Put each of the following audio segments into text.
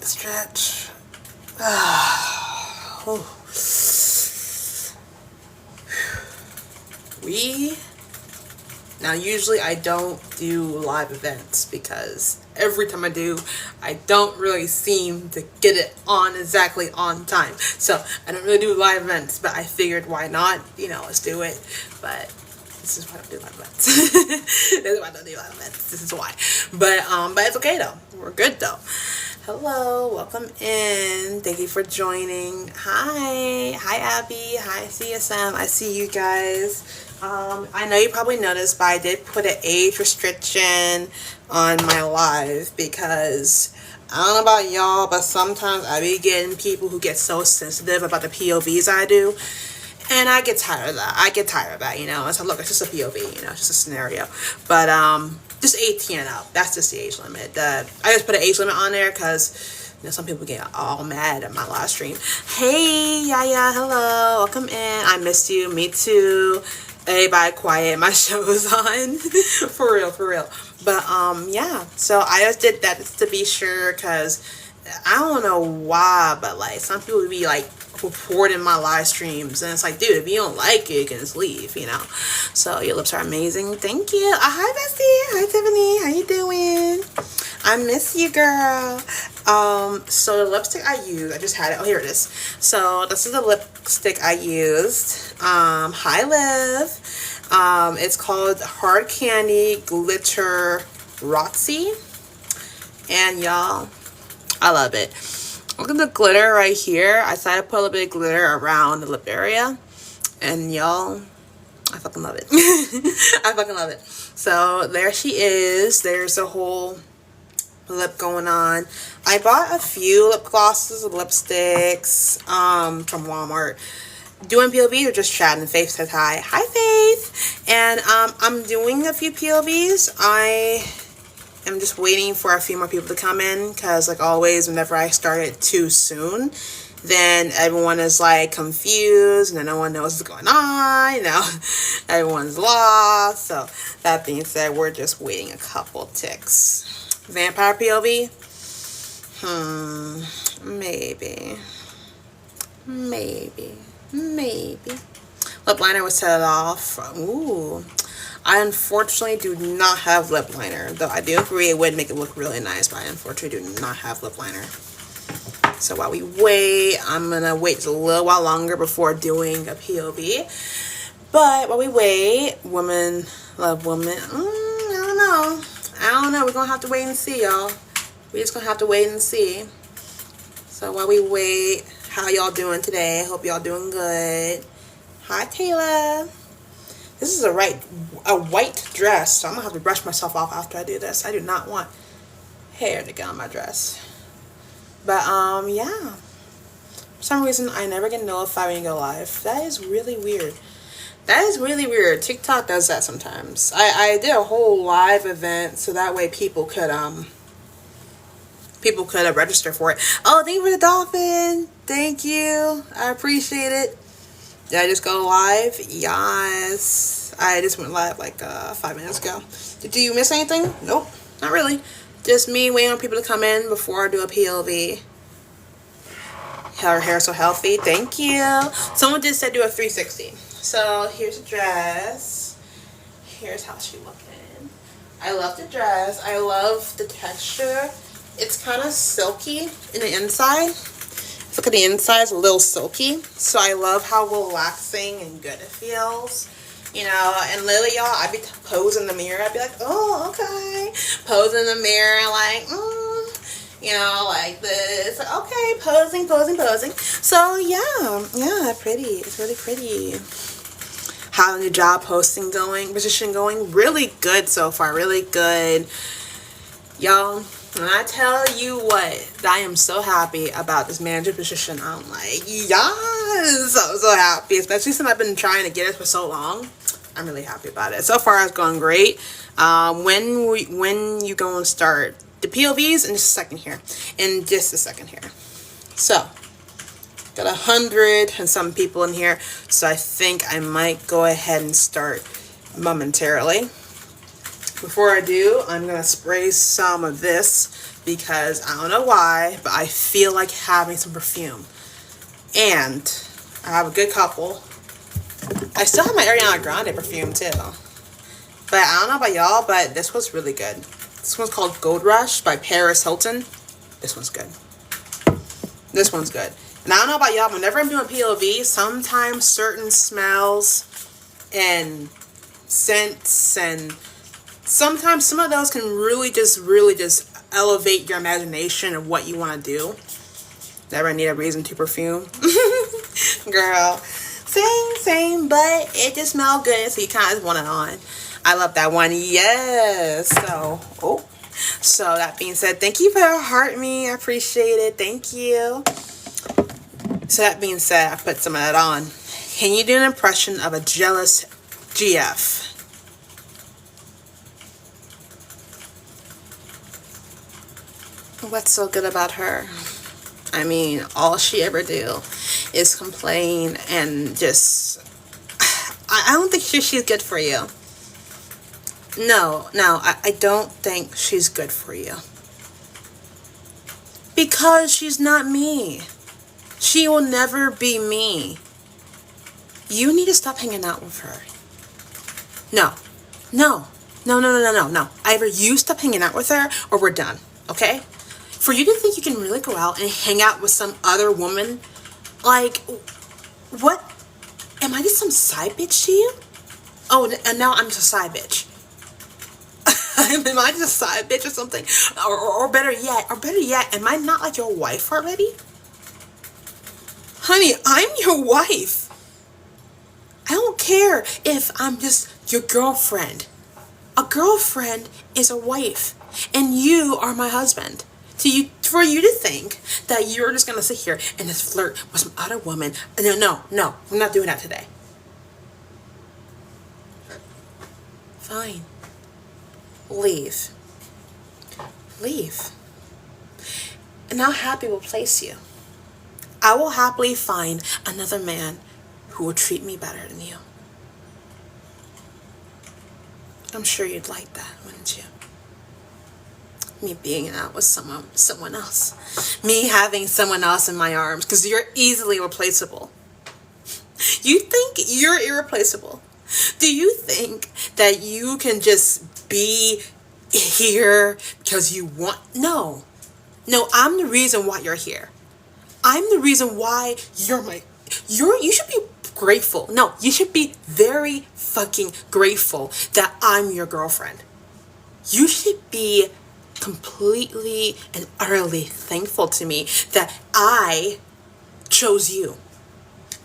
stretch. Now usually I don't do live events because every time I do, I don't really seem to get it on exactly on time. So I don't really do live events, but I figured why not, let's do it. But this is why I don't do live events. This is why I don't do live events. This is why. But it's okay though. We're good though. Hello, welcome in. Thank you for joining. Hi Abby. Hi CSM. I see you guys. I know you probably noticed, but I did put an age restriction on my live because I don't know about y'all, but sometimes I be getting people who get so sensitive about the POVs I do, and I get tired of that. So look, it's just a POV, it's just a scenario. But just 18 and up. That's just the age limit. I just put an age limit on there because some people get all mad at my live stream. Hey, Yaya, hello, welcome in. I missed you. Me too. Everybody quiet, my show is on. for real. But yeah, so I just did that just to be sure, because I don't know why, but like some people would be like reporting my live streams, and it's like, dude, if you don't like it, you can just leave, So your lips are amazing. Thank you. Hi Bessie. Hi Tiffany. How you doing? I miss you, girl. So the lipstick I used, I just had it. Oh, here it is. So this is the lipstick I used. Hi Liv. It's called Hard Candy Glitter Rotsy. And y'all, I love it. Look at the glitter right here. I decided to put a little bit of glitter around the lip area. And y'all, I fucking love it. I fucking love it. So there she is. There's a whole lip going on. I bought a few lip glosses, lipsticks from Walmart. Doing POVs or just chatting? Faith says hi. Hi Faith. And I'm doing a few POVs. I am just waiting for a few more people to come in, because like always, whenever I start it too soon, then everyone is like confused and then no one knows what's going on, everyone's lost. So that being said, we're just waiting a couple ticks. Vampire POV? Maybe. Lip liner was set off. Ooh. I unfortunately do not have lip liner, though I do agree it would make it look really nice, but I unfortunately do not have lip liner. So while we wait, I'm gonna wait just a little while longer before doing a POV. But while we wait, women love women. I don't know. We're gonna have to wait and see, y'all. We're just gonna have to wait and see. So while we wait, how y'all doing today? Hope y'all doing good. Hi Taylor. This is a white dress, so I'm gonna have to brush myself off after I do this. I do not want hair to get on my dress. But yeah. For some reason I never get notified when you go live. That is really weird. TikTok does that sometimes. I did a whole live event so that way people could register for it. Oh, thank you for the dolphin. Thank you. I appreciate it. Did I just go live? Yes. I just went live like 5 minutes ago. Did you miss anything? Nope. Not really. Just me waiting on people to come in before I do a POV. Her hair so healthy. Thank you. Someone just said do a 360. So here's a dress. Here's how she looking. I love the dress. I love the texture. It's kind of silky in the inside. Look at the inside, it's a little silky. So I love how relaxing and good it feels. And literally, y'all, I'd be posing in the mirror. I'd be like, oh, okay. Posing in the mirror, like, like this. Okay, posing. So, yeah, pretty. It's really pretty. How's the job position going? Really good so far, really good. Y'all, when I tell you what, I am so happy about this manager position. I'm like, yes, so happy, especially since I've been trying to get it for so long. I'm really happy about it. So far, it's going great. When you going to start the POVs? In just a second here. So, got 100 and some people in here, so I think I might go ahead and start momentarily. Before I do, I'm going to spray some of this because I don't know why, but I feel like having some perfume. And I have a good couple. I still have my Ariana Grande perfume too. But I don't know about y'all, but this was really good. This one's called Gold Rush by Paris Hilton. This one's good. This one's good. And I don't know about y'all, whenever I'm doing POV, sometimes certain smells and scents and sometimes some of those can really just elevate your imagination of what you want to do. Never need a reason to perfume. Girl, same, but it just smells good, so you kind of just want it on. I love that one. Yes. So that being said, thank you for hearting me. I appreciate it. Thank you. So that being said, I put some of that on. Can you do an impression of a jealous GF? What's so good about her? I mean, all she ever do is complain and just... I don't think she's good for you. No, I don't think she's good for you. Because she's not me. She will never be me. You need to stop hanging out with her. No. Either you stop hanging out with her or we're done, okay? For you to think you can really go out and hang out with some other woman, like, what? Am I just some side bitch to you? Oh, and now I'm just a side bitch. Am I just a side bitch or something? Or better yet, am I not like your wife already? Honey, I'm your wife. I don't care if I'm just your girlfriend. A girlfriend is a wife, and you are my husband. For you to think that you're just gonna sit here and just flirt with some other woman. No, I'm not doing that today. Fine. Leave. And I'll happily replace you. I will happily find another man who will treat me better than you. I'm sure you'd like that, wouldn't you? Me being out with someone else. Me having someone else in my arms, because you're easily replaceable. You think you're irreplaceable? Do you think that you can just be here because you want? No, I'm the reason why you're here. I'm the reason why you should be grateful. No, you should be very fucking grateful that I'm your girlfriend. You should be completely and utterly thankful to me that I chose you.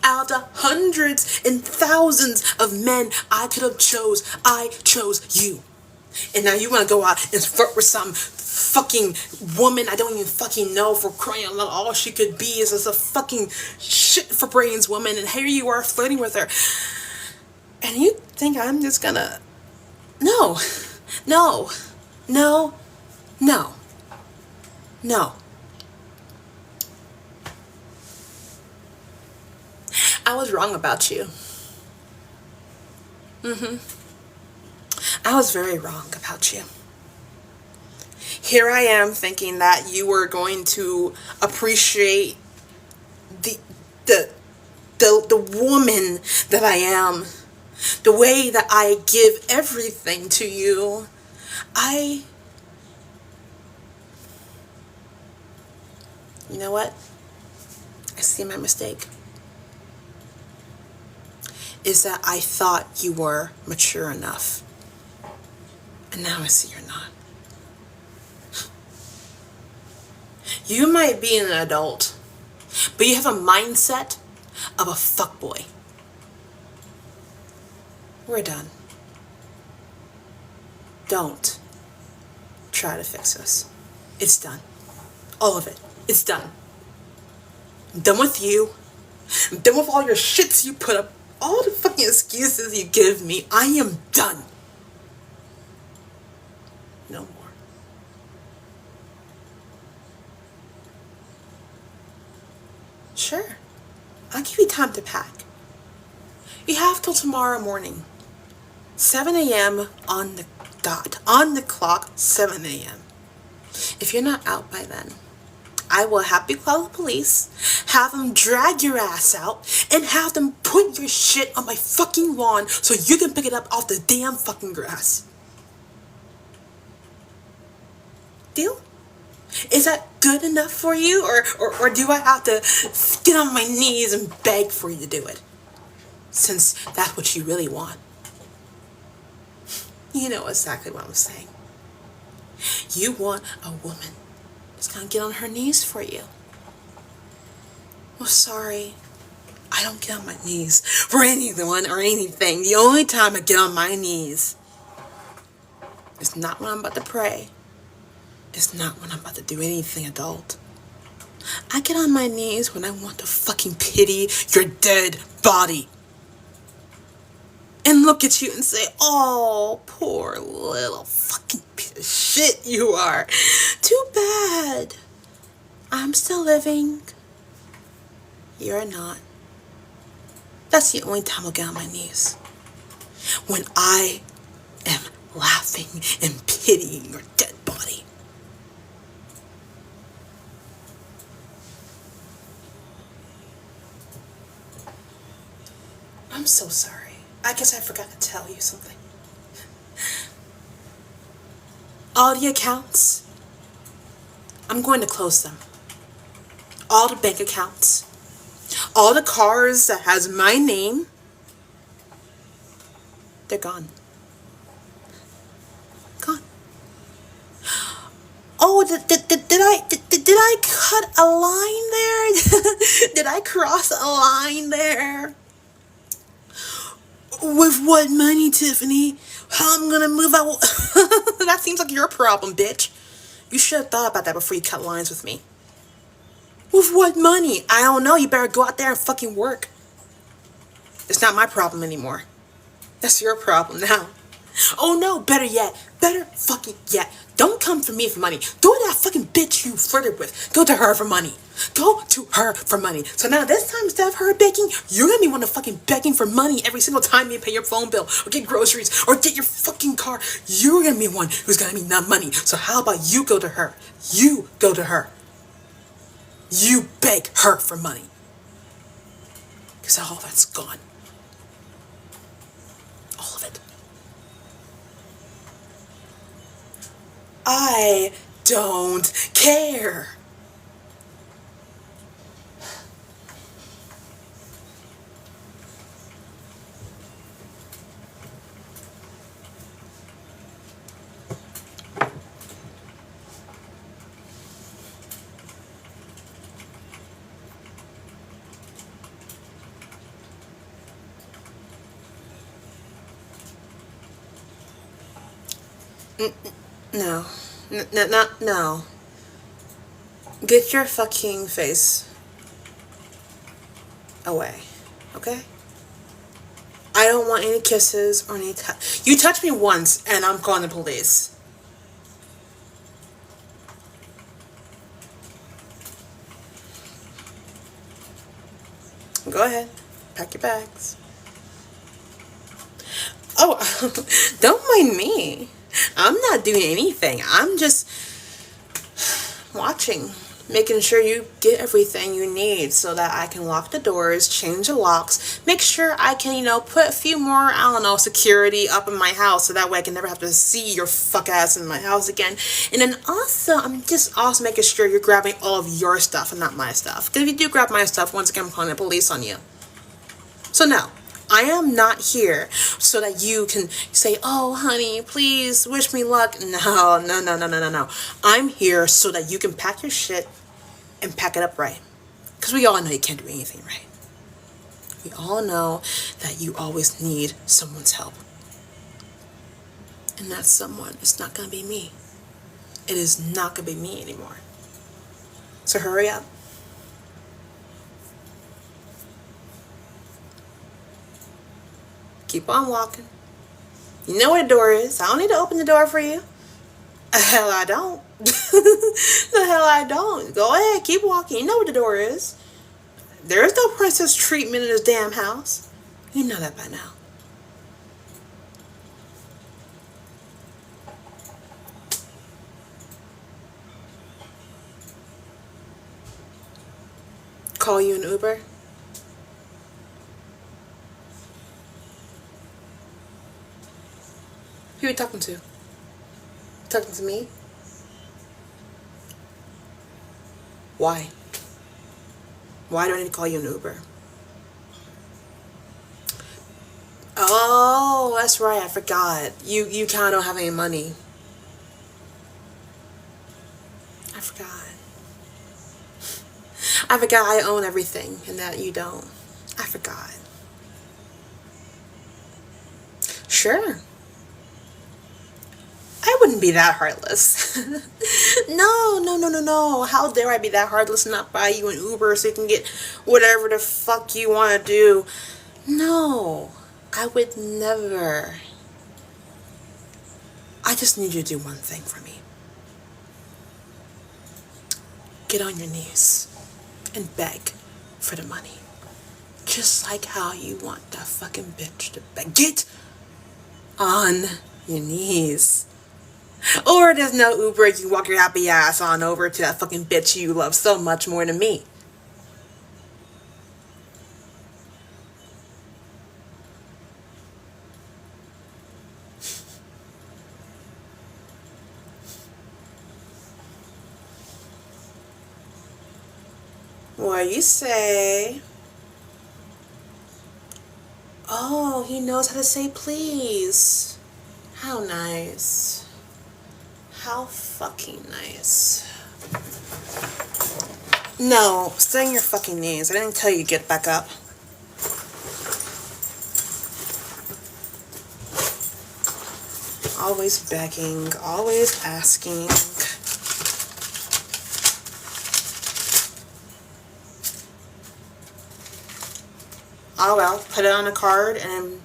Out of the hundreds and thousands of men I could have I chose you. And now you want to go out and flirt with some fucking woman I don't even fucking know, for crying out loud. All she could be is a fucking shit for brains woman, and here you are flirting with her. And you think I'm just gonna... No. I was wrong about you. I was very wrong about you. Here I am thinking that you were going to appreciate the woman that I am, the way that I give everything to you. You know what? I see my mistake. Is that I thought you were mature enough. And now I see you're not. You might be an adult, but you have a mindset of a fuckboy. We're done. Don't try to fix us. It's done. All of it. It's done. I'm done with you. I'm done with all your shits you put up. All the fucking excuses you give me. I am done. No more. Sure. I'll give you time to pack. You have till tomorrow morning. 7 a.m. on the dot, on the clock, 7 a.m. If you're not out by then, I will have you call the police, have them drag your ass out, and have them put your shit on my fucking lawn so you can pick it up off the damn fucking grass. Deal? Is that good enough for you, or do I have to get on my knees and beg for you to do it? Since that's what you really want. You know exactly what I'm saying. You want a woman that's gonna get on her knees for you. Well, sorry, I don't get on my knees for anyone or anything. The only time I get on my knees is not when I'm about to pray. It's not when I'm about to do anything adult. I get on my knees when I want to fucking pity your dead body. And look at you and say, oh, poor little fucking piece of shit you are. Too bad. I'm still living. You're not. That's the only time I'll get on my knees. When I am laughing and pitying your dead body. I'm so sorry. I guess I forgot to tell you something. All the accounts, I'm going to close them. All the bank accounts, all the cars that has my name, they're gone. Gone. Oh, did I cut a line there? Did I cross a line there? With what money, Tiffany? How I'm gonna move out? That seems like your problem, bitch. You should have thought about that before you cut lines with me. With what money? I don't know. You better go out there and fucking work. It's not my problem anymore. That's your problem now. Oh no, better fucking yet. Don't come for me for money. Go to that fucking bitch you flirted with. Go to her for money. Go to her for money. So now this time, instead of her begging, you're gonna be one of fucking begging for money every single time you pay your phone bill, or get groceries, or get your fucking car. You're gonna be one who's gonna need that money. So how about you go to her? You go to her. You beg her for money. Because all that's gone. All of it. I don't care. No. No. Get your fucking face away. Okay? I don't want any kisses or any touch. You touch me once and I'm calling the police. Go ahead. Pack your bags. Oh, don't mind me. I'm not doing anything. I'm just watching, making sure you get everything you need so that I can lock the doors, change the locks, make sure I can, put a few more, security up in my house so that way I can never have to see your fuck ass in my house again. And then also, I'm just also making sure you're grabbing all of your stuff and not my stuff. Because if you do grab my stuff, once again, I'm calling the police on you. So no. I am not here so that you can say, oh, honey, please wish me luck. No. I'm here so that you can pack your shit and pack it up right. Because we all know you can't do anything right. We all know that you always need someone's help. And that someone is not going to be me. It is not going to be me anymore. So hurry up. Keep on walking. You know where the door is. I don't need to open the door for you. The hell I don't. The hell I don't. Go ahead, keep walking. You know where the door is. There is no princess treatment in this damn house. You know that by now. call you an Uber? Who are you talking to? You talking to me? Why? Why do I need to call you an Uber? Oh, that's right. I forgot. You kind of don't have any money. I forgot. I forgot I own everything and that you don't. I forgot. Sure. I wouldn't be that heartless. No. How dare I be that heartless and not buy you an Uber so you can get whatever the fuck you want to do? No, I would never. I just need you to do one thing for me. Get on your knees and beg for the money. Just like how you want that fucking bitch to beg. Get on your knees. Or there's no Uber, you walk your happy ass on over to that fucking bitch you love so much more than me. What you say? Oh, he knows how to say please. How nice. How fucking nice. No, stay on your fucking knees. I didn't tell you to get back up. Always begging, always asking. Oh well, put it on a card and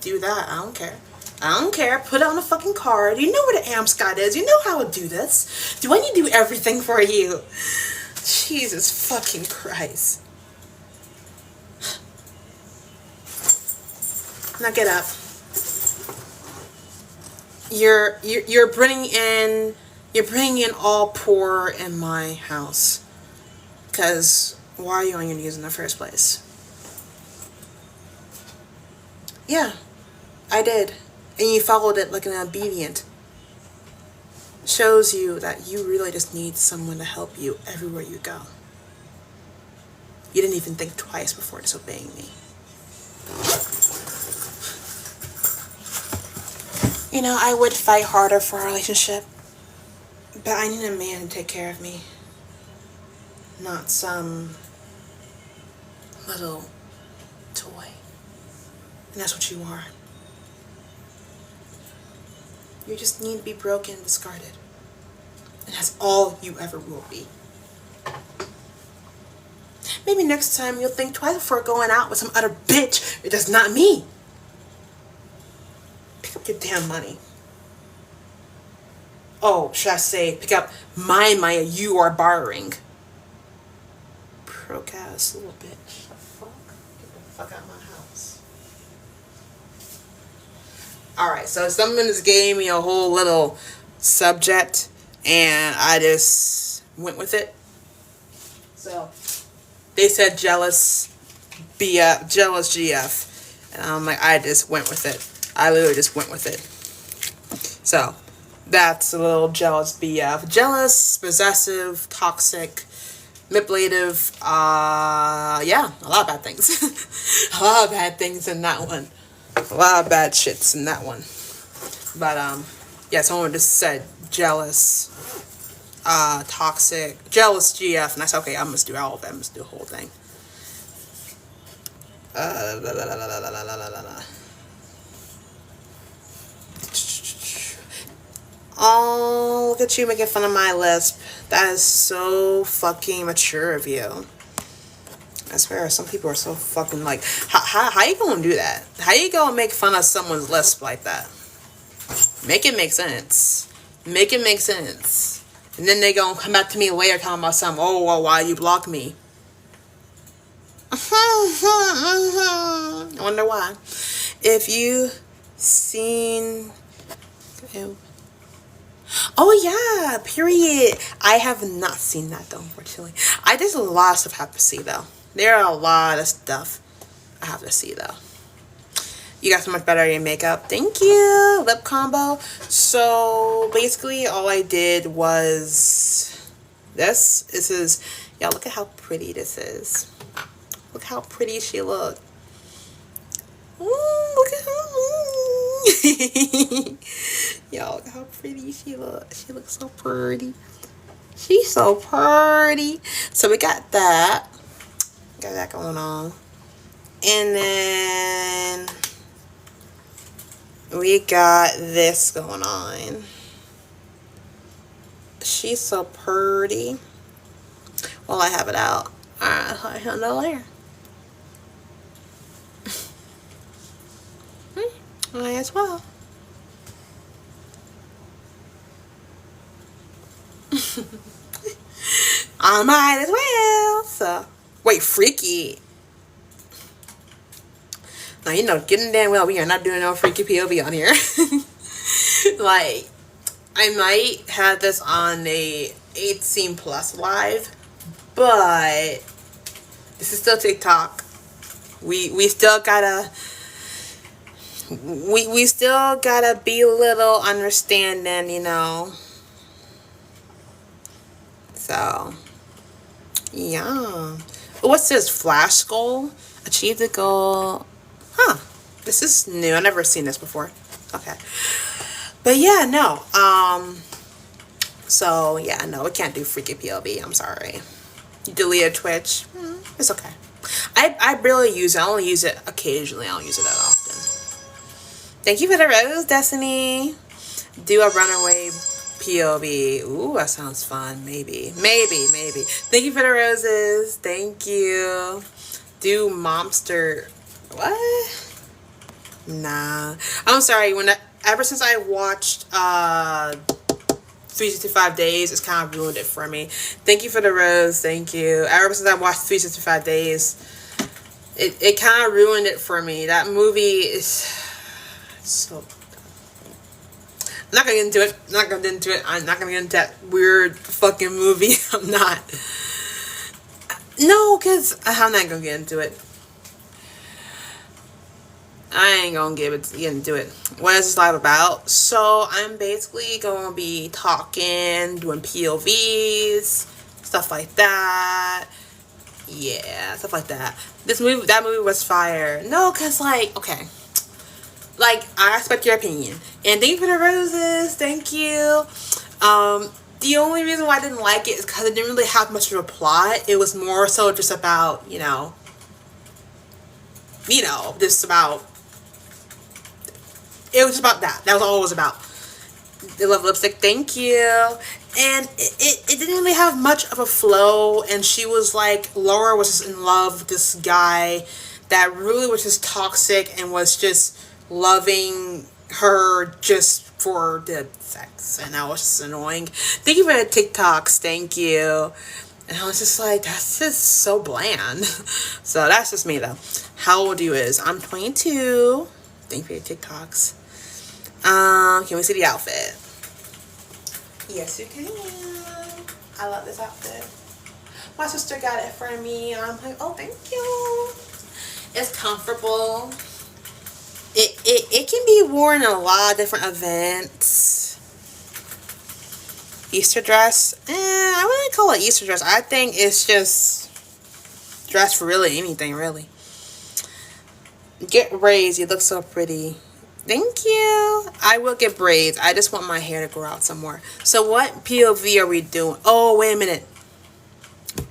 do that. I don't care. I don't care. Put it on a fucking card. You know what an Amscot is. You know how to do this. Do I need to do everything for you? Jesus fucking Christ. Now get up. You're bringing in all poor in my house. 'Cause why are you on your knees in the first place? Yeah, I did. And you followed it like an obedient. Shows you that you really just need someone to help you everywhere you go. You didn't even think twice before disobeying me. You know, I would fight harder for our relationship, but I need a man to take care of me. Not some little toy. And that's what you are. You just need to be broken and discarded. And that's all you ever will be. Maybe next time you'll think twice before going out with some other bitch if that's not me. Pick up your damn money. Oh, should I say, pick up my money you are borrowing. Broke ass little bitch. The fuck? Get the fuck out of my house. Alright, so someone just gave me a whole little subject and I just went with it. So they said jealous GF. And I'm like, I just went with it. I literally just went with it. So that's a little jealous BF. Jealous, possessive, toxic, manipulative, yeah, a lot of bad things. A lot of bad things in that one. A lot of bad shits in that one. But yeah, someone just said jealous, toxic, jealous GF, and I said, okay, I must do all of them. I must do the whole thing. Oh, look at you making fun of my lisp. That is so fucking mature of you. I swear, some people are so fucking like, how you gonna do that? How you gonna make fun of someone's lisp like that? Make it make sense. Make it make sense. And then they gonna come back to me later talking about something. Oh, well, why you block me? I wonder why. If you seen... Oh yeah, period. I have not seen that though, unfortunately. There's a lot of stuff I have to see though. There are a lot of stuff I have to see though. You got so much better at your makeup. Thank you. Lip combo. So basically all I did was this. This is, y'all look at how pretty this is. Look how pretty she looked. Look at her. Y'all, look how pretty she looks. She looks so pretty. She's so pretty. So we got that. Got that going on. And then we got this going on. She's so pretty. Well, I have it out. Alright, I have no layer. Might as well. I might as well. So, wait, freaky. Now, you know, getting damn well, we are not doing no freaky POV on here. Like, I might have this on a 18 plus live, but this is still TikTok. We still gotta we still gotta be a little understanding, you know. So yeah. What's this? Flash goal? Achieve the goal. Huh. This is new. I've never seen this before. Okay. But yeah, no. So yeah, no, we can't do freaky POV. I'm sorry. You deleted Twitch. It's okay. I barely use it. I only use it occasionally. I don't use it that often. Thank you for the rose, Destiny. Do a runaway POV. Ooh, that sounds fun. Maybe. Thank you for the roses. Thank you. Do Momster. What? Nah. I'm sorry. Ever since I watched 365 Days, it's kind of ruined it for me. Thank you for the rose. Thank you. Ever since I watched 365 Days, it kind of ruined it for me. That movie is so... I'm not gonna get into it. I'm not gonna get into that weird fucking movie. I'm not. No, because I'm not gonna get into it. I ain't gonna get into it. What is this live about? So I'm basically gonna be talking, doing POVs, stuff like that. Yeah, stuff like that. That movie was fire. No, cause like, okay, like I respect your opinion, and thank you for the roses. Thank you. The only reason why I didn't like it is because it didn't really have much of a plot. It was more so just about, just about. It was just about that. That was all it was about. The love lipstick, thank you. And it didn't really have much of a flow. And she was like, Laura was just in love with this guy that really was just toxic and was just loving her just for the sex. And that was just annoying. Thank you for the TikToks, thank you. And I was just like, that's just so bland. So that's just me though. How old you is? I'm 22. Thank you for your TikToks. Can we see the outfit? Yes, you can. I love this outfit. My sister got it for me, and I'm like, oh, thank you. It's comfortable. It can be worn in a lot of different events. Easter dress. I wouldn't call it Easter dress. I think it's just dress for really anything, really. Get braids. You look so pretty. Thank you. I will get braids. I just want my hair to grow out some more. So what POV are we doing? Oh, wait a minute.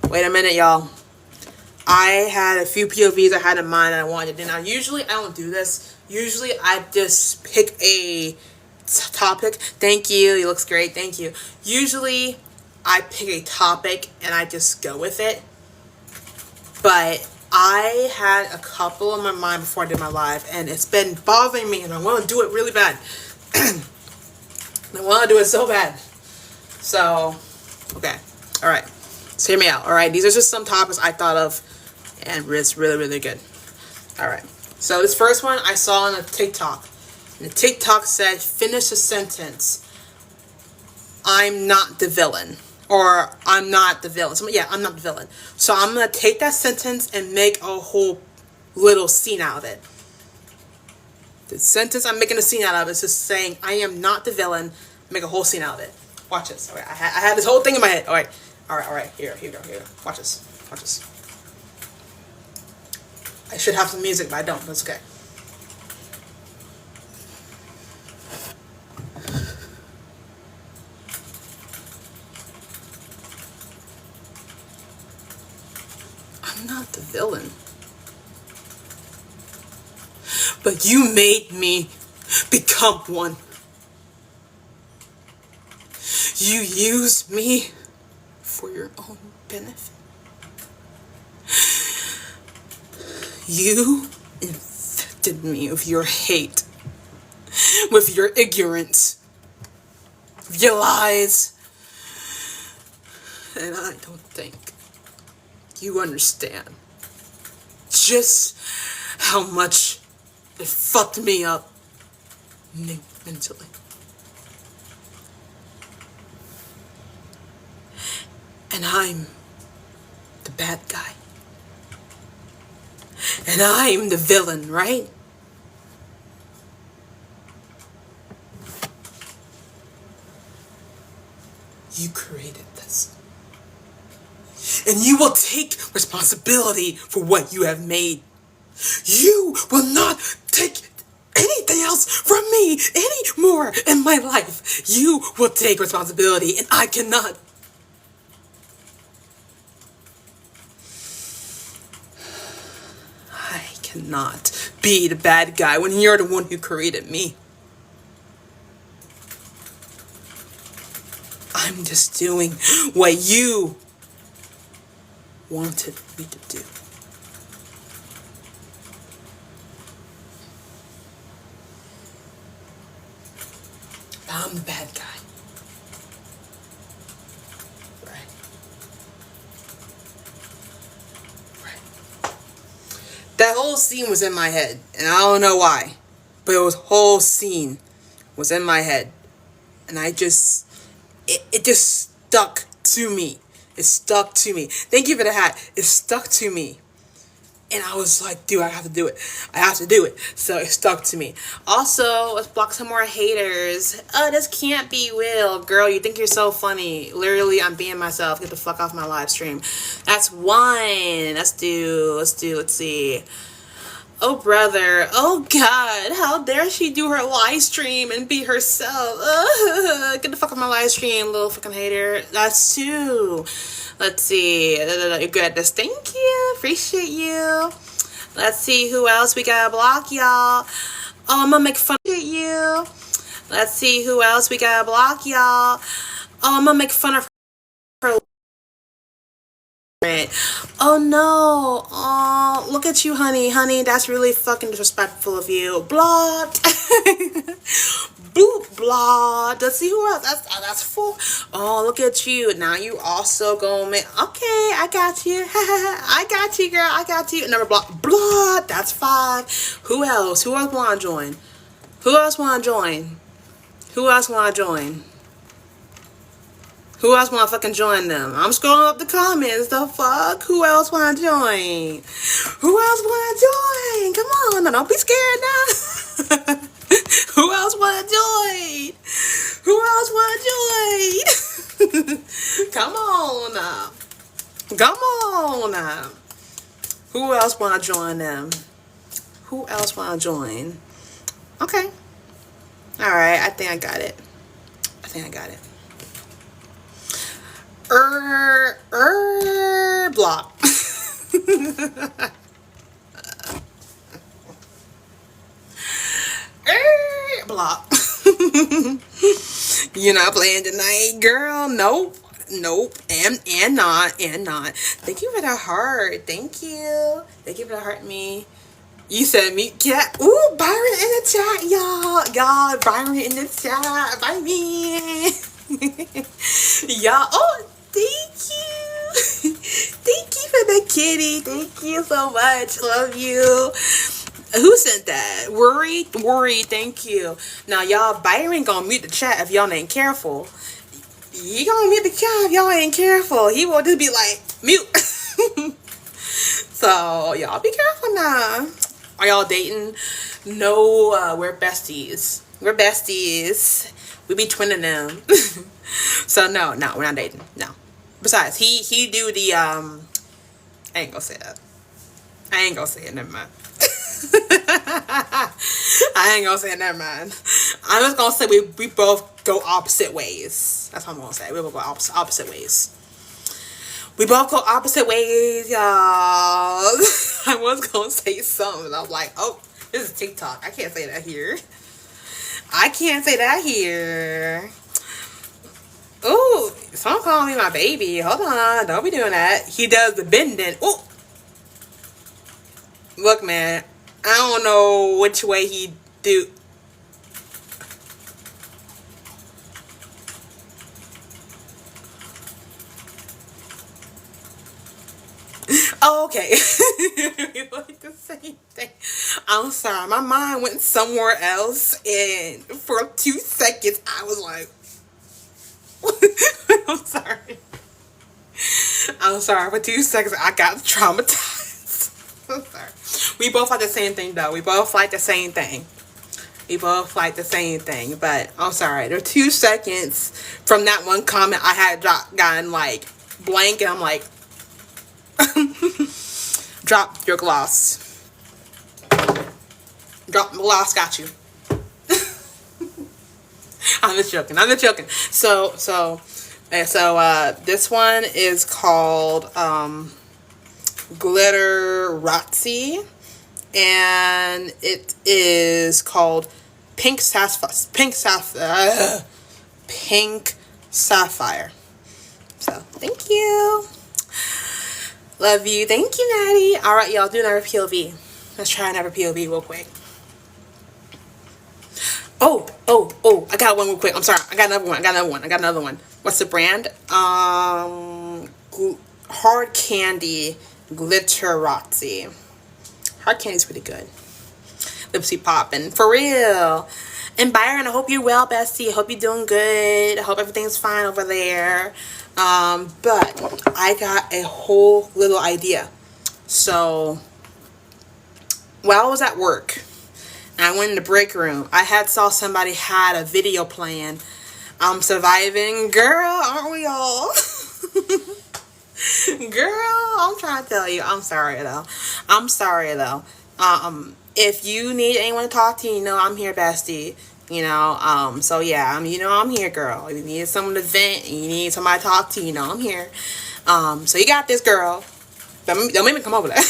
Wait a minute, y'all. I had a few POVs I had in mind and I wanted to do. Now, usually I don't do this. Usually I just pick a topic. Thank you. It looks great. Thank you. Usually I pick a topic and I just go with it. But I had a couple in my mind before I did my live, and it's been bothering me, and I want to do it really bad. I want to do it so bad. So, okay. All right. So hear me out. All right. These are just some topics I thought of, and it's really, really good. All right. So this first one I saw on a TikTok. And the TikTok said, finish a sentence. I'm not the villain. or I'm not the villain. So, yeah, I'm not the villain. So I'm gonna take that sentence and make a whole little scene out of it. The sentence I'm making a scene out of is just saying I am not the villain. Make a whole scene out of it. Watch this. All right, I had this whole thing in my head. All right. Here we go. Watch this. I should have some music, but I don't. That's okay. I'm not the villain. But you made me become one. You used me for your own benefit. You infected me with your hate, with your ignorance, with your lies. And I don't think you understand just how much it fucked me up mentally. And I'm the bad guy. And I'm the villain, right? You created this. And you will take responsibility for what you have made. You will not take anything else from me anymore in my life. You will take responsibility, and I cannot. I cannot be the bad guy when you're the one who created me. I'm just doing what you wanted me to do. I'm the bad guy. Right. That whole scene was in my head, and I don't know why, but the whole scene was in my head, and it just stuck to me. It stuck to me. Thank you for the hat. It stuck to me. And I was like, dude, I have to do it. I have to do it. So it stuck to me. Also, let's block some more haters. Oh, this can't be Will. Girl, you think you're so funny. Literally, I'm being myself. Get the fuck off my live stream. That's one. Let's see. Oh, brother. Oh, God. How dare she do her live stream and be herself. Get the fuck off my live stream, little fucking hater. That's two. Let's see. You're good at this. Thank you. Appreciate you. Let's see who else we gotta block, y'all. Oh, I'm gonna make fun of you. Let's see who else we gotta block, y'all. Oh, I'm gonna make fun of her. Oh no. Oh, look at you, honey. Honey, that's really fucking disrespectful of you. Blocked. Boop, blah. Let's see who else. That's full. Oh, look at you. Now you also gonna make. Okay, I got you. I got you, girl. I got you. Number block. Blah. That's 5. Who else? Who else wanna join? Who else wanna join? Who else wanna join? Who else wanna fucking join them? I'm scrolling up the comments. The fuck? Who else wanna join? Who else wanna join? Come on, now don't be scared now. Who else wanna join? Who else wanna join? Come on now. Come on now. Who else wanna join them? Who else wanna join? Okay. Alright, I think I got it. Block. Block. You're not playing tonight, girl. Nope. And not. Thank you for the heart. Thank you for the heart me. You said me cat. Ooh, Byron in the chat, y'all. Byron in the chat. Bye me. Y'all. Oh, thank you. Thank you for the kitty. Thank you so much. Love you. Who sent that? Worry, thank you. Now, y'all, Byron gonna mute the chat if y'all ain't careful. He gonna get the cow if y'all ain't careful. He will just be like, mute. So, y'all be careful now. Are y'all dating? No, we're besties. We're besties. We be twinning them. So, no, we're not dating. No. Besides, he do the, I ain't gonna say that. I ain't gonna say it, never mind. I ain't gonna say it, never mind. I'm just gonna say we both go opposite ways. That's what I'm gonna say. We both go opposite ways. We both go opposite ways, y'all. I was gonna say something, and I was like, oh, this is TikTok. I can't say that here. I can't say that here. Ooh, someone calling me my baby. Hold on, don't be doing that. He does the bending. Ooh. Look, man, I don't know which way he do. Oh, okay. We like the same thing. I'm sorry, my mind went somewhere else, and for 2 seconds, I was like, I'm sorry. I'm sorry. For 2 seconds, I got traumatized. I'm sorry. We both like the same thing, though. We both like the same thing. We both like the same thing, but I'm sorry. There were 2 seconds from that one comment I had gotten like blank, and I'm like, drop your gloss. Drop the gloss, got you. I'm just joking. So this one is called Glitterazzi, and it is called Pink Sapphire. So thank you. Love you. Thank you, Natty. All right, y'all, do another POV. Let's try another POV real quick. Oh, I got one real quick. I'm sorry. I got another one. What's the brand? Hard Candy Glitterazzi. Hard Candy's pretty good. Lipsy poppin'. For real. And Byron, I hope you're well, bestie. I hope you're doing good. I hope everything's fine over there. But I got a whole little idea. So, while I was at work, and I went in the break room, I saw somebody had a video playing. I'm surviving. Girl, aren't we all? Girl, I'm trying to tell you. I'm sorry, though. If you need anyone to talk to, I'm here, bestie. So yeah, I'm here, girl. If you need someone to vent and you need somebody to talk to, I'm here. So you got this, girl. Don't make me come over there.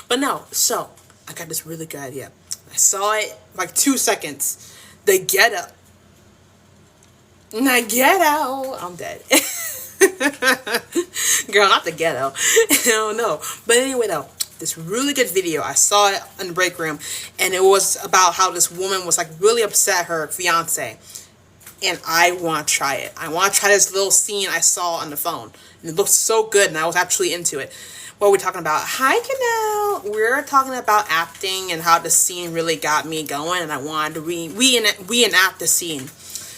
But no, so I got this really good idea. I saw it like 2 seconds. The ghetto. I'm dead. Girl, not the ghetto. Hell no. But anyway, though, this really good video. I saw it in the break room, and it was about how this woman was like really upset at her fiance. And I want to try it. I want to try this little scene I saw on the phone. And it looked so good, and I was actually into it. What are we talking about? Hi, Canal. We're talking about acting and how the scene really got me going, and I wanted to reenact the scene.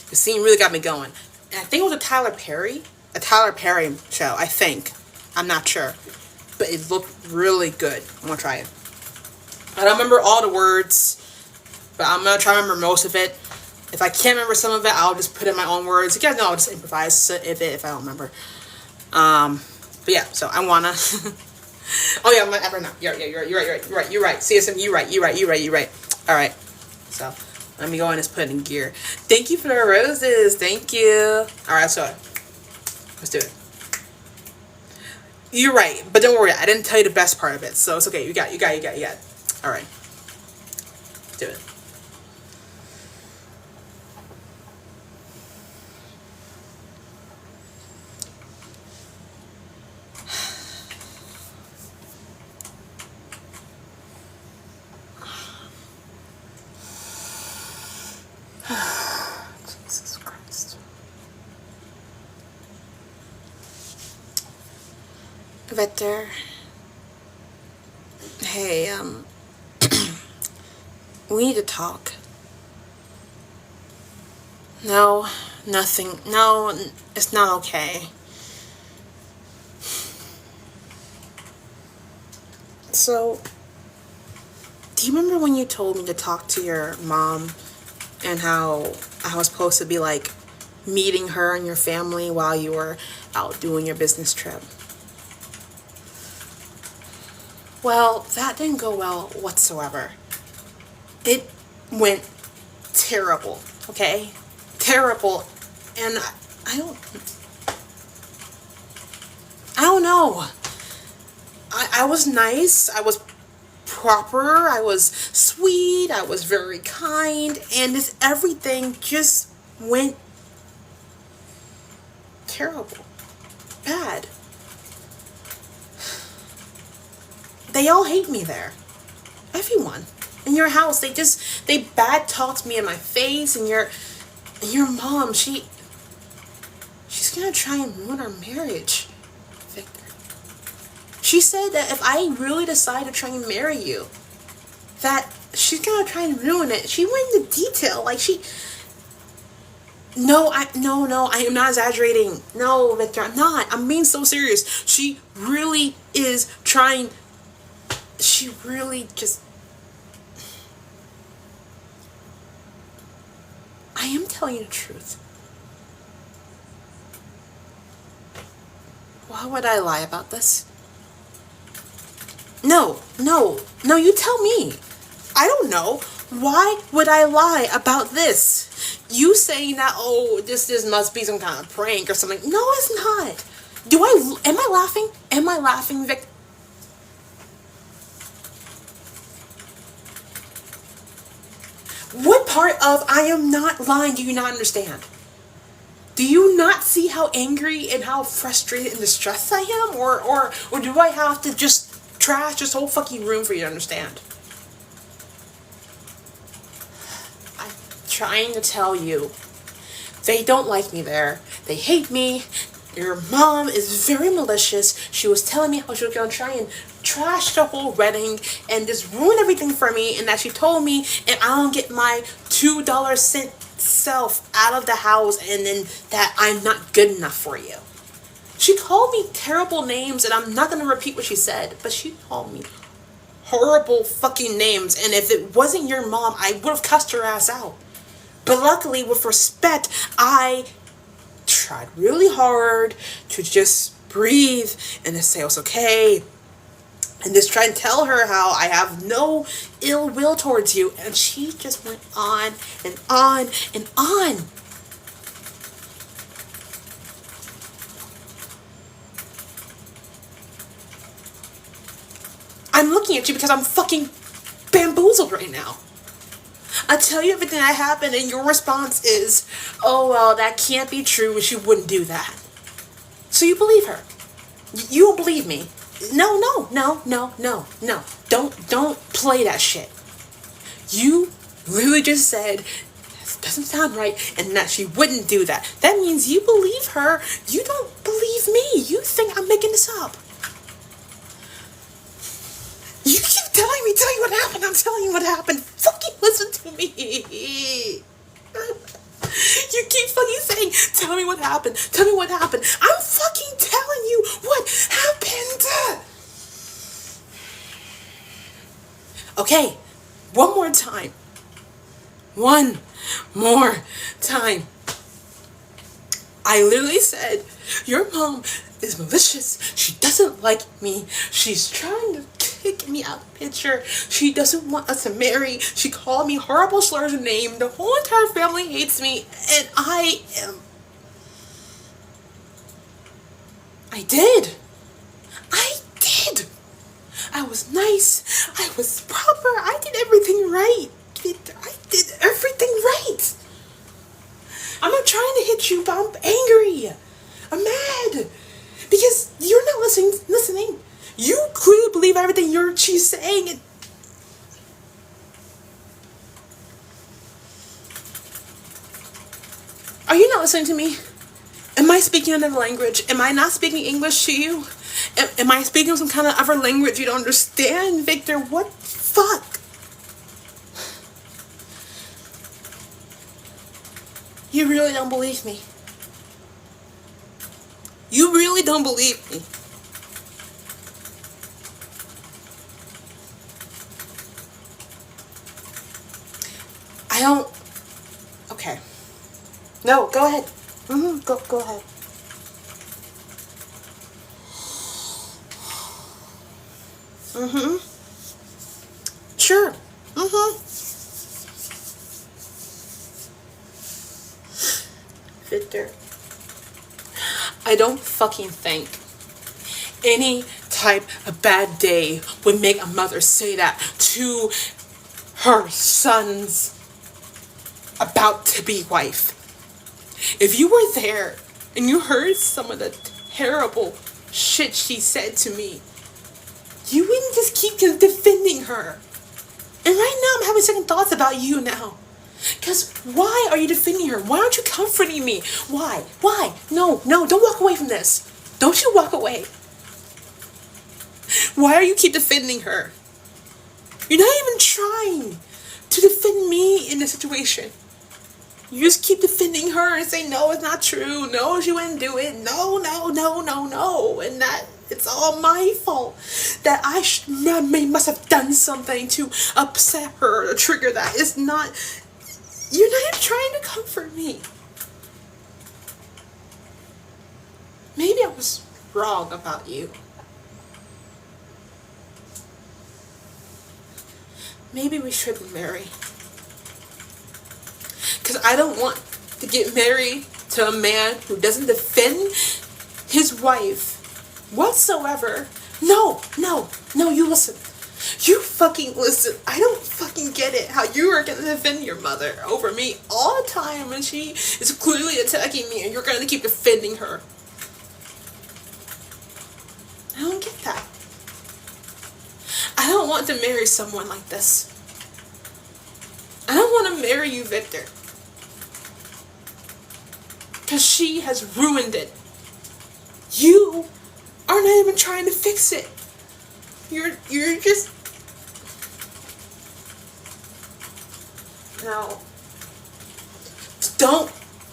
The scene really got me going. And I think it was a Tyler Perry show, I think. I'm not sure. But it looked really good. I'm going to try it. I don't remember all the words, but I'm going to try to remember most of it. If I can't remember some of it, I'll just put in my own words. You guys know I'll just improvise if I don't remember. But yeah, so I want to... Oh yeah, I'm not ever not. You're right. CSM, you're right. All right. So let me go and just put it in gear. Thank you for the roses. Thank you. All right, so let's do it. You're right, but don't worry. I didn't tell you the best part of it, so it's okay. You got it. All right. Let's do it. Jesus Christ. Victor. Hey, we need to talk. No, Nothing. No, it's not okay. So, do you remember when you told me to talk to your mom and how I was supposed to be like meeting her and your family while you were out doing your business trip? Well, that didn't go well whatsoever. It went terrible, okay? Terrible. And I don't I don't know. I was nice. I was proper. I was sweet. I was very kind. And this everything just went terrible. Bad. They all hate me there. Everyone. In your house. They bad talked me in my face, and your mom, she's gonna try and ruin our marriage, Victor. She said that if I really decide to try and marry you, that she's gonna try and ruin it. She went into detail, like no, I am not exaggerating. No, Victor, I'm not. I'm being so serious. She really is trying. She really just. I am telling you the truth. Why would I lie about this? No, you tell me. I don't know. Why would I lie about this? You saying that, oh, this must be some kind of prank or something. No, it's not. Am I laughing? Am I laughing, Vic? What part of I am not lying do you not understand? Do you not see how angry and how frustrated and distressed I am? Or do I have to just trash this whole fucking room for you to understand? I'm trying to tell you. They don't like me there. They hate me. Your mom is very malicious. She was telling me how she was going to try and trash the whole wedding and just ruin everything for me, and that she told me if I don't get my $2 cent self out of the house, and then that I'm not good enough for you. She called me terrible names, and I'm not going to repeat what she said, but she called me horrible fucking names, and if it wasn't your mom, I would have cussed her ass out. But luckily, with respect, I tried really hard to just breathe and to say it was okay, and just try and tell her how I have no ill will towards you, and she just went on and on and on. I'm looking at you because I'm fucking bamboozled right now. I tell you everything that happened, and your response is, oh, well, that can't be true, and she wouldn't do that. So you believe her. You don't believe me. No. Don't play that shit. You really just said, this doesn't sound right, and that she wouldn't do that. That means you believe her. You don't believe me. You think I'm making this up. You keep telling me, tell you what happened. I'm telling you what happened. Fucking listen to me. You keep fucking saying, tell me what happened. Tell me what happened. I'm fucking telling you what happened. Okay, one more time. One more time. I literally said, your mom is malicious. She doesn't like me. She's trying to kick me out of the picture. She doesn't want us to marry. She called me horrible slurs of name. The whole entire family hates me. And I did. I was nice. I was proper. I did everything right. I did everything right. I'm not trying to hit you, but I'm angry. I'm mad. Because you're not listening. You clearly believe everything she's saying. Are you not listening to me? Am I speaking another language? Am I not speaking English to you? Am I speaking some kind of other language you don't understand, Victor? What the fuck? You really don't believe me. You really don't believe me. I don't. Okay. No, go ahead. Go ahead. Sure. Victor, I don't fucking think any type of bad day would make a mother say that to her son's about to be wife. If you were there and you heard some of the terrible shit she said to me, you wouldn't just keep defending her. And right now I'm having second thoughts about you now. Because why are you defending her? Why aren't you comforting me? Why? No, don't walk away from this. Don't you walk away. Why are you keep defending her? You're not even trying to defend me in this situation. You just keep defending her and say, no, it's not true. No, she wouldn't do it. No. And that it's all my fault. That I must have done something to upset her or trigger that. It's not. You're not even trying to comfort me. Maybe I was wrong about you. Maybe we shouldn't marry. Because I don't want to get married to a man who doesn't defend his wife whatsoever. No, you listen. You fucking listen. I don't fucking get it how you are gonna defend your mother over me all the time when she is clearly attacking me and you're gonna keep defending her. I don't get that. I don't want to marry someone like this. I don't want to marry you, Victor. Because she has ruined it. You are not even trying to fix it. You're just... No. Don't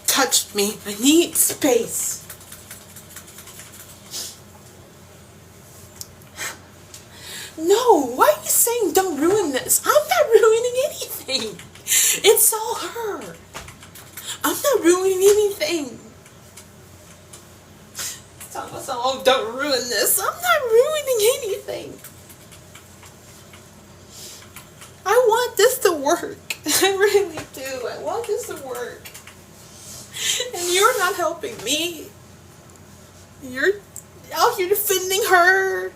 touch me. I need space. No, why are you saying don't ruin this? I'm not ruining anything. It's all her. I'm not ruining anything. Tell us all don't ruin this. I'm not ruining anything. I want this to work. I really do. I want this to work. And you're not helping me. You're out here defending her.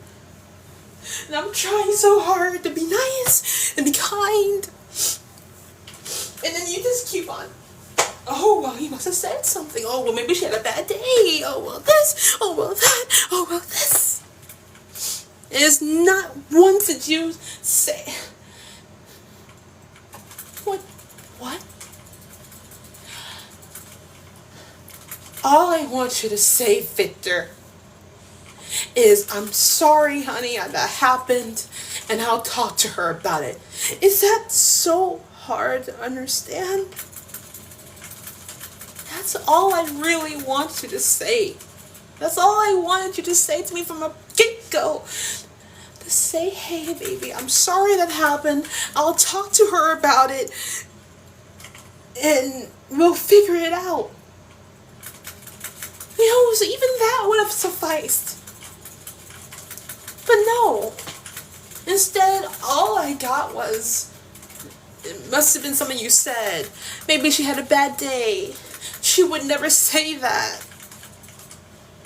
And I'm trying so hard to be nice and be kind. And then you just keep on. Oh, well, he must have said something. Oh, well, maybe she had a bad day. Oh, well, this. Oh, well, that. Oh, well, this. And it's not once that you say... What? All I want you to say, Victor, is I'm sorry, honey, that happened, and I'll talk to her about it. Is that so hard to understand? That's all I really want you to say. That's all I wanted you to say to me from a get-go. To say, hey, baby, I'm sorry that happened. I'll talk to her about it, and we'll figure it out. You know, so even that would have sufficed. But no. Instead, all I got was, it must have been something you said. Maybe she had a bad day. She would never say that.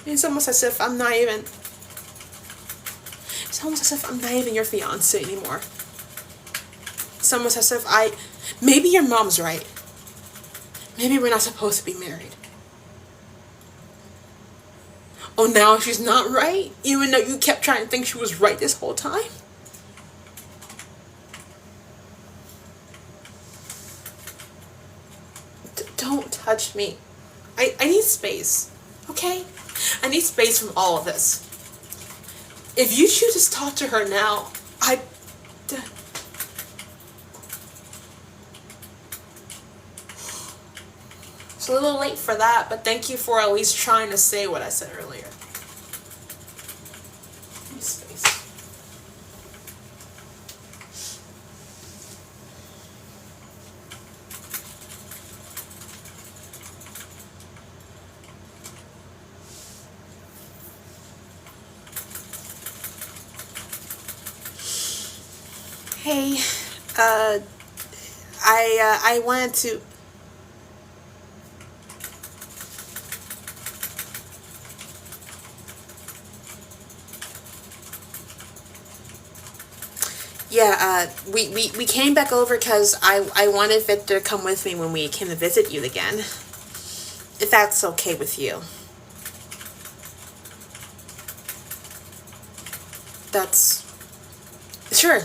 It's almost as if I'm not even... It's almost as if I'm not even your fiance anymore. It's almost as if maybe your mom's right. Maybe we're not supposed to be married. Oh, now she's not right? Even though you kept trying to think she was right this whole time? Don't touch me. I need space. Okay? I need space from all of this. If you choose to talk to her now, It's a little late for that, but thank you for at least trying to say what I said earlier. Space. Hey, I wanted to. Yeah, we came back over because I wanted Victor to come with me when we came to visit you again. If that's okay with you. That's. Sure.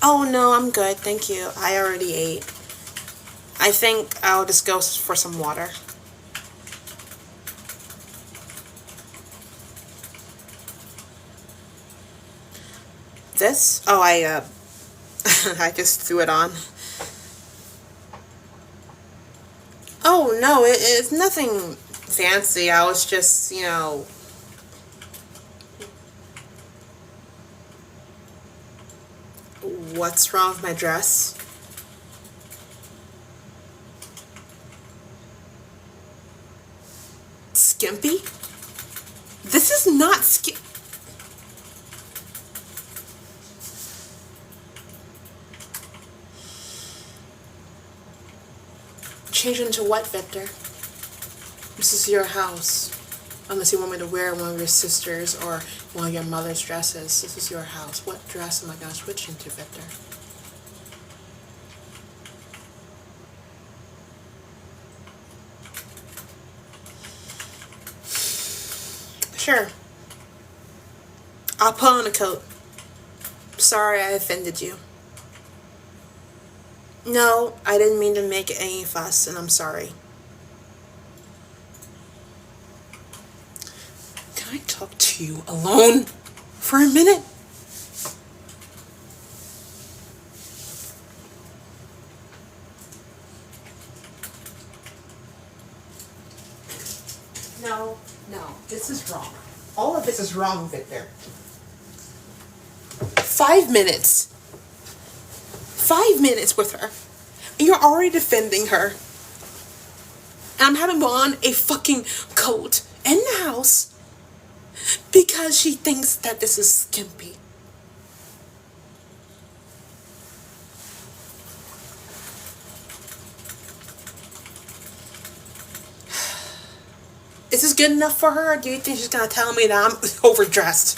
Oh no, I'm good, thank you. I already ate. I think I'll just go for some water. This? Oh, I just threw it on. Oh no, it's nothing fancy. I was just, what's wrong with my dress? Skimpy? This is not Change into what, Victor? This is your house. Unless you want me to wear one of your sisters or one of your mother's dresses. This is your house. What dress am I going to switch into, Victor? Sure. I'll put on a coat. Sorry I offended you. No, I didn't mean to make any fuss, and I'm sorry. Can I talk to you alone for a minute? No, this is wrong. All of this is wrong, Victor. 5 minutes. 5 minutes with her. And you're already defending her. And I'm having on a fucking coat in the house because she thinks that this is skimpy. Is this good enough for her, or do you think she's gonna tell me that I'm overdressed?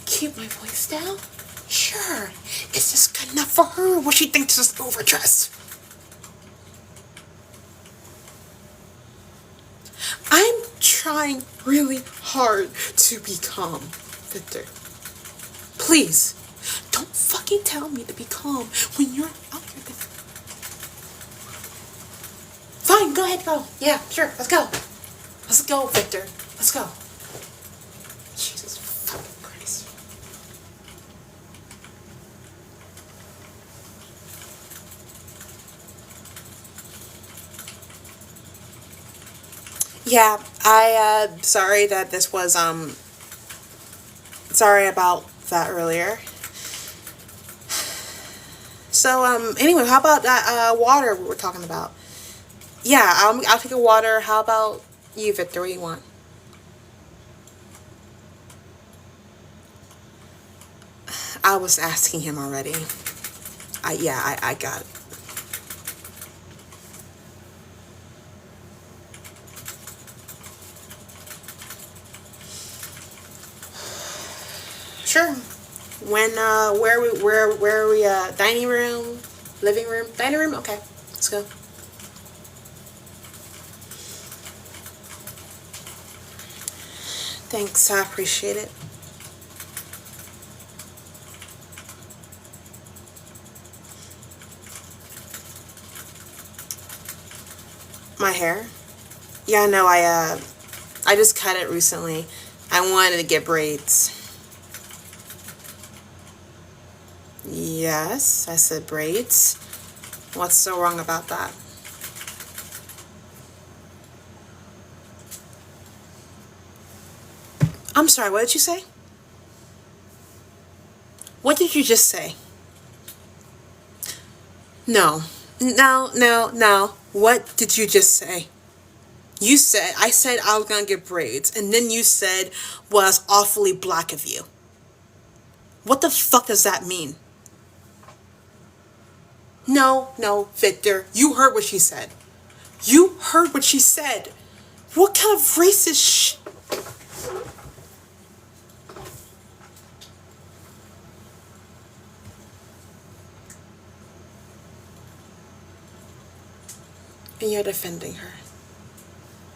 Keep my voice down? Sure. Is this good enough for her, or will she think this is overdressed? I'm trying really hard to be calm, Victor. Please, don't fucking tell me to be calm when you're out here. Fine, go ahead, go. Yeah, sure, let's go. Let's go, Victor. Let's go. Jesus fucking Christ. Yeah, sorry that this was, sorry about that earlier. So, anyway, how about that, water we were talking about? Yeah, I'll take a water. How about you, Victor? What do you want? I was asking him already. I got it. Sure. When, where are we, dining room? Living room? Dining room? Okay, let's go. Thanks, I appreciate it. My hair? Yeah, no, I just cut it recently. I wanted to get braids. Yes, I said braids. What's so wrong about that? I'm sorry, what did you say? What did you just say? No. No, no, no. What did you just say? You said, I said I was gonna get braids, and then you said, well, it's awfully black of you. What the fuck does that mean? No, no, Victor, you heard what she said. You heard what she said. What kind of racist sh... And you're defending her.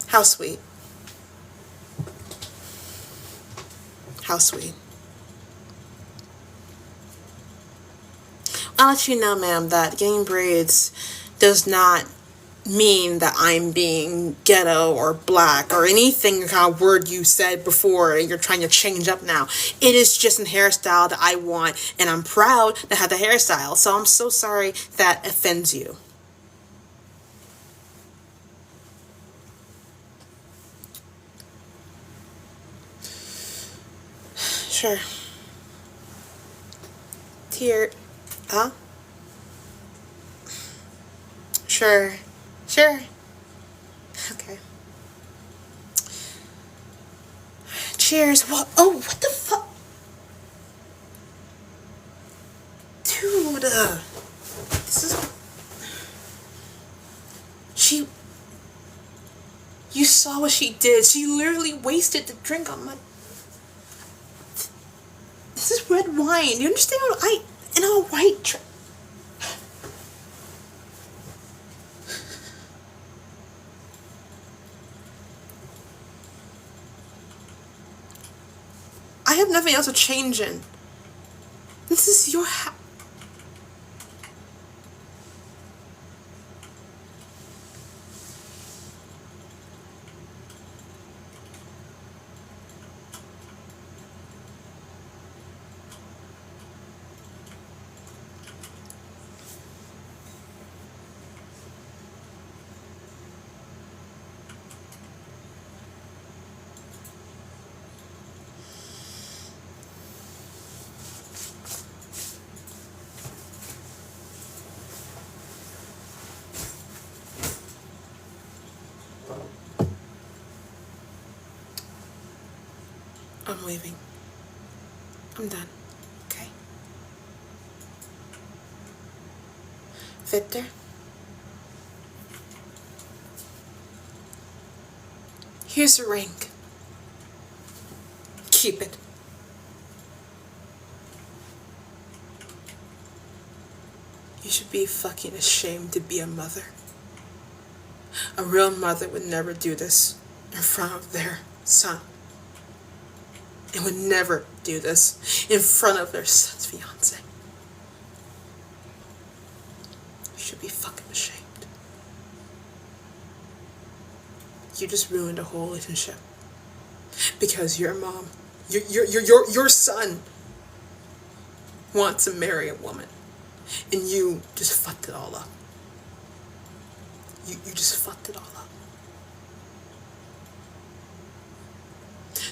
How sweet. How sweet. I'll let you know, ma'am, that getting braids does not mean that I'm being ghetto or black or anything kind of word you said before and you're trying to change up now. It is just a hairstyle that I want, and I'm proud to have the hairstyle. So I'm so sorry that offends you. Sure. Tear. Huh? Sure. Sure. Okay. Cheers. What? Oh, what the fuck? Dude. This is... She... You saw what she did. She literally wasted the drink on my... This is red wine. You understand what I... In a white... I have nothing else to change in. This is your house. I'm leaving. I'm done. Okay? Victor? Here's a ring. Keep it. You should be fucking ashamed to be a mother. A real mother would never do this in front of their son. And would never do this in front of their son's fiance. You should be fucking ashamed. You just ruined a whole relationship. Because your mom, your son wants to marry a woman. And you just fucked it all up. You just fucked it all up.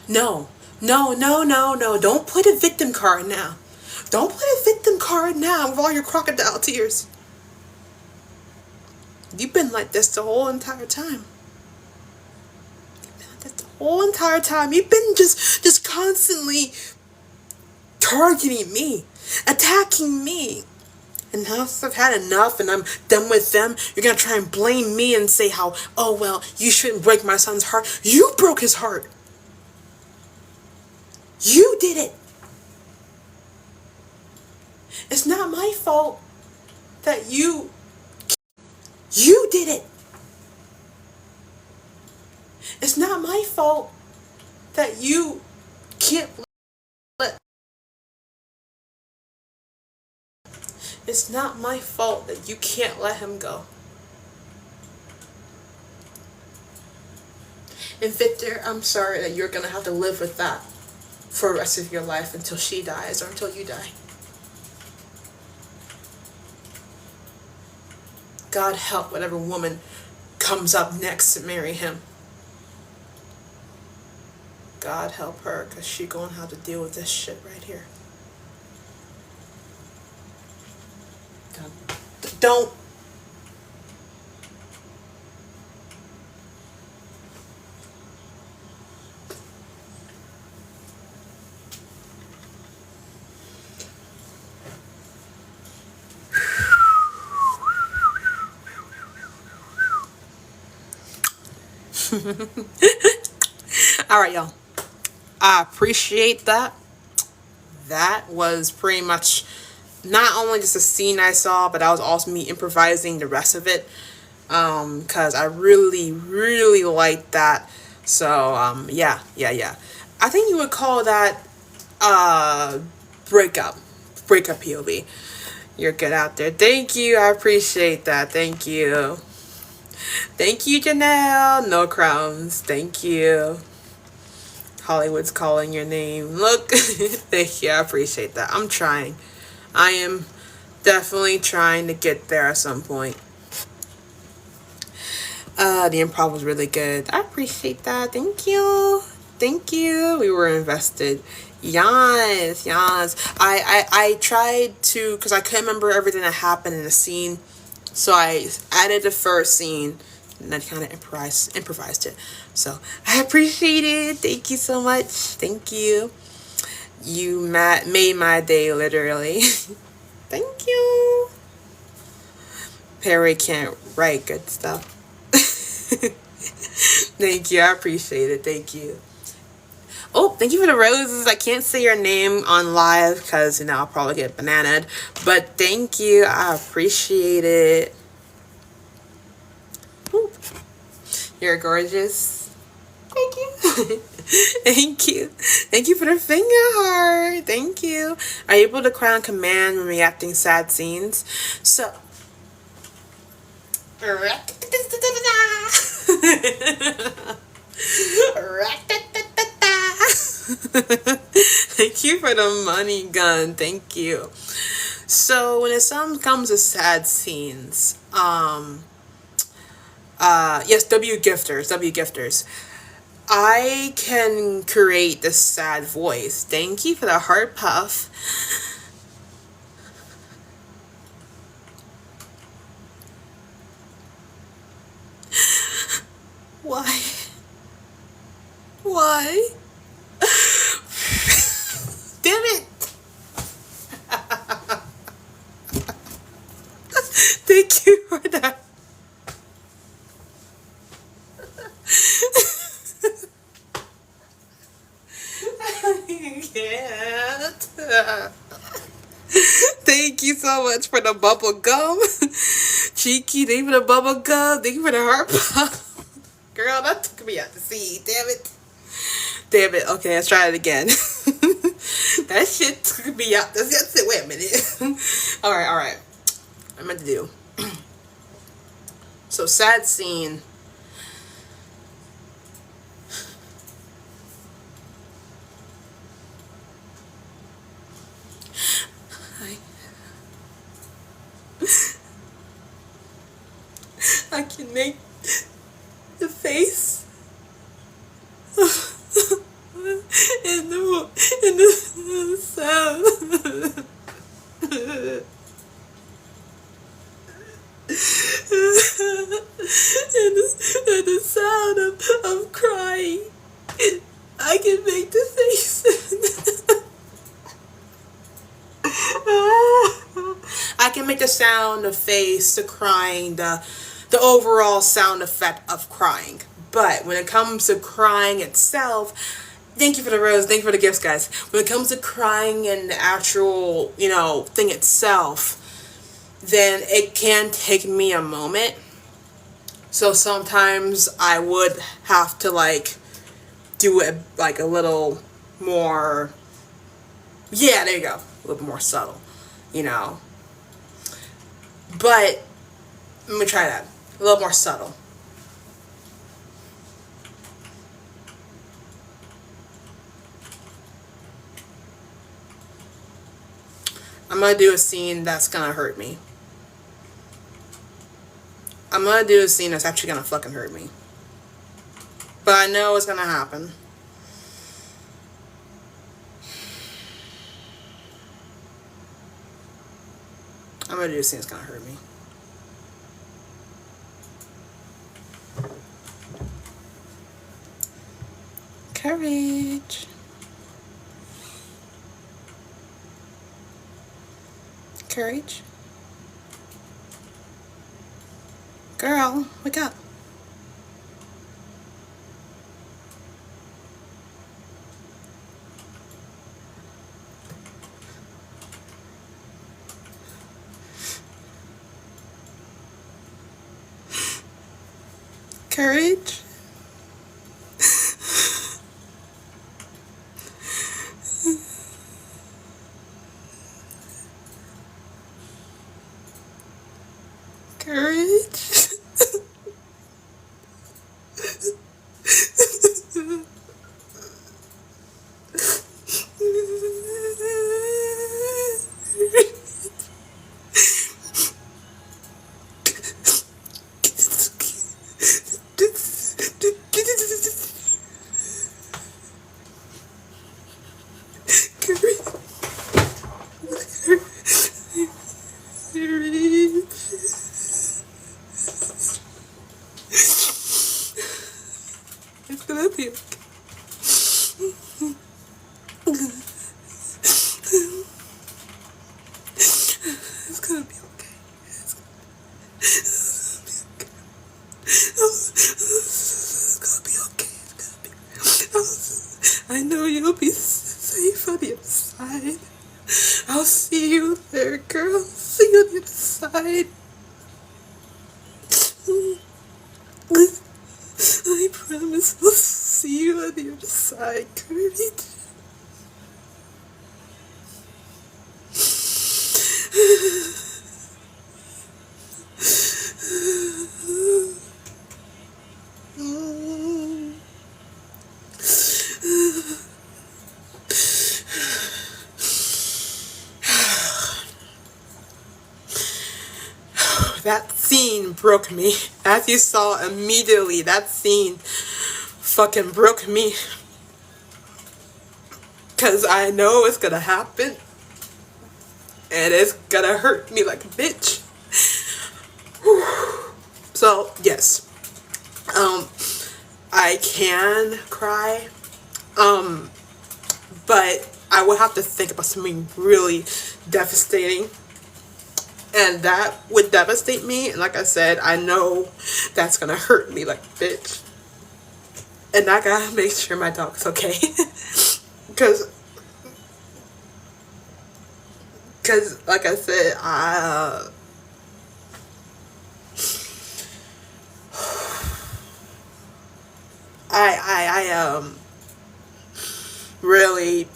No. No, no, no, no. Don't put a victim card now. Don't put a victim card now with all your crocodile tears. You've been like this the whole entire time. You've been like this the whole entire time. You've been just constantly targeting me, attacking me. And now I've had enough and I'm done with them, you're going to try and blame me and say how, oh, well, you shouldn't break my son's heart. You broke his heart. You did it. It's not my fault that you did it. It's not my fault that you can't let... It's not my fault that you can't let him go. And Victor, I'm sorry that you're gonna have to live with that for the rest of your life until she dies or until you die. God help whatever woman comes up next to marry him. God help her, because she gonna have to deal with this shit right here. God. Don't. All right, y'all. I appreciate that. That was pretty much not only just a scene I saw, but that was also me improvising the rest of it. Cause I really, really liked that. So, yeah. I think you would call that, breakup. Breakup POV. You're good out there. Thank you. I appreciate that. Thank you. Thank you, Janelle. No crumbs. Thank you. Hollywood's calling your name. Look. Thank you. I appreciate that. I'm trying. I am definitely trying to get there at some point. The improv was really good. I appreciate that. Thank you. Thank you. We were invested. Yes. I tried to, because I couldn't remember everything that happened in the scene. So I added the first scene and I kind of improvised it. So I appreciate it. Thank you so much. Thank you. You made my day, literally. Thank you. Perry can't write good stuff. Thank you. I appreciate it. Thank you. Oh, thank you for the roses. I can't say your name on live because, I'll probably get bananaed. But thank you. I appreciate it. Ooh. You're gorgeous. Thank you. Thank you. Thank you for the finger heart. Thank you. Are you able to cry on command when reacting sad scenes? So. Thank you for the money gun. Thank you. So when it comes to sad scenes, yes, W gifters. I can create the sad voice. Thank you for the heart puff. Why? Damn it! Thank you for that. I can't. Thank you so much for the bubble gum. Cheeky, thank you for the bubble gum. Thank you for the heart pop. Girl, that took me out to sea. Damn it. Okay, let's try it again. That shit took me out. Wait a minute. Alright. I meant to do. So, sad scene. I can make the face and the sound and the sound of crying. I can make the face. I can make the sound of face, the crying, the overall sound effect of crying. But when it comes to crying itself, thank you for the rose, thank you for the gifts, guys. When it comes to crying and the actual, thing itself, then it can take me a moment. So sometimes I would have to do it a little more, yeah, there you go, a little more subtle, But let me try that. A little more subtle. I'm gonna do a scene that's gonna hurt me. I'm gonna do a scene that's actually gonna fucking hurt me. But I know it's gonna happen. I'm gonna do a scene that's gonna hurt me. Courage. Courage. Girl, wake up. Courage. Courage. It's gonna be okay. It's gonna be okay. It's gonna be okay. I know you'll be safe on the other side. I'll see you there, girl. See you on the other side. I promise I'll see you on the other side, Courage. That scene broke me. As you saw immediately, that scene fucking broke me. Cause I know it's gonna happen. And it's gonna hurt me like a bitch. So, yes. I can cry. But I would have to think about something really devastating. And that would devastate me. And like I said, I know that's gonna hurt me like a bitch. And I gotta make sure my dog's okay. Cause like I said, I really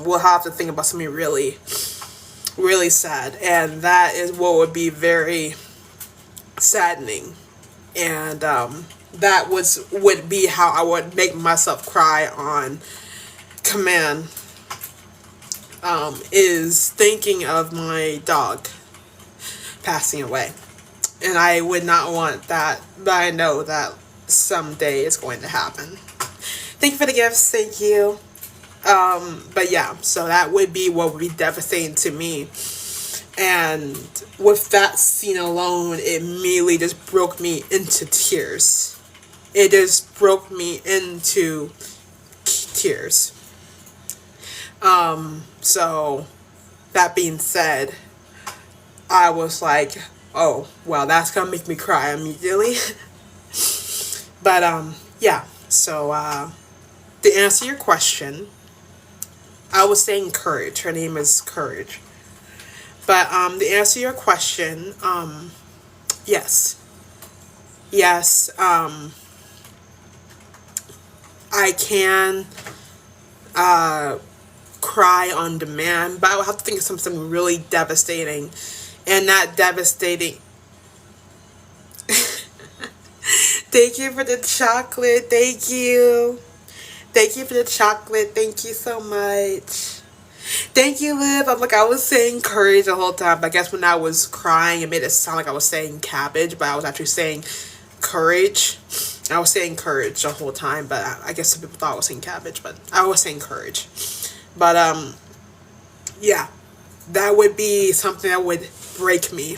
will have to think about something really sad, and that is what would be very saddening, and that would be how I would make myself cry on command, is thinking of my dog passing away. And I would not want that, but I know that someday it's going to happen. Thank you for the gifts. Thank you. But yeah, so that would be what would be devastating to me. And with that scene alone, it immediately just broke me into tears. It just broke me into tears. So that being said, I was like, oh, well, that's gonna make me cry immediately. But, yeah, so, to answer your question, I was saying Courage. Her name is Courage. But, to answer your question, yes. Yes, I can, cry on demand, but I would have to think of something really devastating. And that devastating. Thank you for the chocolate. Thank you. Thank you for the chocolate. Thank you so much. Thank you, Liv. I'm like, I was saying courage the whole time. But I guess when I was crying, it made it sound like I was saying cabbage, but I was actually saying courage. I was saying courage the whole time, but I guess some people thought I was saying cabbage, but I was saying courage. But yeah, that would be something that would break me.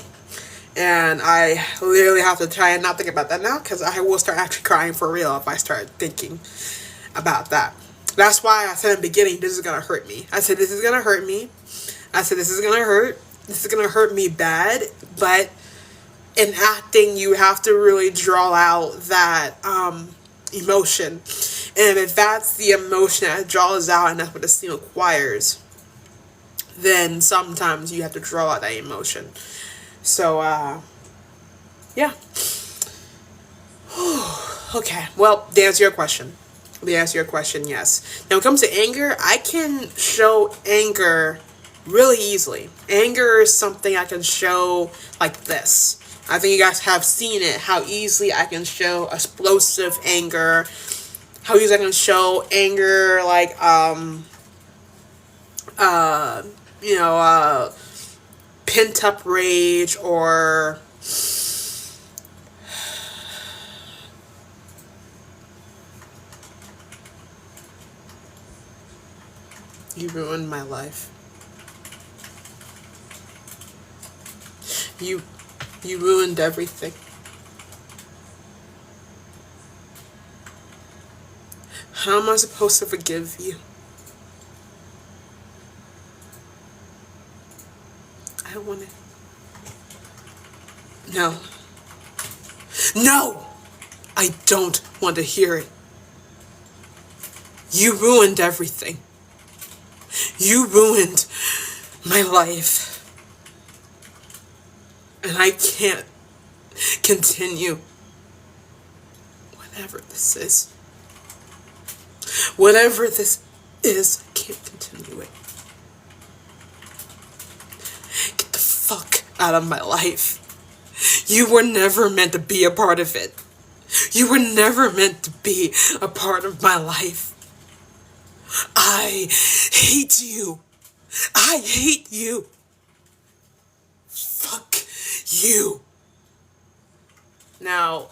And I literally have to try and not think about that now, because I will start actually crying for real if I start thinking about that. That's why I said in the beginning, this is going to hurt me. I said, this is going to hurt me. I said, this is going to hurt. This is going to hurt me bad. But in acting, you have to really draw out that emotion. And if that's the emotion that draws out and that's what the scene requires, then sometimes you have to draw out that emotion. So, yeah. Okay, well, to answer your question, yes. Now, when it comes to anger, I can show anger really easily. Anger is something I can show like this. I think you guys have seen it, how easily I can show explosive anger, how easily I can show anger like, pent up rage, or you ruined my life. You ruined everything. How am I supposed to forgive you? I don't want to. No. No! I don't want to hear it. You ruined everything. You ruined my life. And I can't continue. Whatever this is. Whatever this is, I can't continue it. Get the fuck out of my life. You were never meant to be a part of it. You were never meant to be a part of my life. I hate you. I hate you. Fuck you. Now,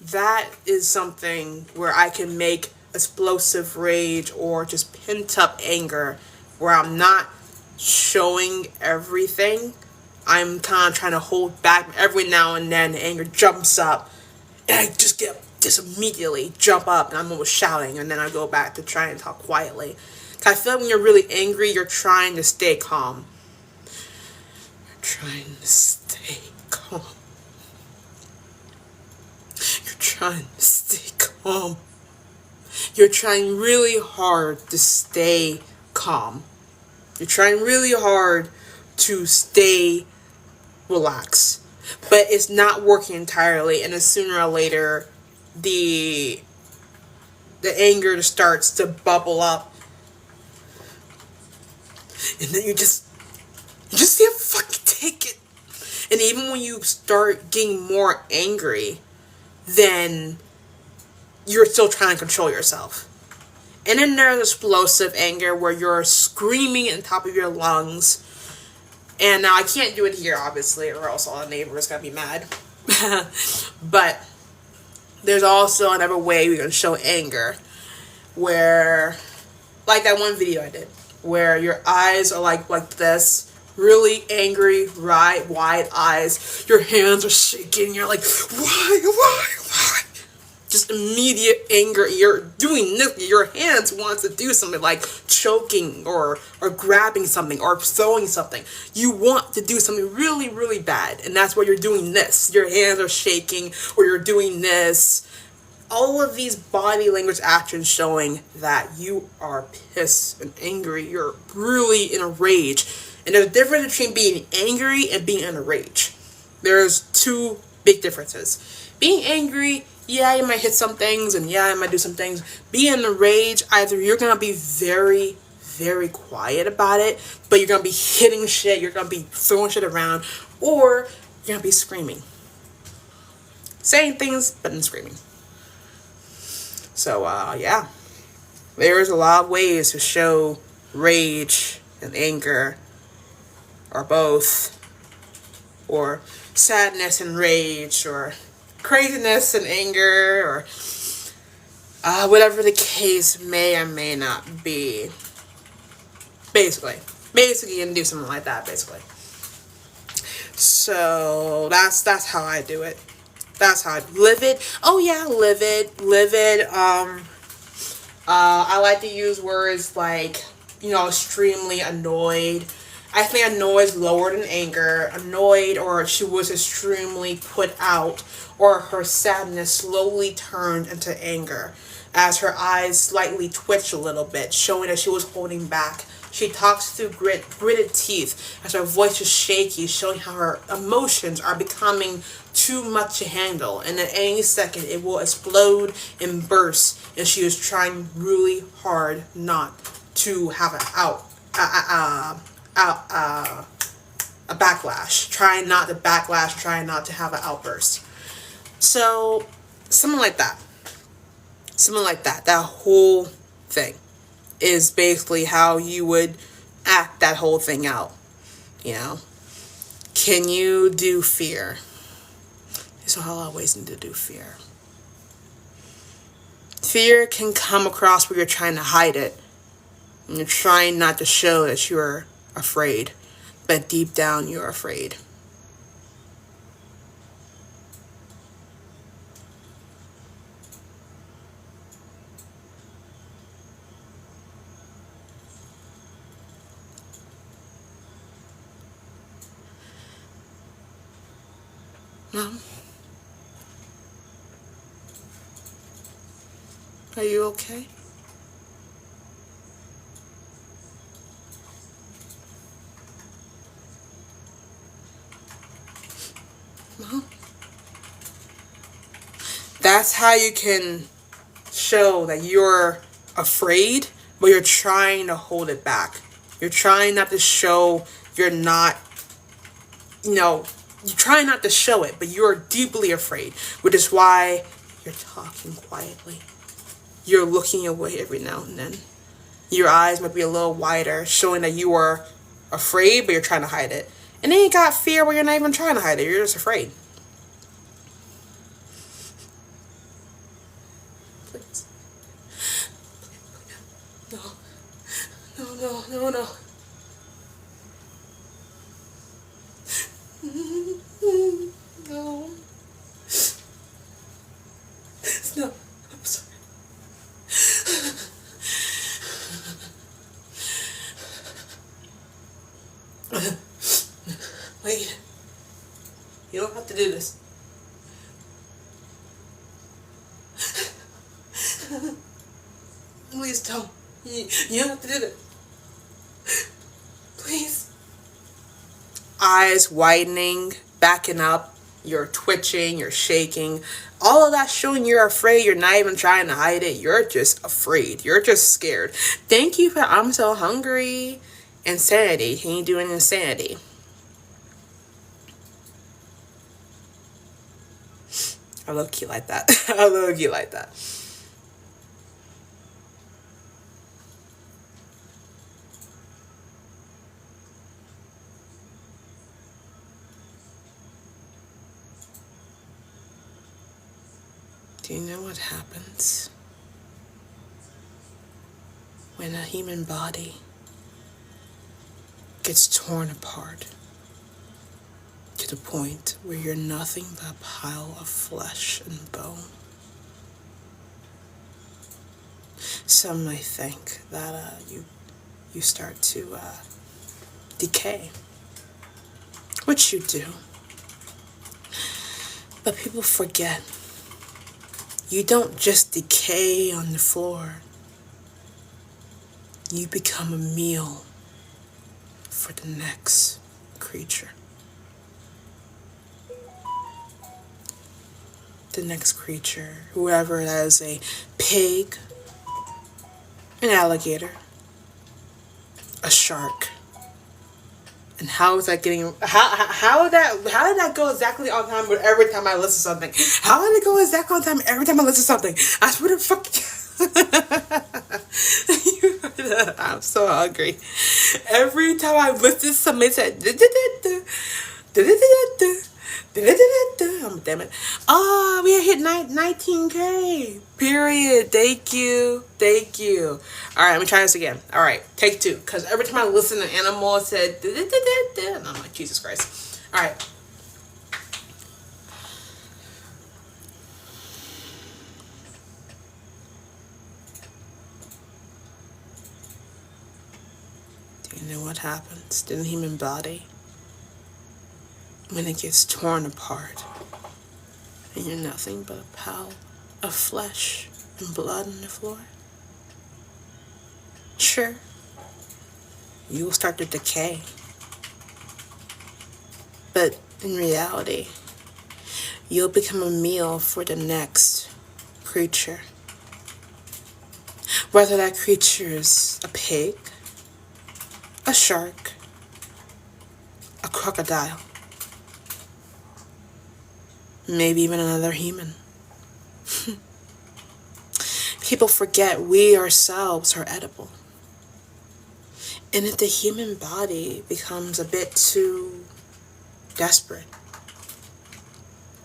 that is something where I can make explosive rage or just pent up anger, where I'm not showing everything. I'm kind of trying to hold back. Every now and then the anger jumps up and I just immediately jump up and I'm almost shouting, and then I go back to try and talk quietly. 'Cause I feel like when you're really angry, you're trying to stay calm. You're trying to stay calm. You're trying to stay calm. You're trying really hard to stay calm. You're trying really hard to stay relaxed. But it's not working entirely, and then sooner or later the anger starts to bubble up. And then you just can't fucking take it. And even when you start getting more angry, then you're still trying to control yourself. And then there's explosive anger where you're screaming at the top of your lungs. And now I can't do it here, obviously, or else all the neighbors are gonna be mad. But there's also another way we can show anger, where, like that one video I did, where your eyes are like this, really angry, wide eyes. Your hands are shaking. You're like, why? Just immediate anger. You're doing this. Your hands wants to do something like choking or grabbing something or throwing something. You want to do something really, really bad. And that's why you're doing this. Your hands are shaking, or you're doing this. All of these body language actions showing that you are pissed and angry. You're really in a rage. And there's a difference between being angry and being in a rage. There's two big differences. Being angry, yeah, you might hit some things, and yeah, you might do some things. Being in a rage, either you're going to be very, very quiet about it, but you're going to be hitting shit, you're going to be throwing shit around, or you're going to be screaming. Saying things, but then screaming. So, yeah. There's a lot of ways to show rage and anger, or both, or sadness and rage, or craziness and anger, or whatever the case may or may not be. Basically, you can do something like that, basically. So that's how I do it. That's how I live it. Oh yeah, live it. I like to use words like, extremely annoyed. I think annoyed is lower than anger. Annoyed, or she was extremely put out, or her sadness slowly turned into anger as her eyes slightly twitched a little bit, showing that she was holding back. She talks through gritted teeth as her voice is shaky, showing how her emotions are becoming too much to handle, and at any second it will explode and burst, and she is trying really hard not to have a backlash. Trying not to backlash, trying not to have an outburst. So, something like that. That whole thing is basically how you would act that whole thing out. Can you do fear? So I'll always need to do fear. Fear can come across where you're trying to hide it. And you're trying not to show that you're afraid. But deep down, you're afraid. Mom? Are you okay? Mom? That's how you can show that you're afraid, but you're trying to hold it back. You're trying not to show you're not, you're trying not to show it, but you're deeply afraid, which is why you're talking quietly. You're looking away every now and then. Your eyes might be a little wider, showing that you are afraid, but you're trying to hide it. And then you got fear where you're not even trying to hide it. You're just afraid. Please. No. No. No. I'm sorry. Wait. You don't have to do this. Please don't. You don't have to do this. Please. Eyes widening, backing up. You're twitching, you're shaking. All of that showing you're afraid. You're not even trying to hide it. You're just afraid. You're just scared. Thank you for I'm so hungry. Insanity. Can you do an insanity? I look cute like that. I look cute like that. Do you know what happens when a human body gets torn apart to the point where you're nothing but a pile of flesh and bone? Some might think that you start to decay, which you do. But people forget. You don't just decay on the floor. You become a meal for the next creature. The next creature, whoever that is, a pig, an alligator, a shark. And how is that getting? How did that go exactly on time? But every time I listen to something, how did it go exactly on time? Every time I listen to something, I swear to fuck. I'm so hungry. Every time I listen to somebody say, damn it. Oh, we hit 19K. Period. Thank you. Thank you. All right, let me try this again. All right, take two. Because every time I listen to Animal, it said, and I'm like, Jesus Christ. All right. Do you know what happens to the human body when it gets torn apart and you're nothing but a pile of flesh and blood on the floor? Sure, you will start to decay, but in reality, you'll become a meal for the next creature. Whether that creature is a pig, a shark, a crocodile, maybe even another human. People forget we ourselves are edible. And if the human body becomes a bit too desperate,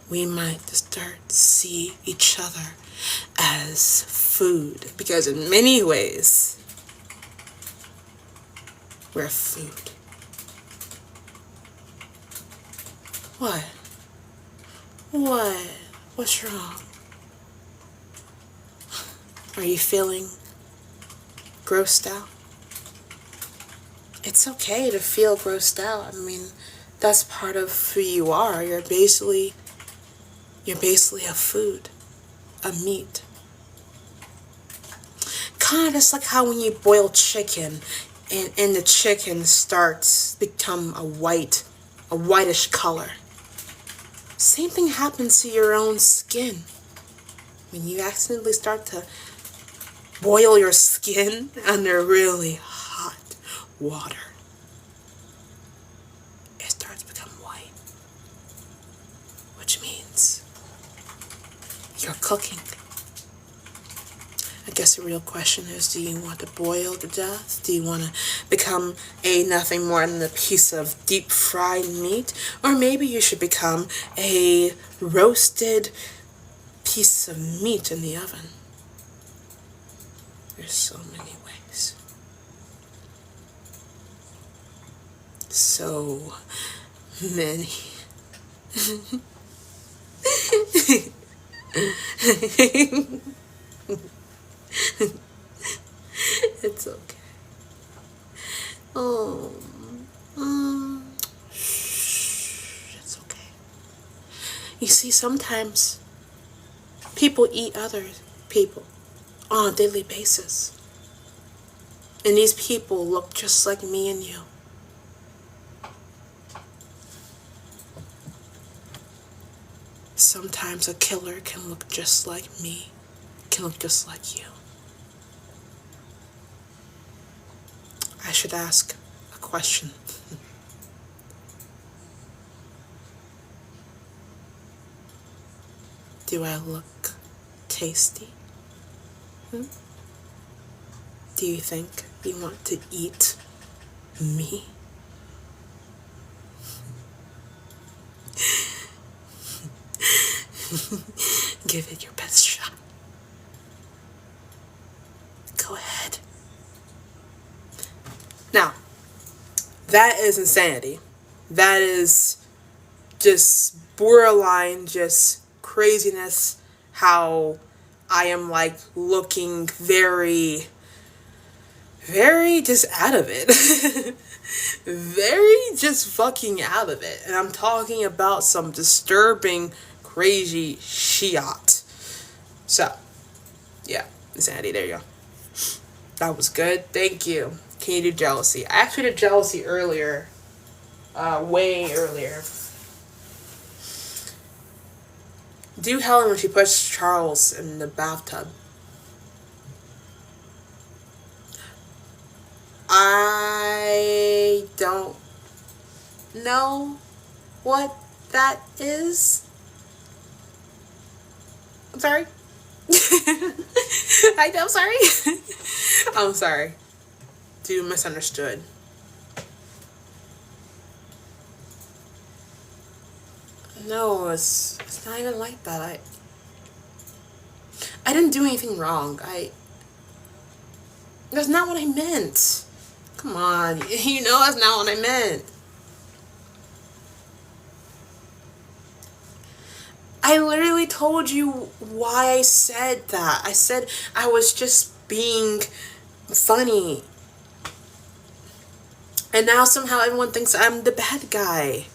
we might start to see each other as food. Because in many ways, we're food. What? What? What's wrong? Are you feeling grossed out? It's okay to feel grossed out. I mean, that's part of who you are. You're basically a food, a meat. Kind of just like how when you boil chicken and the chicken starts to become a whitish color. Same thing happens to your own skin. When you accidentally start to boil your skin under really hot water, it starts to become white, which means you're cooking. I guess the real question is, do you want to boil to death? Do you want to become nothing more than a piece of deep fried meat? Or maybe you should become a roasted piece of meat in the oven. There's so many ways. So many. It's okay. Oh, it's okay. You see, sometimes people eat other people on a daily basis. And these people look just like me and you. Sometimes a killer can look just like me, can look just like you. I should ask a question. Do I look tasty? Do you think you want to eat me? Give it your best shot. Go ahead. Now, that is insanity. That is just borderline, just craziness. How I am like looking very just out of it. Very just fucking out of it. And I'm talking about some disturbing, crazy shit. So, yeah, insanity. There you go. That was good. Thank you. Can you do jealousy? I actually did jealousy earlier. Way earlier. Do Helen when she puts Charles in the bathtub. I don't know what that is. I'm sorry. I'm sorry. I'm sorry. You misunderstood. No, it's not even like that. I didn't do anything wrong. That's not what I meant. Come on, you know that's not what I meant. I literally told you why I said that. I said I was just being funny. And now somehow everyone thinks I'm the bad guy.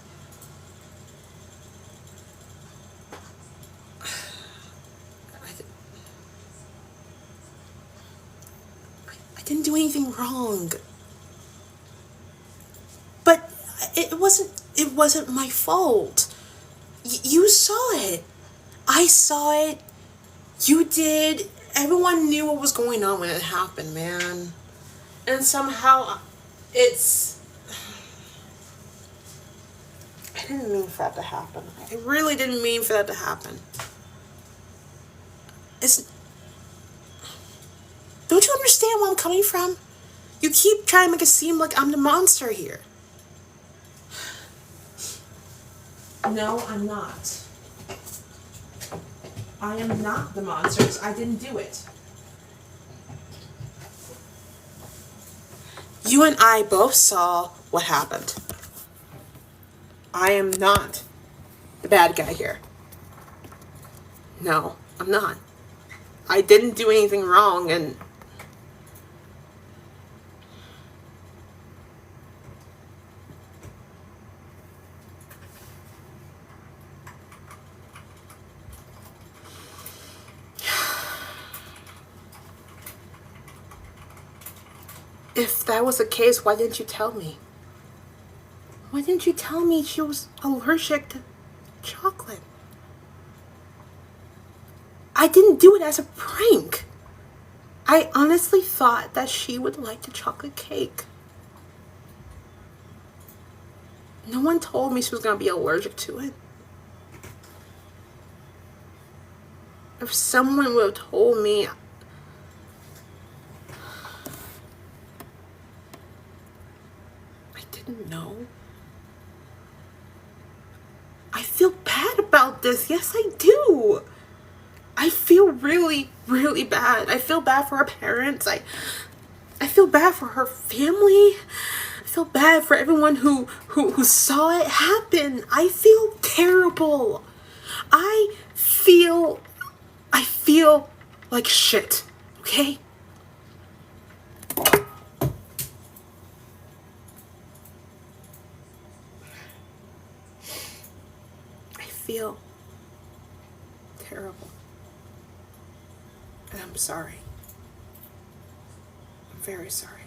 I didn't do anything wrong. But it wasn't my fault. You saw it. I saw it. You did. Everyone knew what was going on when it happened, man. And somehow it's... I didn't mean for that to happen. I really didn't mean for that to happen. Don't you understand where I'm coming from? You keep trying to make it seem like I'm the monster here. No, I'm not. I am not the monster. I didn't do it. You and I both saw what happened. I am not the bad guy here. No, I'm not. I didn't do anything wrong, and if that was the case, why didn't you tell me? Why didn't you tell me she was allergic to chocolate? I didn't do it as a prank. I honestly thought that she would like the chocolate cake. No one told me she was going to be allergic to it. If someone would have told me, I didn't know. I feel bad about this. Yes, I do. I feel really, really bad. I feel bad for her parents. I feel bad for her family. I feel bad for everyone who saw it happen. I feel terrible. I feel like shit. Okay? I feel terrible. And I'm sorry. I'm very sorry.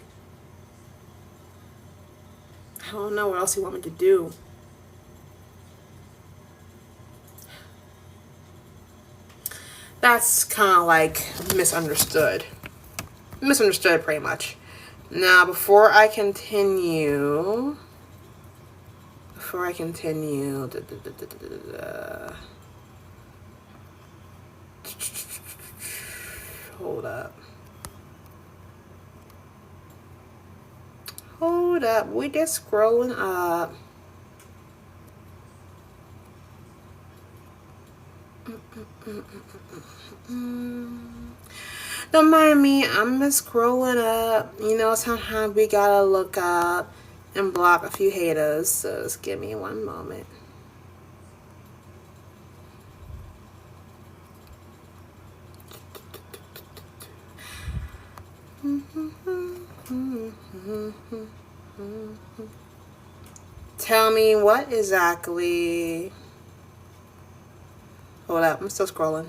I don't know what else you want me to do. That's kind of like misunderstood. Misunderstood pretty much. Now, before I continue, hold up. We just scrolling up. Don't mind me, I'm just scrolling up. You know, sometimes we gotta look up and block a few haters, so just give me one moment. Tell me what exactly. Hold up, I'm still scrolling.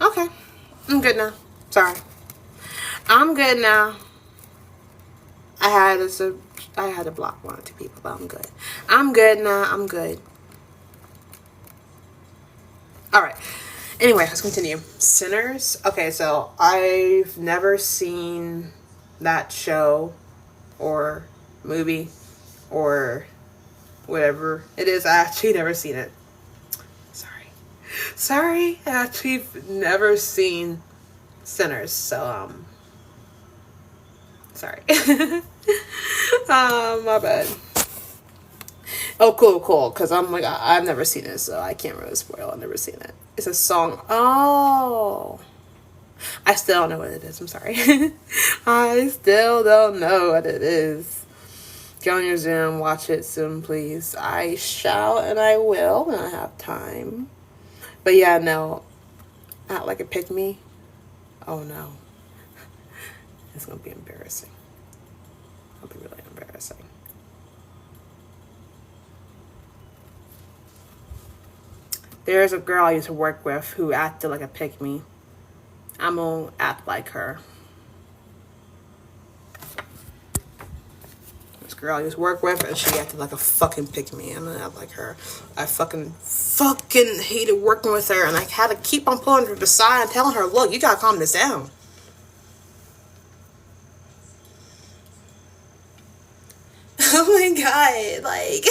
Okay, I'm good now. Sorry. I'm good now. I had to block one or two people, but I'm good. I'm good now. I'm good. All right. Anyway, let's continue. Sinners. Okay, so I've never seen that show or movie or whatever it is. I actually never seen it. Sorry, I actually never seen Sinners, so sorry. My bad. Oh, cool, because I'm like, I've never seen it, so I can't really spoil. I've never seen it. It's a song. Oh, I still don't know what it is. I'm sorry. I still don't know what it is. Go on your Zoom, watch it soon, please. I shall and I will when I have time. But yeah, no, not like a pick me. Oh no, it's gonna be embarrassing. It'll be really embarrassing. There's a girl I used to work with who acted like a pick me. I'm gonna act like her. This girl I used to work with, and she acted like a fucking pick me. I'm gonna act like her. I fucking hated working with her, and I had to keep on pulling her to the side and telling her, look, you gotta calm this down. Oh my god, like,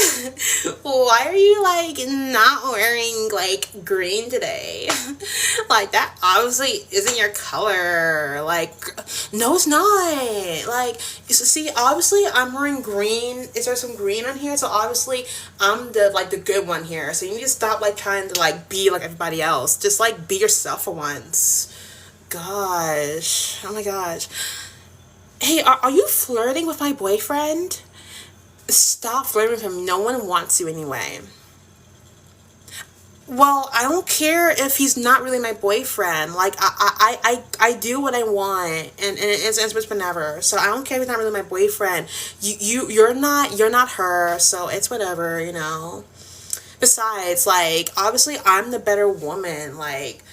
why are you, like, not wearing, like, green today? Like, that obviously isn't your color. Like, no, it's not. Like, see, obviously, I'm wearing green. Is there some green on here? So, obviously, I'm the, like, the good one here. So, you need to stop, like, trying to, like, be like everybody else. Just, like, be yourself for once. Gosh. Oh my gosh. Hey, are you flirting with my boyfriend? Stop flirting with him. No one wants you anyway. Well, I don't care if he's not really my boyfriend. Like, I do what I want, and it's whatever. So I don't care if he's not really my boyfriend. You're not her. So it's whatever, you know. Besides, like, obviously I'm the better woman. Like,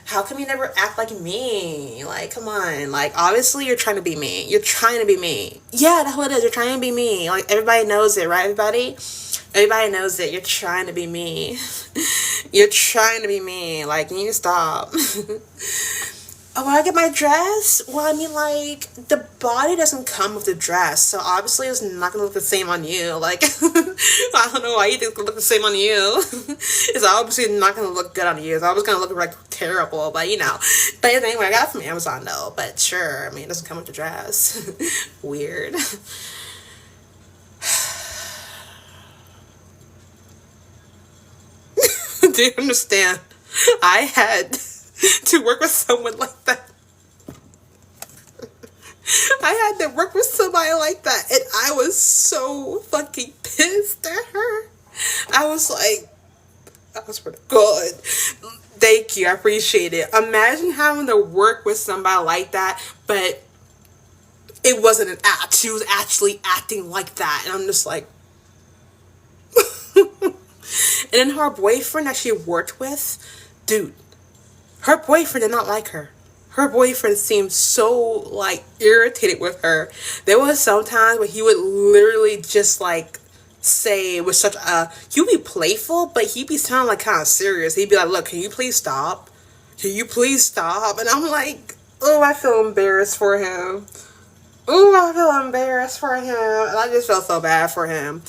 how come you never act like me? Like, come on. Like, obviously you're trying to be me. You're trying to be me. Yeah, that's what it is. You're trying to be me. Like, everybody knows it, right, everybody? Everybody knows it. You're trying to be me. You're trying to be me. Like, you need to stop. Oh, when I get my dress? Well, I mean, like, the body doesn't come with the dress, so obviously it's not gonna look the same on you. Like, I don't know why you think it's gonna look the same on you. It's obviously not gonna look good on you. It's always gonna look, like, terrible, but, you know. But anyway, I got it from Amazon, though. But sure, I mean, it doesn't come with the dress. Weird. Do you understand? I had to work with someone like that. I had to work with somebody like that, and I was so fucking pissed at her. I was like, good. Thank you, I appreciate it. Imagine having to work with somebody like that, but it wasn't an act. She was actually acting like that, and I'm just like. And then her boyfriend that she worked with, dude, her boyfriend did not like her. Her boyfriend seemed so, like, irritated with her. There was sometimes where he would literally just, like, say with such a, he would be playful, but he'd be sounding, like, kind of serious. He'd be like, look, can you please stop? Can you please stop? And I'm like, oh, I feel embarrassed for him. Ooh, I feel embarrassed for him. And I just felt so bad for him.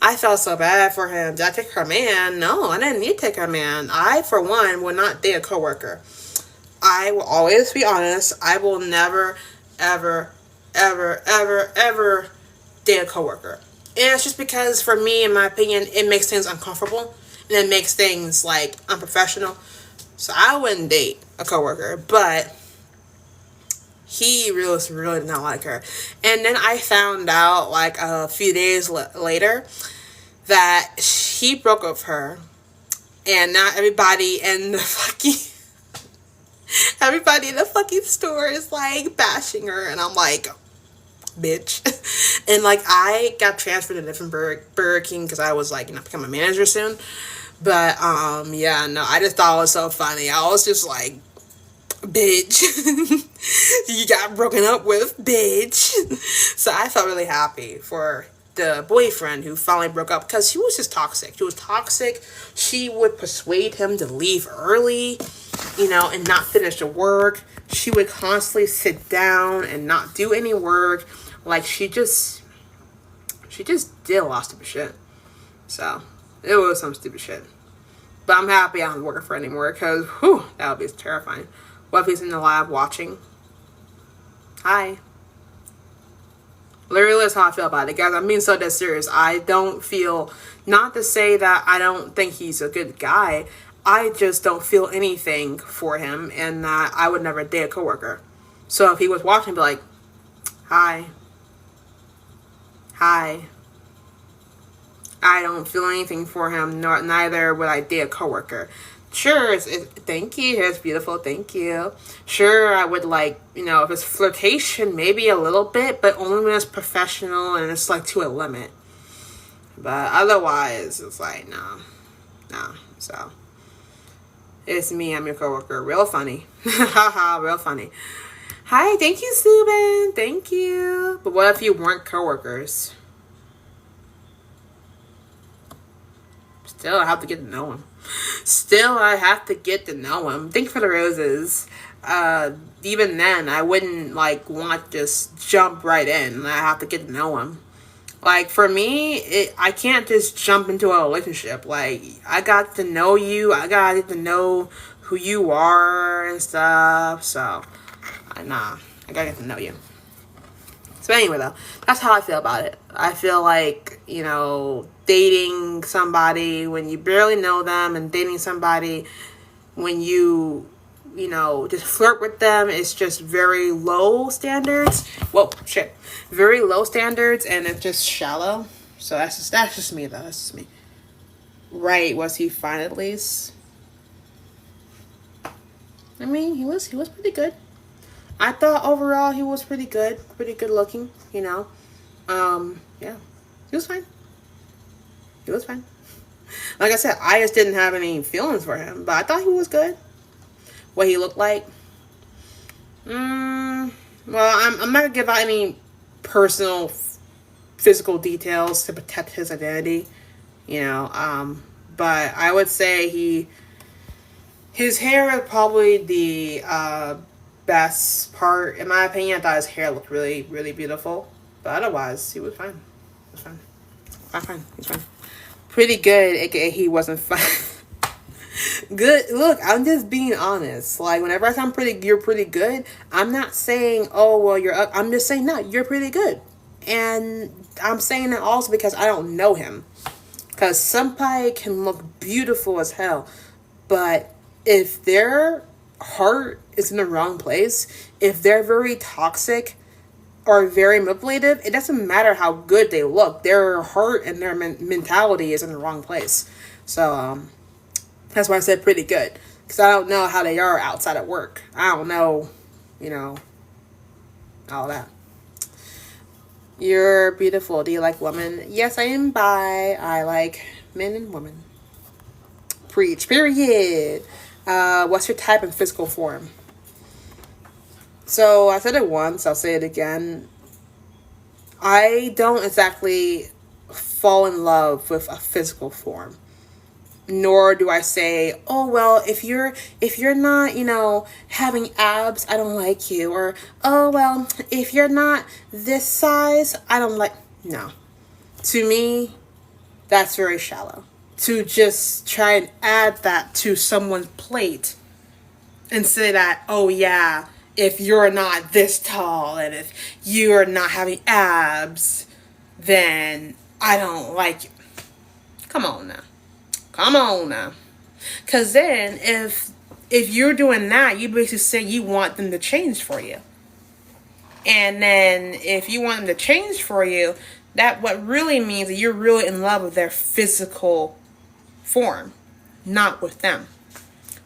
I felt so bad for him. Did I take her man? No, I didn't need to take her man. I, for one, will not date a coworker. I will always be honest. I will never, ever, ever, ever, ever date a coworker. And it's just because, for me, in my opinion, it makes things uncomfortable. And it makes things, like, unprofessional. So I wouldn't date a coworker. But he really did not like her. And then I found out, like, a few days later that he broke up with her. And now everybody in the fucking store is, like, bashing her. And I'm like, bitch. And, like, I got transferred to a different Burger King because I was, like, you know, become a manager soon. But, yeah, no, I just thought it was so funny. I was just like, bitch. You got broken up with, bitch. So I felt really happy for the boyfriend who finally broke up, because she was just toxic. She was toxic. She would persuade him to leave early, you know, and not finish the work. She would constantly sit down and not do any work. Like, she just did a lot of stupid shit. So it was some stupid shit. But I'm happy I'm not working for anymore because, whew, that would be terrifying. What if he's in the lab watching? Hi. Literally, that's how I feel about it, guys. I'm being so dead serious. I don't feel, not to say that I don't think he's a good guy. I just don't feel anything for him, and that I would never date a coworker. So if he was watching, I'd be like, hi. Hi. I don't feel anything for him, nor neither would I date a coworker. Sure, thank you, it's beautiful, thank you. Sure, I would like, if it's flirtation, maybe a little bit, but only when it's professional and it's like to a limit. But otherwise, it's like, no. So, it's me, I'm your coworker. Real funny. Haha, real funny. Hi, thank you, Subin. Thank you. But what if you weren't coworkers? Still, I have to get to know him. Thank you for the roses. Even then, I wouldn't want to just jump right in. I have to get to know him. Like, for me, I can't just jump into a relationship. Like, I got to know you. I got to get to know who you are and stuff. So, I got to get to know you. So anyway, though, that's how I feel about it. I feel like, dating somebody when you barely know them and dating somebody when you just flirt with them, it's just very low standards. Whoa, shit. Very low standards, and it's just shallow. So that's just me, though. That's just me. Right, was he fine at least? I mean, he was pretty good. I thought overall he was pretty good looking, Yeah. He was fine. Like I said, I just didn't have any feelings for him, but I thought he was good. What he looked like. Well, I'm not gonna give out any personal physical details to protect his identity, but I would say his hair is probably the best part. In my opinion, I thought his hair looked really, really beautiful. But otherwise, he was fine. He's fine. Pretty good, aka he wasn't fine. Good. Look, I'm just being honest. Like, whenever I say you're pretty good, I'm not saying, oh, well, you're up. I'm just saying, no, you're pretty good. And I'm saying that also because I don't know him. Because somebody can look beautiful as hell, but if their heart is in the wrong place, if they're very toxic or very manipulative, it doesn't matter how good they look. Their heart and their mentality is in the wrong place. So that's why I said pretty good, because I don't know how they are outside of work. I don't know, all that. You're beautiful. Do you like women? Yes, I am bi. I like men and women. Preach. Period. What's your type and physical form? So I said it once, I'll say it again. I don't exactly fall in love with a physical form. Nor do I say, oh, well, if you're not, having abs, I don't like you. Or, oh, well, if you're not this size, I don't like. No. To me, that's very shallow. To just try and add that to someone's plate and say that, oh, yeah, if you're not this tall and if you're not having abs, then I don't like you. Come on now. Because then if you're doing that, you basically say you want them to change for you. And then if you want them to change for you, that what really means that you're really in love with their physical form, not with them.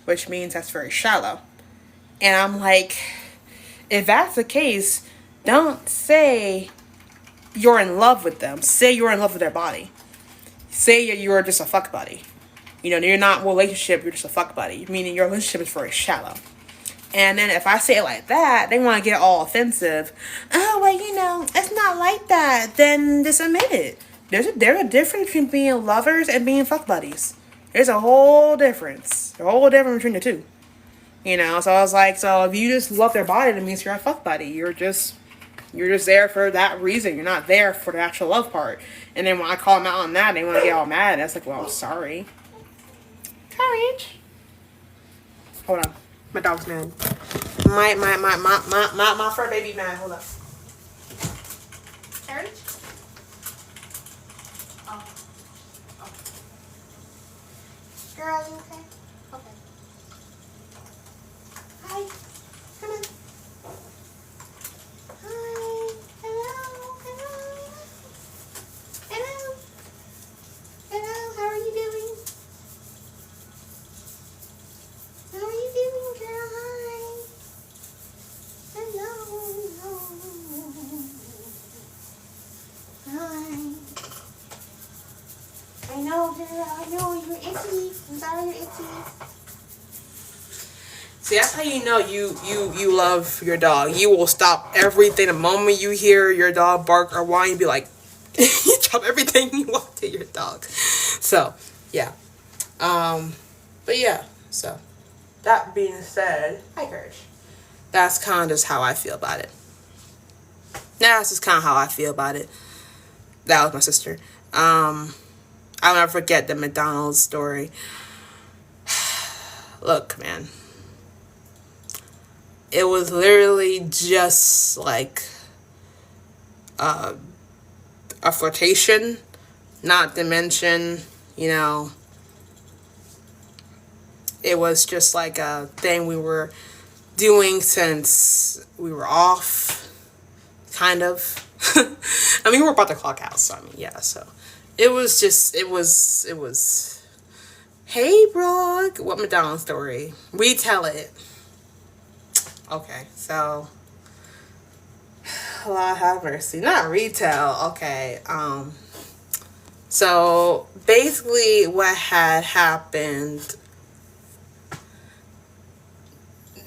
Which means that's very shallow. And I'm like, if that's the case, don't say you're in love with them. Say you're in love with their body. Say you're just a fuck buddy. You're not in a relationship, you're just a fuck buddy. Meaning your relationship is very shallow. And then if I say it like that, they want to get all offensive. Oh, well, it's not like that. Then just admit it. There's a difference between being lovers and being fuck buddies. There's a whole difference. A whole difference between the two. So I was like, so if you just love their body, that means you're a fuck buddy. You're just You're just there for that reason. You're not there for the actual love part. And then when I call them out on that, they want to get all mad. And it's like, well, sorry. Courage. Hold on. My dog's mad. My fur baby mad. Hold up. Courage? Oh. Oh. Girl, are you okay? Okay. Hi. Come on. Hi. Hello. Hello. Hello. Hello. How are you doing? How are you doing, girl? Hi. Hello. Hi. I know, girl. I know you're itchy. I'm sorry you're itchy. See, that's how you know you love your dog. You will stop everything the moment you hear your dog bark or whine. You be like, you drop everything you want to your dog. So, yeah. But yeah. So, that being said, hi, Courage. That's kind of just how I feel about it. That's just kind of how I feel about it. That was my sister. I'll never forget the McDonald's story. Look, man. It was literally just like a flirtation, not to mention, you know, it was just like a thing we were doing since we were off, kind of. I mean, we were about to clock out, so I mean, yeah, so it was just, it was, hey, Brooke, what McDonald's story? Retell it. Okay, so, Lord have mercy, not retell, okay, so, basically, what had happened,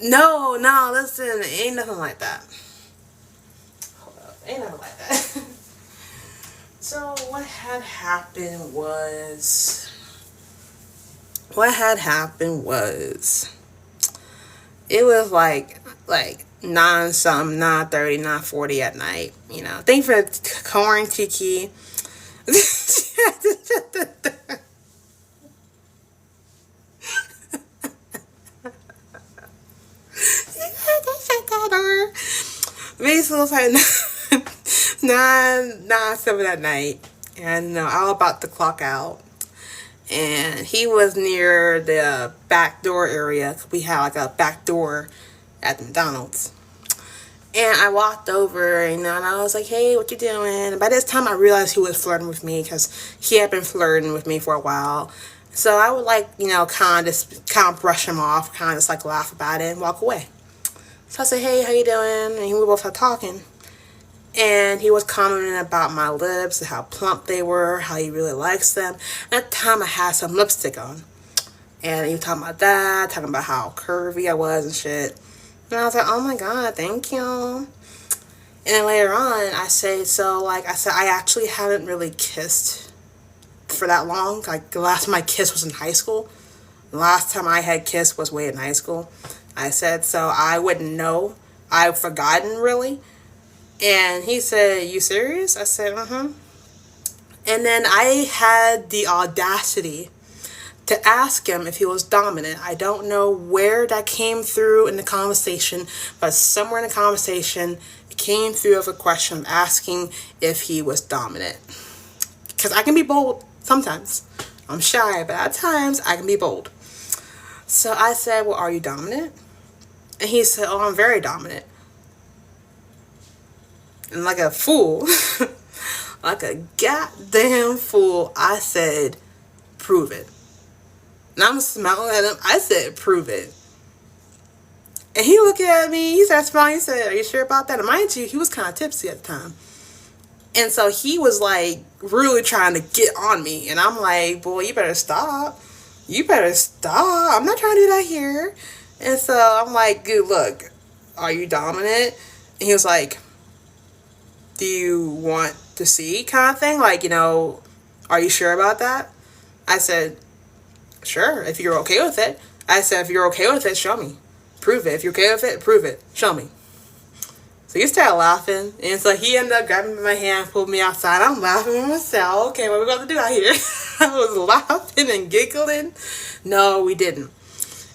no, listen, ain't nothing like that. Hold up, ain't nothing like that. So, what had happened was, it was like 9-something, 9:30, 9:40 at night, you know. Thanks for calling, Kiki. Basically, it was like 9:07 at night, and I was about to clock out. And he was near the back door area. We had like a back door at the McDonald's. And I walked over, and I was like, hey, what you doing? And by this time, I realized he was flirting with me because he had been flirting with me for a while. So I would like, kind of brush him off, kind of just like laugh about it and walk away. So I said, hey, how you doing? And we both started talking. And he was commenting about my lips and how plump they were, how he really likes them. At the time, I had some lipstick on. And he was talking about that, talking about how curvy I was and shit. And I was like, oh my God, thank you. And then later on, I actually haven't really kissed for that long. Like, the last time I kissed was in high school. The last time I had kissed was way in high school. I said, so I wouldn't know. I've forgotten, really. And he said, you serious? I said, And then I had the audacity to ask him if he was dominant. I don't know where that came through in the conversation, but somewhere in the conversation, it came through of a question of asking if he was dominant. Because I can be bold sometimes. I'm shy, but at times I can be bold. So I said, well, are you dominant? And he said, oh, I'm very dominant. And like a fool, like a goddamn fool, I said, prove it. And I'm smiling at him. I said, prove it. And he looked at me. He started smiling. He said, are you sure about that? And mind you, he was kind of tipsy at the time. And so he was like really trying to get on me. And I'm like, boy, you better stop. You better stop. I'm not trying to do that here. And so I'm like, dude, look, are you dominant? And he was like, do you want to see, kind of thing? Like, are you sure about that? I said, sure, if you're okay with it. I said, if you're okay with it, show me. Prove it. If you're okay with it, prove it. Show me. So he started laughing, and so he ended up grabbing my hand, pulled me outside. I'm laughing with myself. Okay, what are we about to do out here? I was laughing and giggling. No, we didn't.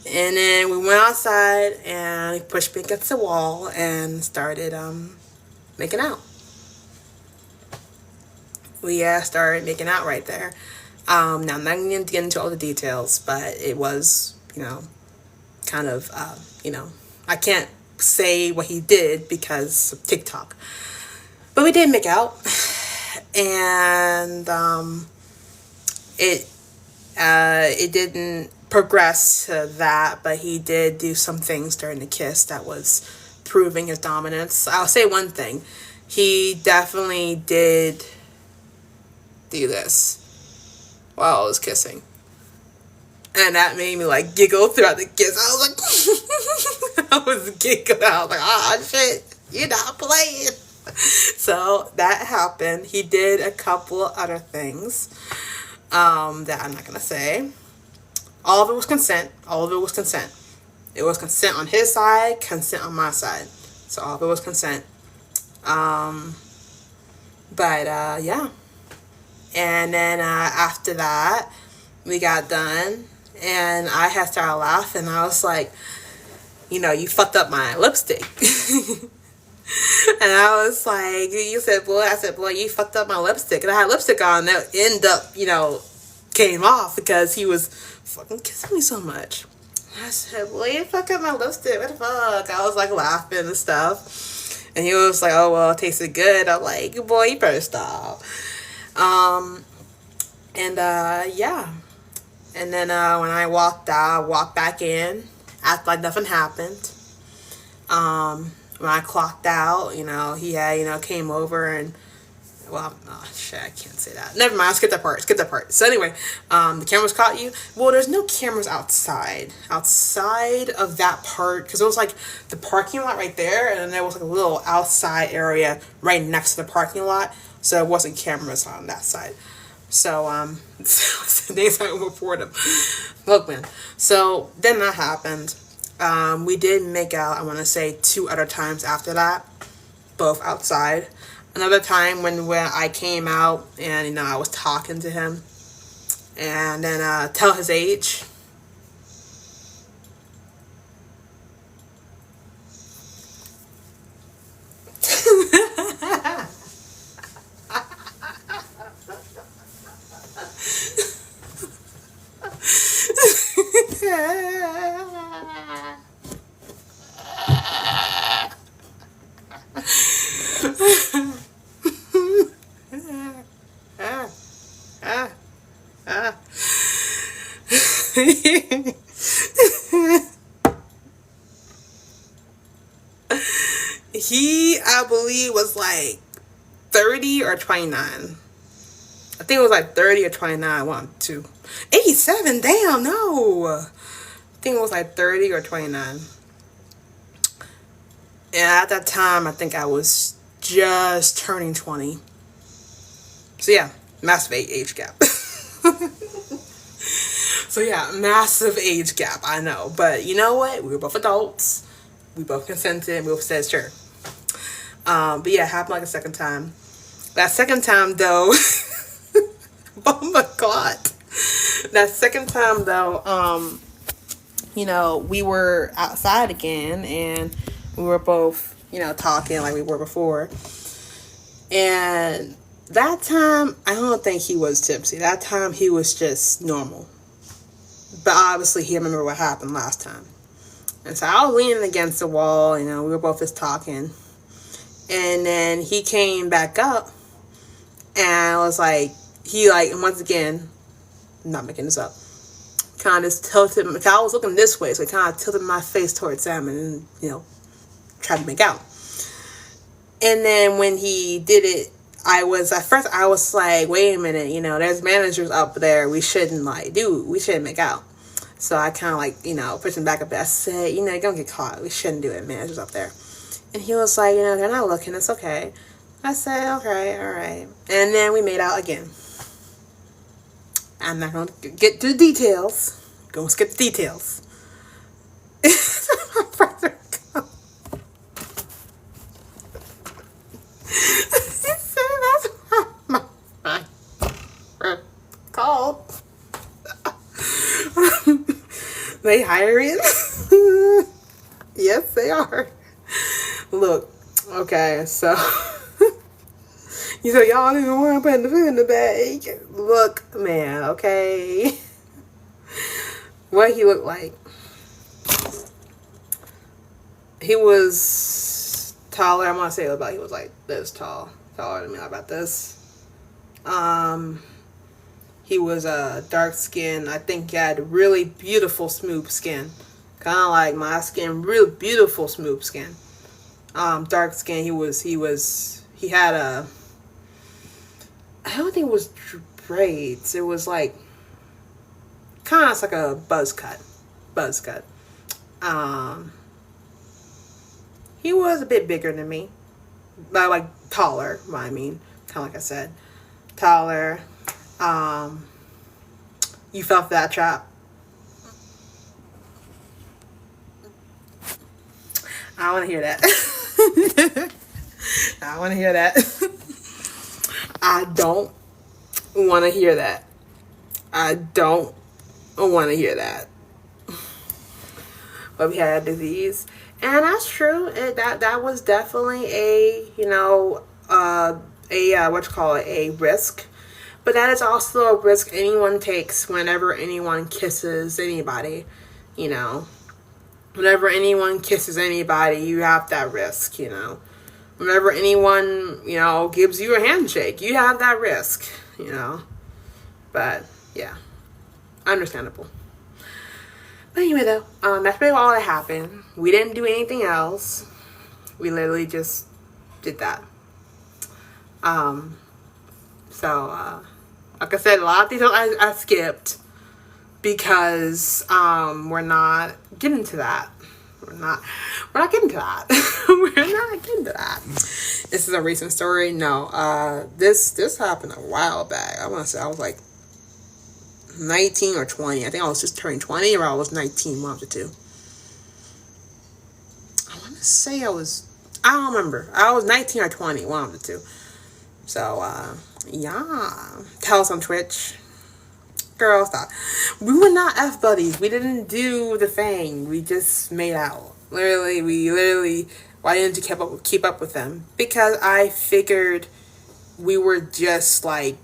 And then we went outside, and he pushed me against the wall and started making out. We started making out right there. Now, I'm not going to get into all the details, but it was, kind of, I can't say what he did because of TikTok. But we did make out. And it didn't progress to that, but he did do some things during the kiss that was proving his dominance. I'll say one thing. He definitely did do this while I was kissing. And that made me like giggle throughout the kiss. I was like, I was giggling. I was like, oh shit, you're not playing. So that happened. He did a couple of other things that I'm not going to say. All of it was consent. All of it was consent. It was consent on his side, consent on my side. So all of it was consent. Yeah. And then after that, we got done. And I had started laughing. I was like, you fucked up my lipstick. And I was like, you said, boy. I said, boy, you fucked up my lipstick. And I had lipstick on that ended up, came off because he was fucking kissing me so much. I said, boy, you fucked up my lipstick. What the fuck? I was like laughing and stuff. And he was like, oh, well, it tasted good. I'm like, boy, you better stop. Yeah. And then when I walked out, I walked back in, acted like nothing happened. When I clocked out, he had, came over and, well, oh, shit, I can't say that. Never mind, skip that part. So anyway, the cameras caught you. Well, there's no cameras outside of that part, because it was like the parking lot right there, and then there was like a little outside area right next to the parking lot, so there wasn't cameras on that side. So, next time we'll report them. Look, man. So then that happened. We did make out, I want to say 2 other times after that, both outside. Another time when I came out and, I was talking to him and then tell his age. He, I believe, was like 30 or 29. I think it was like 30 or 29. 1, 2. 87, damn, no. I think it was like 30 or 29. And at that time, I think I was just turning 20. So yeah, massive age gap. So yeah, massive age gap, I know. But you know what? We were both adults. We both consented and we both said sure. But yeah, it happened like a second time. That second time though, oh my God. That second time though, we were outside again and we were both, talking like we were before. And that time, I don't think he was tipsy. That time he was just normal. But obviously he remembered what happened last time. And so I was leaning against the wall, we were both just talking. And then he came back up and I was like, once again, I'm not making this up, kind of just tilted, I was looking this way, so he kind of tilted my face towards him and, tried to make out. And then when he did it, at first I was like, wait a minute, there's managers up there, we shouldn't make out. So I kind of pushed him back a bit. I said, you're gonna get caught, we shouldn't do it, managers up there. And he was like, they're not looking, it's okay. I said, okay, all right. And then we made out again. I'm not going to get to the details. Go skip the details. They hiring? Yes, they are. Look, okay, so you said y'all don't even want to put the food in the bag. Look, man, okay. What he looked like. He was taller. I'm gonna say about he was like this tall, taller than me. How about this? He was dark skin. I think he had really beautiful smooth skin, kind of like my skin. Real beautiful smooth skin. Dark skin. He had a. I don't think it was braids. It was like kind of like a buzz cut. He was a bit bigger than me, but like taller. I mean, kind of like I said, taller. You fell for that trap. I want to hear that. I want to hear that. I don't want to hear that. I don't want to hear that. But we had a disease, and that's true. That was definitely a a risk. But that is also a risk anyone takes whenever anyone kisses anybody. Whenever anyone kisses anybody, you have that risk. Whenever anyone gives you a handshake, you have that risk. But yeah, understandable. But anyway, though, that's really all that happened. We didn't do anything else. We literally just did that. So, like I said, a lot of these I skipped because we're not getting to that. We're not getting to that. We're not getting to that. This is a recent story. No, this happened a while back. I want to say I was like 19 or 20. I think I was just turning 20 or I was 19, one of the two. I want to say I don't remember. I was 19 or 20, one of the two. So, yeah. Tell us on Twitch. Girl, stop. We were not F buddies. We didn't do the thing. We just made out. Why didn't you keep up with them? Because I figured we were just like,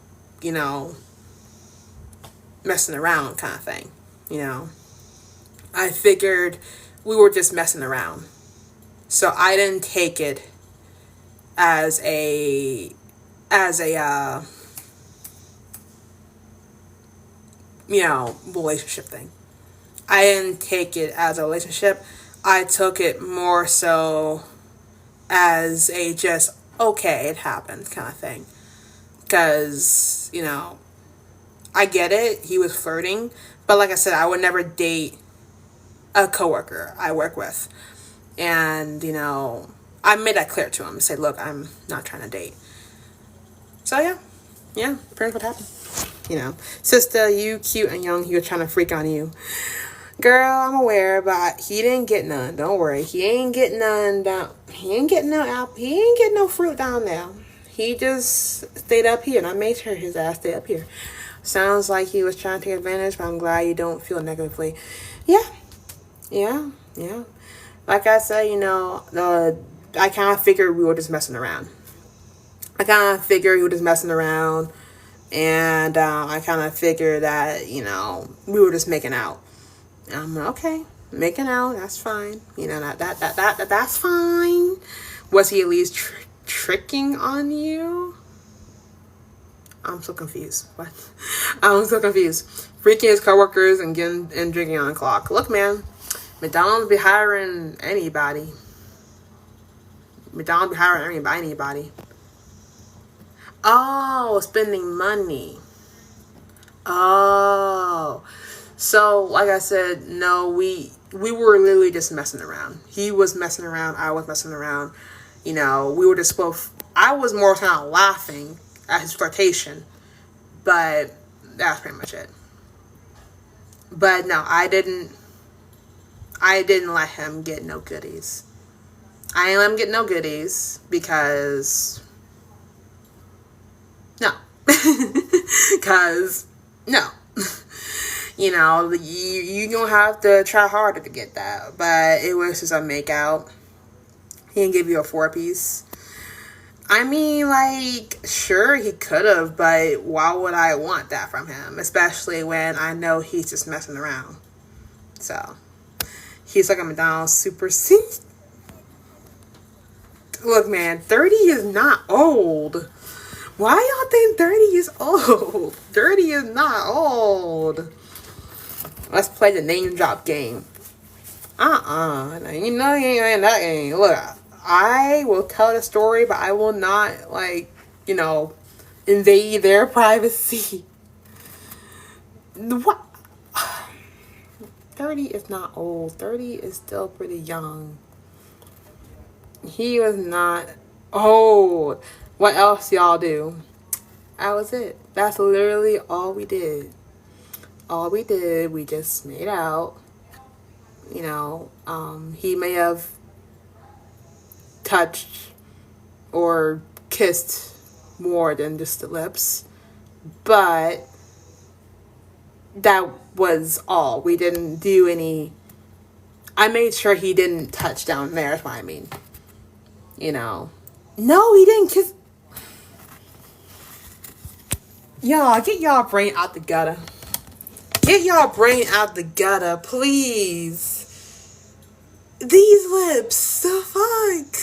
messing around kind of thing. I figured we were just messing around. So I didn't take it as a relationship thing. I didn't take it as a relationship. I took it more so as a just, okay, it happened kind of thing. Because, I get it. He was flirting. But like I said, I would never date a coworker I work with. And, I made that clear to him. I said, look, I'm not trying to date. So, yeah, pretty much what happened. Sister, you cute and young, he was trying to freak on you. Girl, I'm aware, but he didn't get none. Don't worry. He ain't getting none down. He ain't getting no apple. He ain't getting no fruit down there. He just stayed up here, and I made sure his ass stayed up here. Sounds like he was trying to take advantage, but I'm glad you don't feel negatively. Yeah. Like I said, I kind of figured we were just messing around. And I kind of figured that, we were just making out. And I'm like, okay, making out, that's fine. That's fine. Was he at least tricking on you? I'm so confused. What? I'm so confused. Freaking his coworkers and drinking on the clock. Look, man, McDonald's be hiring anybody. Anybody. Oh, spending money. Oh. So, like I said, no, we were literally just messing around. He was messing around. I was messing around. We were just both. I was more kind of laughing at his flirtation. But that's pretty much it. But no, I didn't let him get no goodies. I didn't let him get no goodies because... No. Because, no. you don't have to try harder to get that. But it was just a make out. He didn't give you a 4-piece. I mean, like, sure, he could have, but why would I want that from him? Especially when I know he's just messing around. So, he's like a McDonald's Super C. Look, man, 30 is not old. Why y'all think 30 is old? 30 is not old. Let's play the name drop game. You know you ain't in that game. Look, I will tell the story, but I will not, like, invade their privacy. What? 30 is not old. 30 is still pretty young. He was not old. What else y'all do? That was it. That's literally all we did. We just made out. He may have touched or kissed more than just the lips, but that was all. We didn't do any. I made sure he didn't touch down there, is what I mean. No, he didn't kiss. Y'all, get y'all brain out the gutter. Get y'all brain out the gutter, please. These lips, the fuck?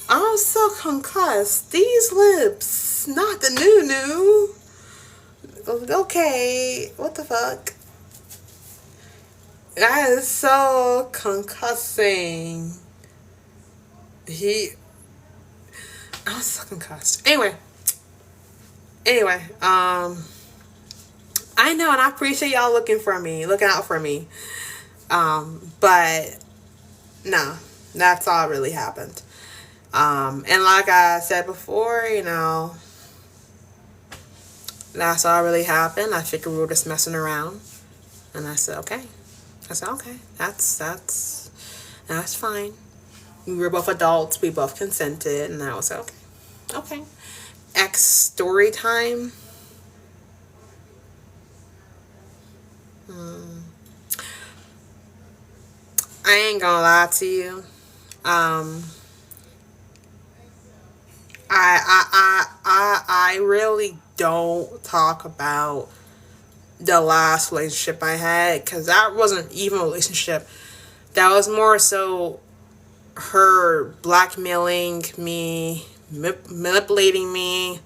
I'm so concussed. These lips, not the new. Okay, what the fuck? That is so concussing. I'm so concussed. Anyway, I know, and I appreciate y'all looking out for me. But no, that's all really happened. And like I said before, that's all really happened. I figured we were just messing around, and I said, okay. That's fine. We were both adults. We both consented, and I was okay. Okay. X story time. I ain't gonna lie to you. I really don't talk about the last relationship I had, because that wasn't even a relationship. That was more so her blackmailing me, manipulating me,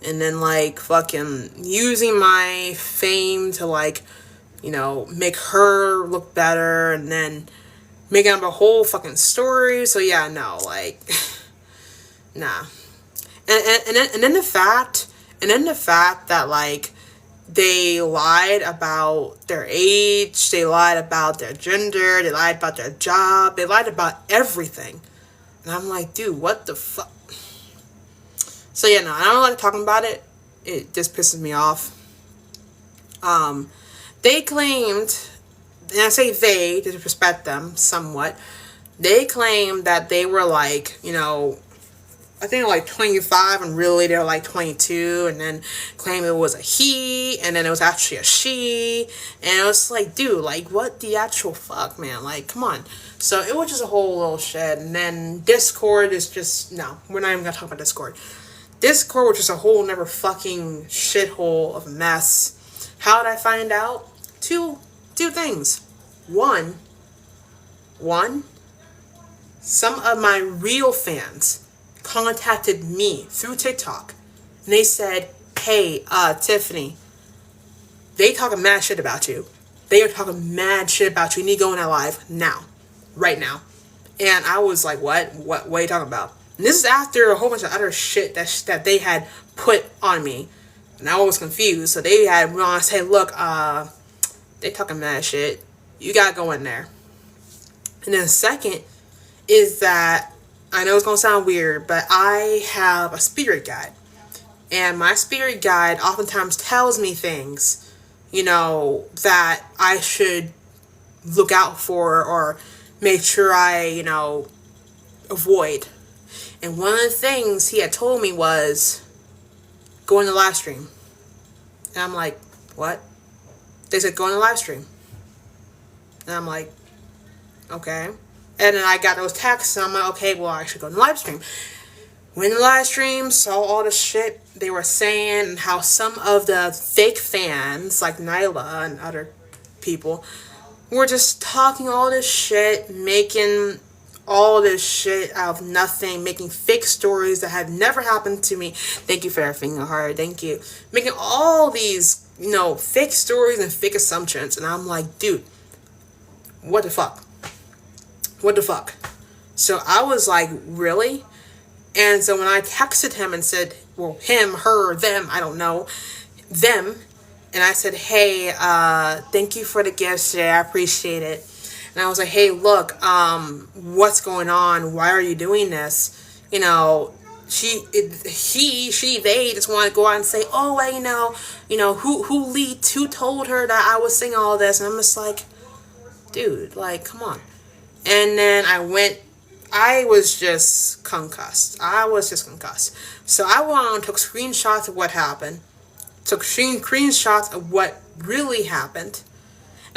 and then like fucking using my fame to like, make her look better, and then making up a whole fucking story. So yeah, no, like, nah. And then the fact that like they lied about their age, they lied about their gender, they lied about their job, they lied about everything. And I'm like, dude, what the fuck? So yeah, no, I don't like talking about it. It just pisses me off. They claimed, and I say they to respect them somewhat, they claimed that they were like, I think like 25, and really they're like 22, and then claim it was a he, and then it was actually a she, and it was like, dude, like, what the actual fuck, man? Like, come on. So it was just a whole little shit. And then Discord is just, no, we're not even gonna talk about Discord. Discord was just a whole never fucking shithole of a mess. How did I find out? Two things. One, some of my real fans contacted me through TikTok, and they said, hey, Tiffany, they talking mad shit about you. They are talking mad shit about you. You need to go in that live now. Right now. And I was like, what are you talking about? And this is after a whole bunch of other shit that they had put on me. And I was confused. So they had to say, look, they talking mad shit. You gotta go in there. And then second is that, I know it's gonna sound weird, but I have a spirit guide. And my spirit guide oftentimes tells me things, that I should look out for or make sure I, avoid. And one of the things he had told me was, go in the live stream. And I'm like, what? They said, go on the live stream. And I'm like, okay. And then I got those texts, and I'm like, okay, well, I should go on the live stream. Went in the live stream, saw all the shit they were saying, and how some of the fake fans, like Nyla and other people, were just talking all this shit, making all this shit out of nothing, making fake stories that have never happened to me. Thank you for everything, heart. Thank you. Making all these, fake stories and fake assumptions. And I'm like, dude, what the fuck? What the fuck? So I was like, really? And so when I texted him and said, well, him, her, them, I don't know, them, and I said, hey, thank you for the gifts today. I appreciate it. And I was like, hey, look, what's going on? Why are you doing this? They just want to go out and say, oh, well, who told her that I was saying all this? And I'm just like, dude, like, come on. And then I was just concussed. So I went on and took screenshots of what happened. Took screenshots of what really happened.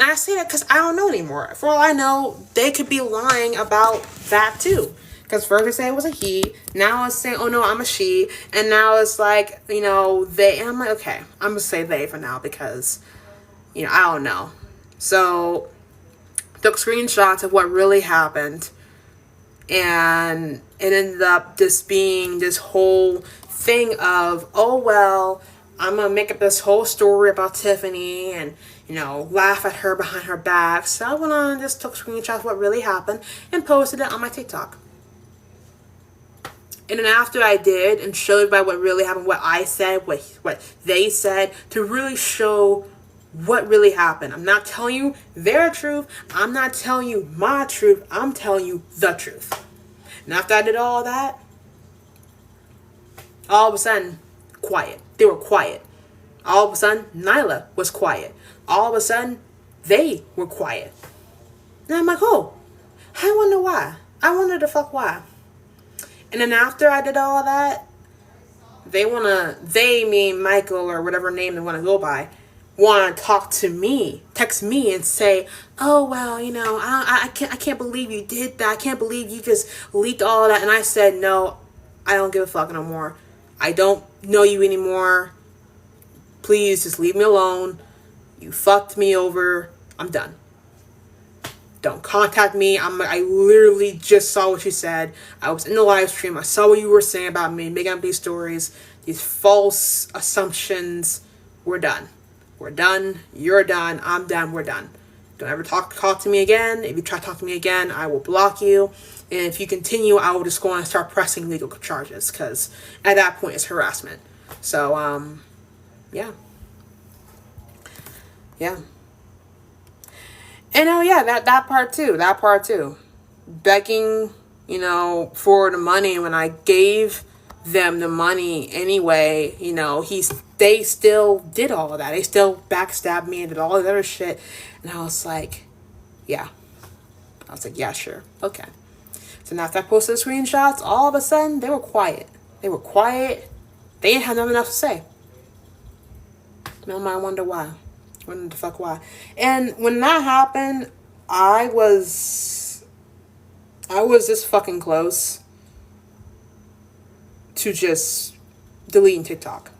And I say that because I don't know anymore. For all I know, they could be lying about that too. Because first they say it was a he. Now it's saying, oh no, I'm a she. And now it's like, they. And I'm like, okay, I'm going to say they for now because, I don't know. So took screenshots of what really happened. And it ended up just being this whole thing of, oh, well, I'm going to make up this whole story about Tiffany and, laugh at her behind her back. So I went on and just took screenshots of what really happened and posted it on my TikTok. And then after I did and showed by what really happened, what I said, what they said, to really show what really happened. I'm not telling you their truth. I'm not telling you my truth. I'm telling you the truth. And after I did all that, all of a sudden, quiet. They were quiet. All of a sudden, Nyla was quiet. All of a sudden, they were quiet. And I'm like, oh, I wonder why. I wonder the fuck why. And then after I did all of that, they, me, Michael, or whatever name they want to go by, want to talk to me, text me and say, oh, well, I can't believe you did that. I can't believe you just leaked all of that. And I said, no, I don't give a fuck no more. I don't know you anymore. Please just leave me alone. You fucked me over. I'm done. Don't contact me. I literally just saw what you said. I was in the live stream. I saw what you were saying about me, making up these stories, these false assumptions. We're done. We're done. You're done. I'm done. We're done. Don't ever talk to me again. If you try to talk to me again, I will block you. And if you continue, I will just go on and start pressing legal charges because at that point it's harassment. So, yeah. Yeah. And that part too. Begging, for the money when I gave them the money anyway, they still did all of that. They still backstabbed me and did all that other shit. And I was like, yeah. Yeah, sure. Okay. So now after I posted the screenshots, all of a sudden they were quiet. They didn't have nothing else to say. No, I wonder why. Wonder the fuck why. And when that happened, I was this fucking close to just deleting TikTok.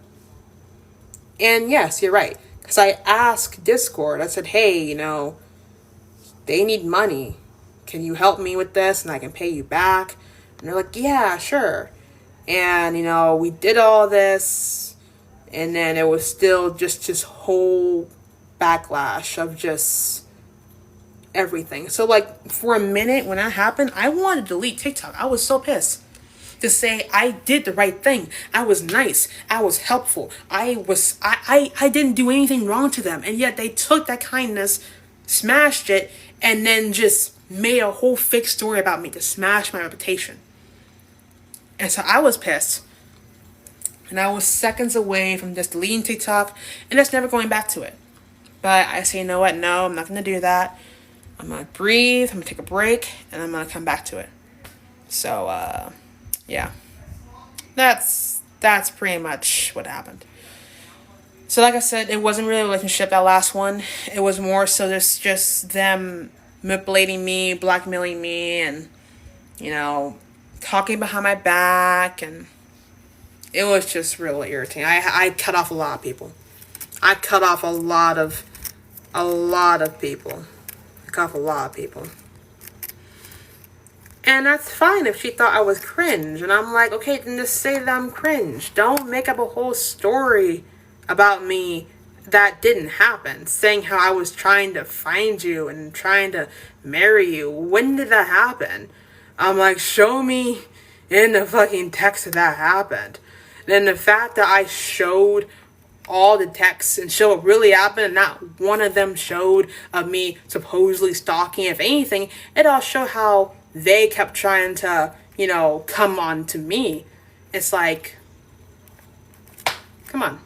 And yes, you're right. Because I asked Discord, I said, hey, they need money. Can you help me with this and I can pay you back? And they're like, yeah, sure. And, we did all this. And then it was still just this whole backlash of just everything. So, for a minute when that happened, I wanted to delete TikTok. I was so pissed. To say I did the right thing. I was nice. I was helpful. I didn't do anything wrong to them. And yet they took that kindness, smashed it, and then just made a whole fake story about me to smash my reputation. And so I was pissed. And I was seconds away from just deleting TikTok and just never going back to it. But I say, you know what? No, I'm not going to do that. I'm going to breathe. I'm going to take a break. And I'm going to come back to it. So, yeah. That's pretty much what happened. So like I said, it wasn't really a relationship, that last one. It was more so just them manipulating me, blackmailing me, and, talking behind my back, and it was just really irritating. I cut off a lot of people. I cut off a lot of people. I cut off a lot of people. And that's fine if she thought I was cringe. And I'm like, okay, then just say that I'm cringe. Don't make up a whole story about me that didn't happen. Saying how I was trying to find you and trying to marry you. When did that happen? I'm like, show me in the fucking text that happened. And the fact that I showed all the texts and show what really happened, and not one of them showed of me supposedly stalking. If anything, it all showed how they kept trying to, come on to me. It's like, come on.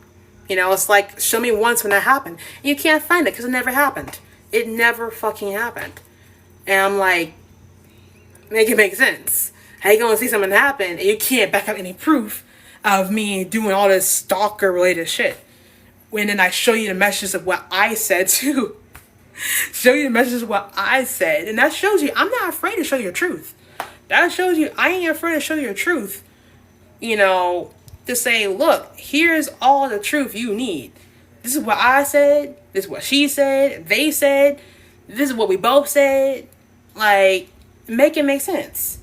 It's like, show me once when that happened. And you can't find it because it never happened. It never fucking happened. And I'm like, make it make sense. How you gonna see something happen and you can't back up any proof of me doing all this stalker related shit? When then I show you the messages of what I said too. Show you the messages of what I said. And that shows you I'm not afraid to show you the truth. That shows you I ain't afraid to show you the truth. To say, look, here's all the truth you need. This is what I said. This is what she said. They said. This is what we both said. Like, make it make sense.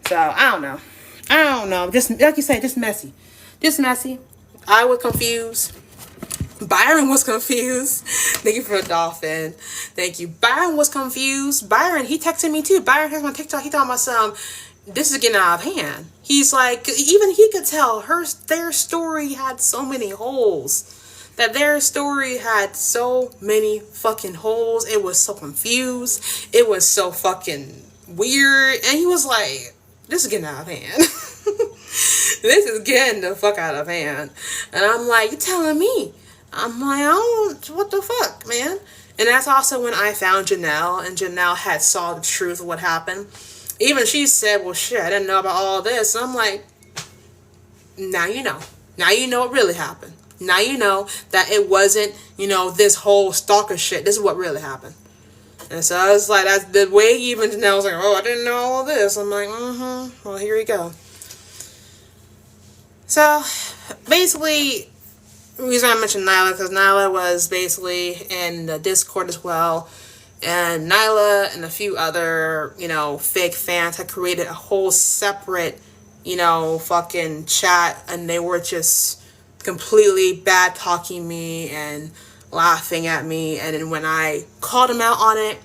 So, I don't know. Just, like you said, just messy. Just messy. I was confused. Byron was confused. Thank you for the dolphin. Thank you. Byron was confused. Byron, he texted me too. Byron has my TikTok. He talking about some, this is getting out of hand. He's like, even he could tell their story had so many holes. That their story had so many fucking holes. It was so confused. It was so fucking weird. And he was like, this is getting out of hand. This is getting the fuck out of hand. And I'm like, you telling me? I'm like, what the fuck, man? And that's also when I found Janelle, and Janelle had saw the truth of what happened. Even she said, well, shit, I didn't know about all this. And I'm like, now you know. Now you know what really happened. Now you know that it wasn't, this whole stalker shit. This is what really happened. And so I was like, that's the way even Janelle was like, oh, I didn't know all this. I'm like, well, here you go. So, basically, the reason I mentioned Nyla, because Nyla was basically in the Discord as well. And Nyla and a few other, fake fans had created a whole separate, fucking chat. And they were just completely bad talking me and laughing at me. And then when I called them out on it,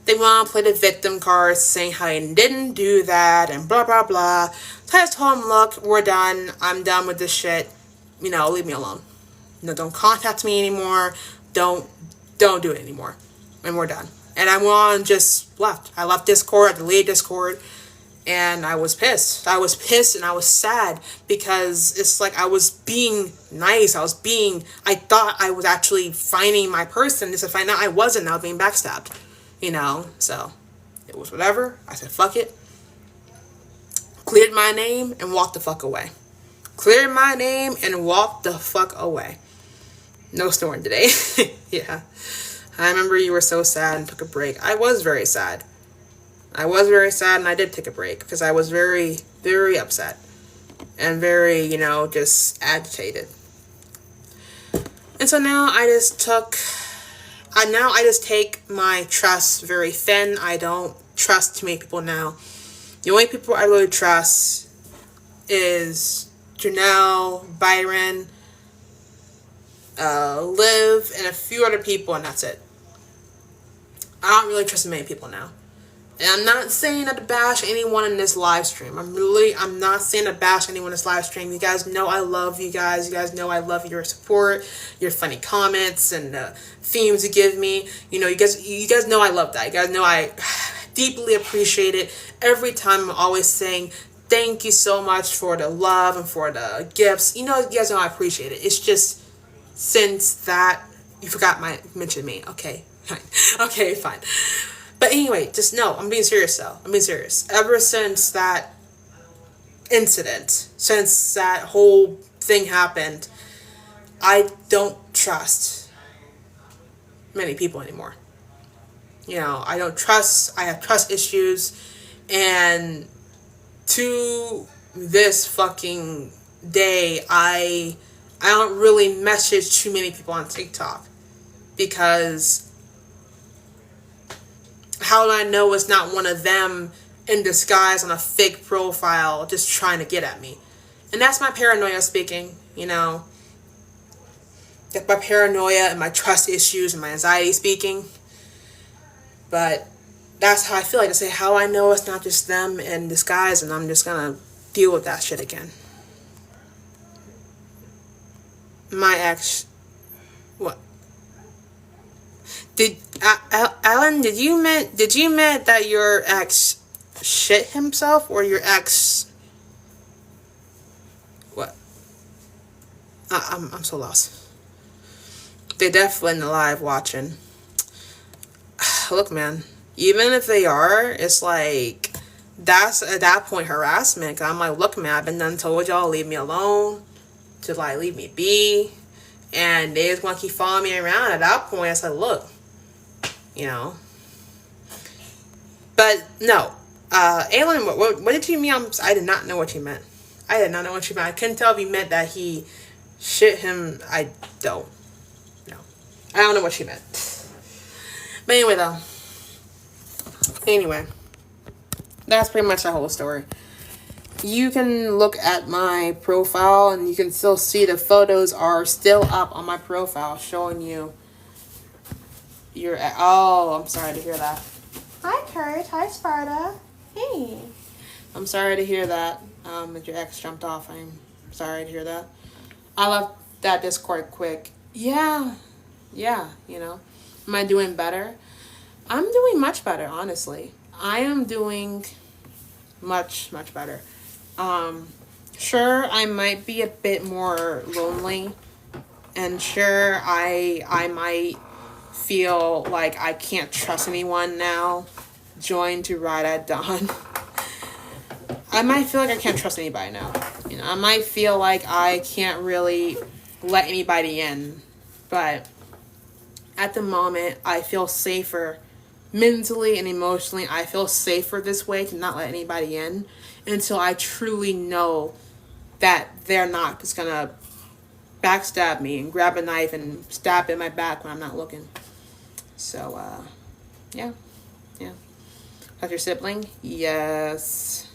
they went on to play the victim card, saying how I didn't do that and blah, blah, blah. So I just told them, look, we're done. I'm done with this shit. Leave me alone. Don't contact me anymore. Don't do it anymore. And we're done. And I went on and just left. I left Discord, I deleted Discord, and I was pissed. I was pissed and I was sad because it's like I was being nice. I thought I was actually finding my person. Just to find out I wasn't. I was being backstabbed. So it was whatever. I said, fuck it. Cleared my name and walked the fuck away. Cleared my name and walked the fuck away. No snoring today. Yeah. I remember you were so sad and took a break. I was very sad. And I did take a break because I was very, very upset. And very, just agitated. And so now I just take my trust very thin. I don't trust too many people now. The only people I really trust is Janelle, Byron, Liv, and a few other people, and that's it. I don't really trust many people now. And I'm not saying that to bash anyone in this live stream. I'm not saying to bash anyone in this live stream. You guys know I love you guys. You guys know I love your support, your funny comments, and the themes you give me. You guys know I love that. You guys know I deeply appreciate it. Every time I'm always saying thank you so much for the love and for the gifts. You guys know I appreciate it. It's just since that you forgot mention me. Okay, fine. Okay, fine. But anyway, just know, I'm being serious though. I'm being serious. Ever since that incident, since that whole thing happened, I don't trust many people anymore. You know, I don't trust, I have trust issues, and to this fucking day, I don't really message too many people on TikTok, because how do I know it's not one of them in disguise on a fake profile just trying to get at me? And that's my paranoia speaking, you know. That's my paranoia and my trust issues and my anxiety speaking. But that's how I feel like to say how I know it's not just them in disguise, and I'm just gonna deal with that shit again. My ex, what? Did Alan? Did you meant that your ex shit himself, or your ex? What? I'm so lost. They're definitely alive watching. Look, man. Even if they are, it's like that's at that point harassment. Cause I'm like, look, man, I've been done told y'all leave me alone, to like leave me be, and they just want to keep following me around. At that point, it's like, look, you know. But no, Alan, what did you mean? I did not know what you meant. I did not know what you meant. I couldn't tell if you meant that he shit him. I don't know. I don't know what you meant. But anyway, though. Anyway, that's pretty much the whole story. You can look at my profile, and you can still see the photos are still up on my profile, showing you your. Oh, I'm sorry to hear that. Hi, Kurt. Hi, Sparta. Hey. I'm sorry to hear that. That your ex jumped off. I'm sorry to hear that. I left that Discord quick. Yeah. You know. Am I doing better? I'm doing much better, honestly. I am doing much better. Sure, I might be a bit more lonely, and sure, I might feel like I can't trust anyone now. Join to ride at dawn. I might feel like I can't trust anybody now. You know, I might feel like I can't really let anybody in, but at the moment, I feel safer mentally and emotionally. I feel safer this way to not let anybody in until I truly know that they're not just gonna backstab me and grab a knife and stab in my back when I'm not looking. So, yeah. That's your sibling? Yes.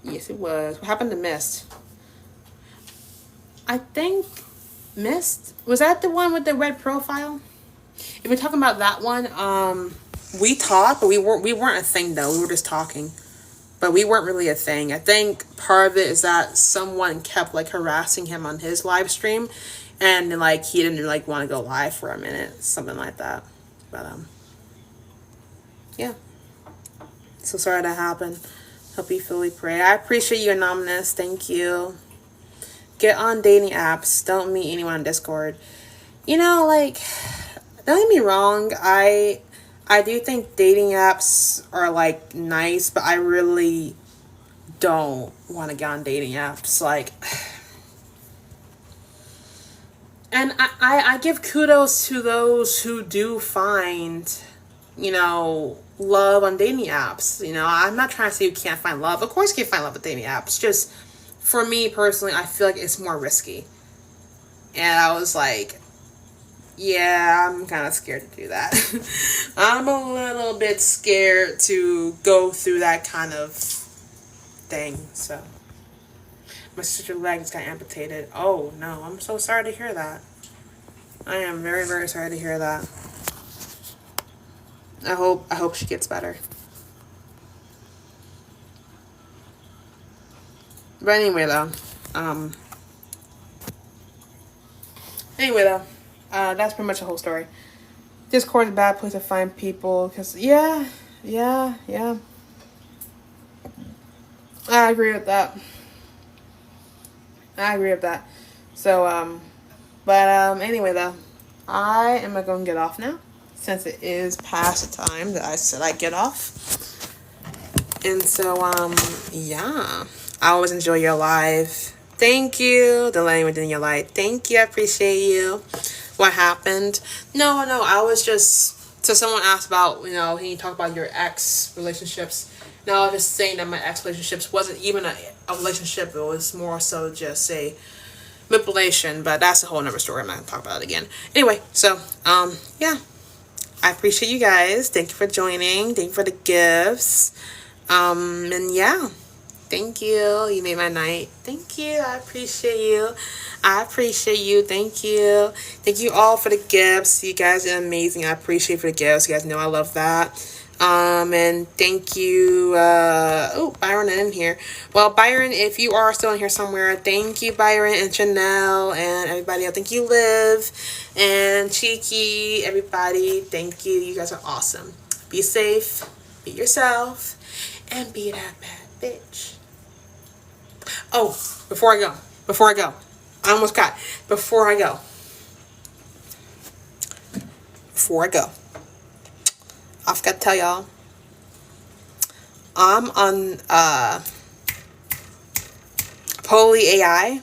Yes, it was. What happened to Mist? I think Mist, was that the one with the red profile? If we're talking about that one, we talked, but we weren't a thing though. We were just talking, but we weren't really a thing. I think part of it is that someone kept like harassing him on his live stream, and like he didn't like want to go live for a minute, something like that. But yeah. So sorry that happened. Hope you fully pray. I appreciate you, Anonymous. Thank you. Get on dating apps. Don't meet anyone on Discord. You know, like, don't get me wrong. I do think dating apps are like nice, but I really don't want to get on dating apps. Like, and I give kudos to those who do find, you know, love on dating apps. You know, I'm not trying to say you can't find love. Of course you can find love with dating apps. Just for me personally, I feel like it's more risky. And I was like, yeah, I'm kind of scared to do that. I'm a little bit scared to go through that kind of thing. So, my sister's leg just got amputated. Oh, no, I'm so sorry to hear that. I am very, very sorry to hear that. I hope she gets better. But anyway, though, that's pretty much the whole story. Discord's a bad place to find people, because, yeah. I agree with that. So, anyway, though, I am going to get off now, since it is past the time that I said I'd get off. And so, yeah. I always enjoy your live. Thank you. The lane within your light. Thank you. I appreciate you. What happened? No, no. I was just. So someone asked about, can you talk about your ex relationships? No, I was just saying that my ex relationships wasn't even a relationship. It was more so just a manipulation. But that's a whole nother story. I'm not gonna talk about it again. Anyway, so yeah. I appreciate you guys. Thank you for joining. Thank you for the gifts. And yeah. Thank you. You made my night. Thank you. I appreciate you. I appreciate you. Thank you. Thank you all for the gifts. You guys are amazing. I appreciate for the gifts. You guys know I love that. And thank you. Byron in here. Well, Byron, if you are still in here somewhere, thank you, Byron and Chanel and everybody else. Thank you, Liv and Cheeky, everybody. Thank you. You guys are awesome. Be safe. Be yourself. And be that bad bitch. Oh, before I go, I almost got, before I go, I forgot to tell y'all, I'm on, Poly AI.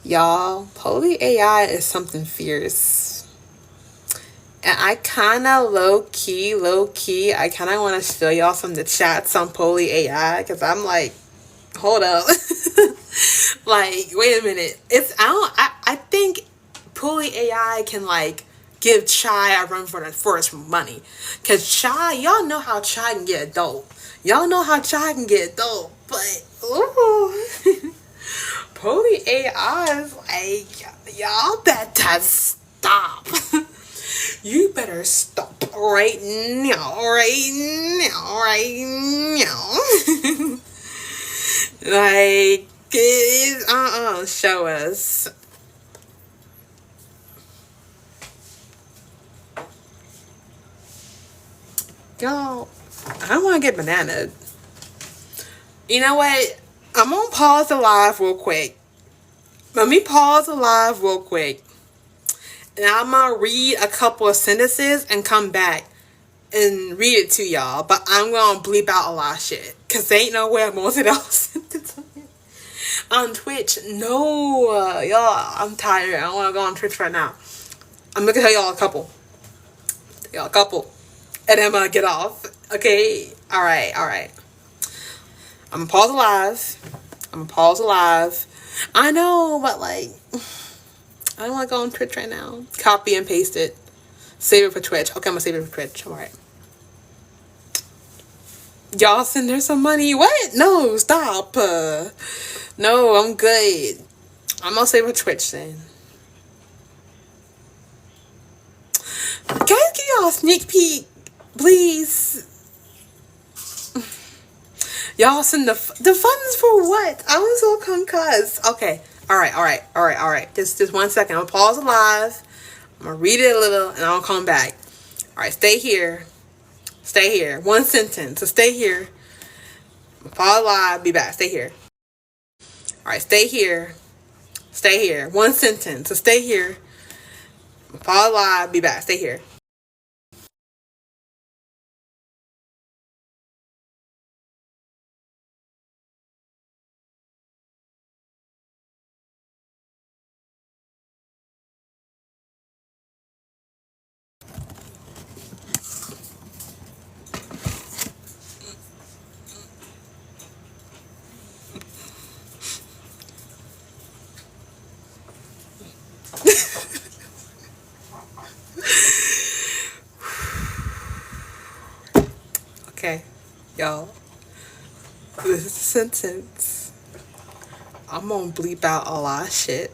Y'all, Poly AI is something fierce. And I kind of low key, I kind of want to show y'all some of the chats on Poly AI, because I'm like, hold up. Like, wait a minute. I think Pulley AI can like give Chai a run for its money. Cause Chai, y'all know how Chai can get dope. But ooh, Pulley AI is like, y'all better stop. You better stop right now. Like, show us. Y'all, I don't want to get bananaed. You know what? I'm gonna pause the live real quick. Let me pause the live real quick. And I'm gonna read a couple of sentences and come back and read it to y'all. But I'm gonna bleep out a lot of shit. Cause there ain't no way I'm most of those sentences on Twitch. No, y'all, I'm tired. I don't want to go on Twitch right now. I'm gonna tell y'all a couple. And then I'm gonna get off. Okay? Alright. I'm gonna pause the live. I know, but like, I don't want to go on Twitch right now. Copy and paste it. Save it for Twitch. Okay, I'm gonna save it for Twitch. Alright. Y'all send her some money. What? No, stop. No, I'm good. I'm gonna save it for Twitch then. Can I give y'all a sneak peek? Please. Y'all send the funds for what? I'm so concussed. Okay. Alright. Just 1 second. I'm gonna pause the live. I'm gonna read it a little and I'll come back. Alright, stay here. 1 sentence. So stay here. Pause the live. Be back. Stay here. Alright, stay here. 1 sentence. So stay here. Pause the live. Be back. Stay here. Okay, y'all. This is a sentence. I'm gonna bleep out a lot of shit.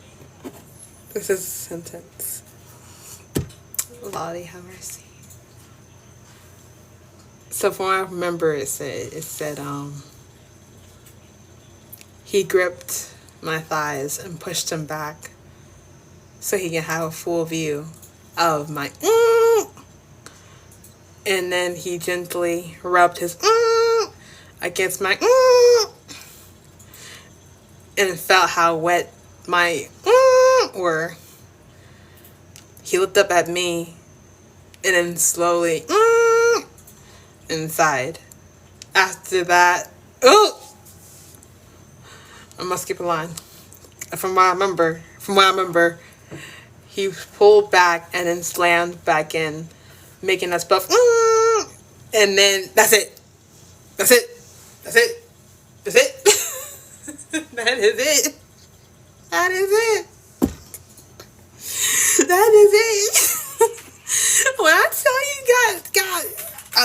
This is a sentence. Lordy have mercy. So from what I remember, it said, he gripped my thighs and pushed them back so he can have a full view of my and then he gently rubbed his against my and felt how wet my were. He looked up at me and then slowly inside. After that, I must skip a line. From what I remember, he pulled back and then slammed back in, making us both. And then that's it. That's it. That's it. That's it. That is it. That is it. That is it. When I tell you guys got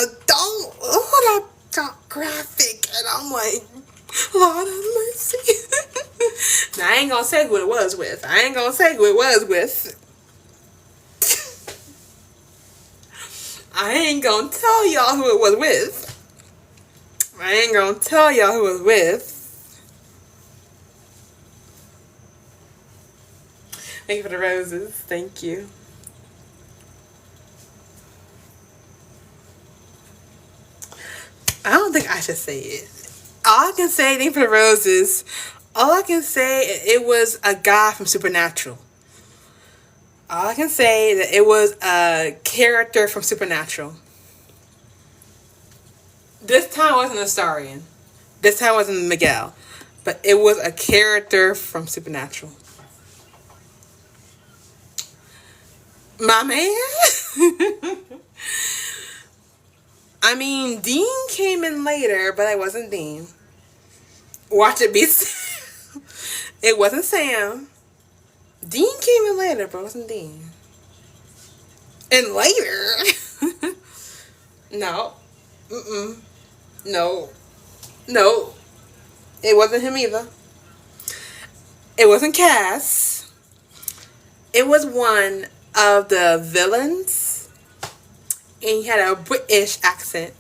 adult, that got graphic, and I'm like, Lord of mercy. Now, I ain't gonna say who it was with. I ain't gonna tell y'all who it was with. Thank you for the roses. Thank you. I don't think I should say it. All I can say, thank you for the roses. All I can say, it was a guy from Supernatural. All I can say that it was a character from Supernatural. This time wasn't Astarion. This time wasn't Miguel. But it was a character from Supernatural. My man? I mean, Dean came in later, but it wasn't Dean. Watch it be Sam. It wasn't Sam. Dean came in later, but it wasn't Dean. And later? No. Mm-mm. No. No. It wasn't him either. It wasn't Cass. It was one of the villains. And he had a British accent.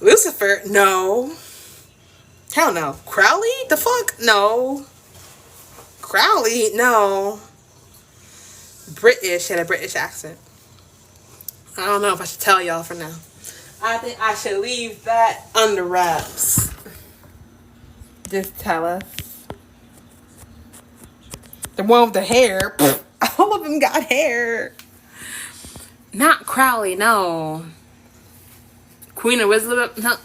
Lucifer? No. Hell no. Crowley? The fuck? No. Crowley? No. British, had a British accent. I don't know if I should tell y'all for now. I think I should leave that under wraps. Just tell us. The one with the hair. All of them got hair. Not Crowley, no. Queen Elizabeth, no.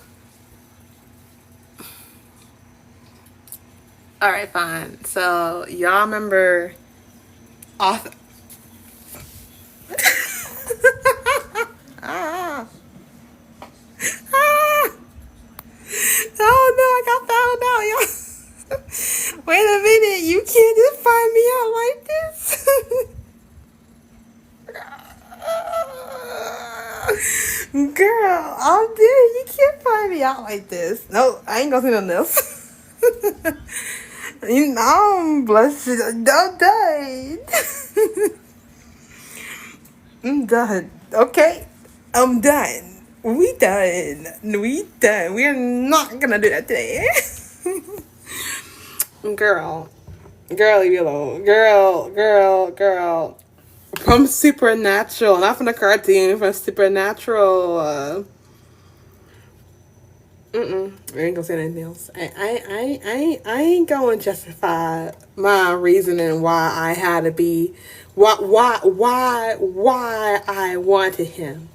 Alright, fine. So, y'all remember author. Oh no, I got found out, y'all. Wait a minute, you can't just find me out like this. Girl, I'm dead. You can't find me out like this. No, I ain't gonna say nothing else. You know I'm blushing. I'm done. I'm done. Okay? I'm done. We done. We are not gonna do that today. Girl, leave me alone. Girl. From Supernatural, not from the cartoon, from Supernatural. I ain't gonna say anything else. I ain't gonna justify my reasoning why I had to be, why I wanted him.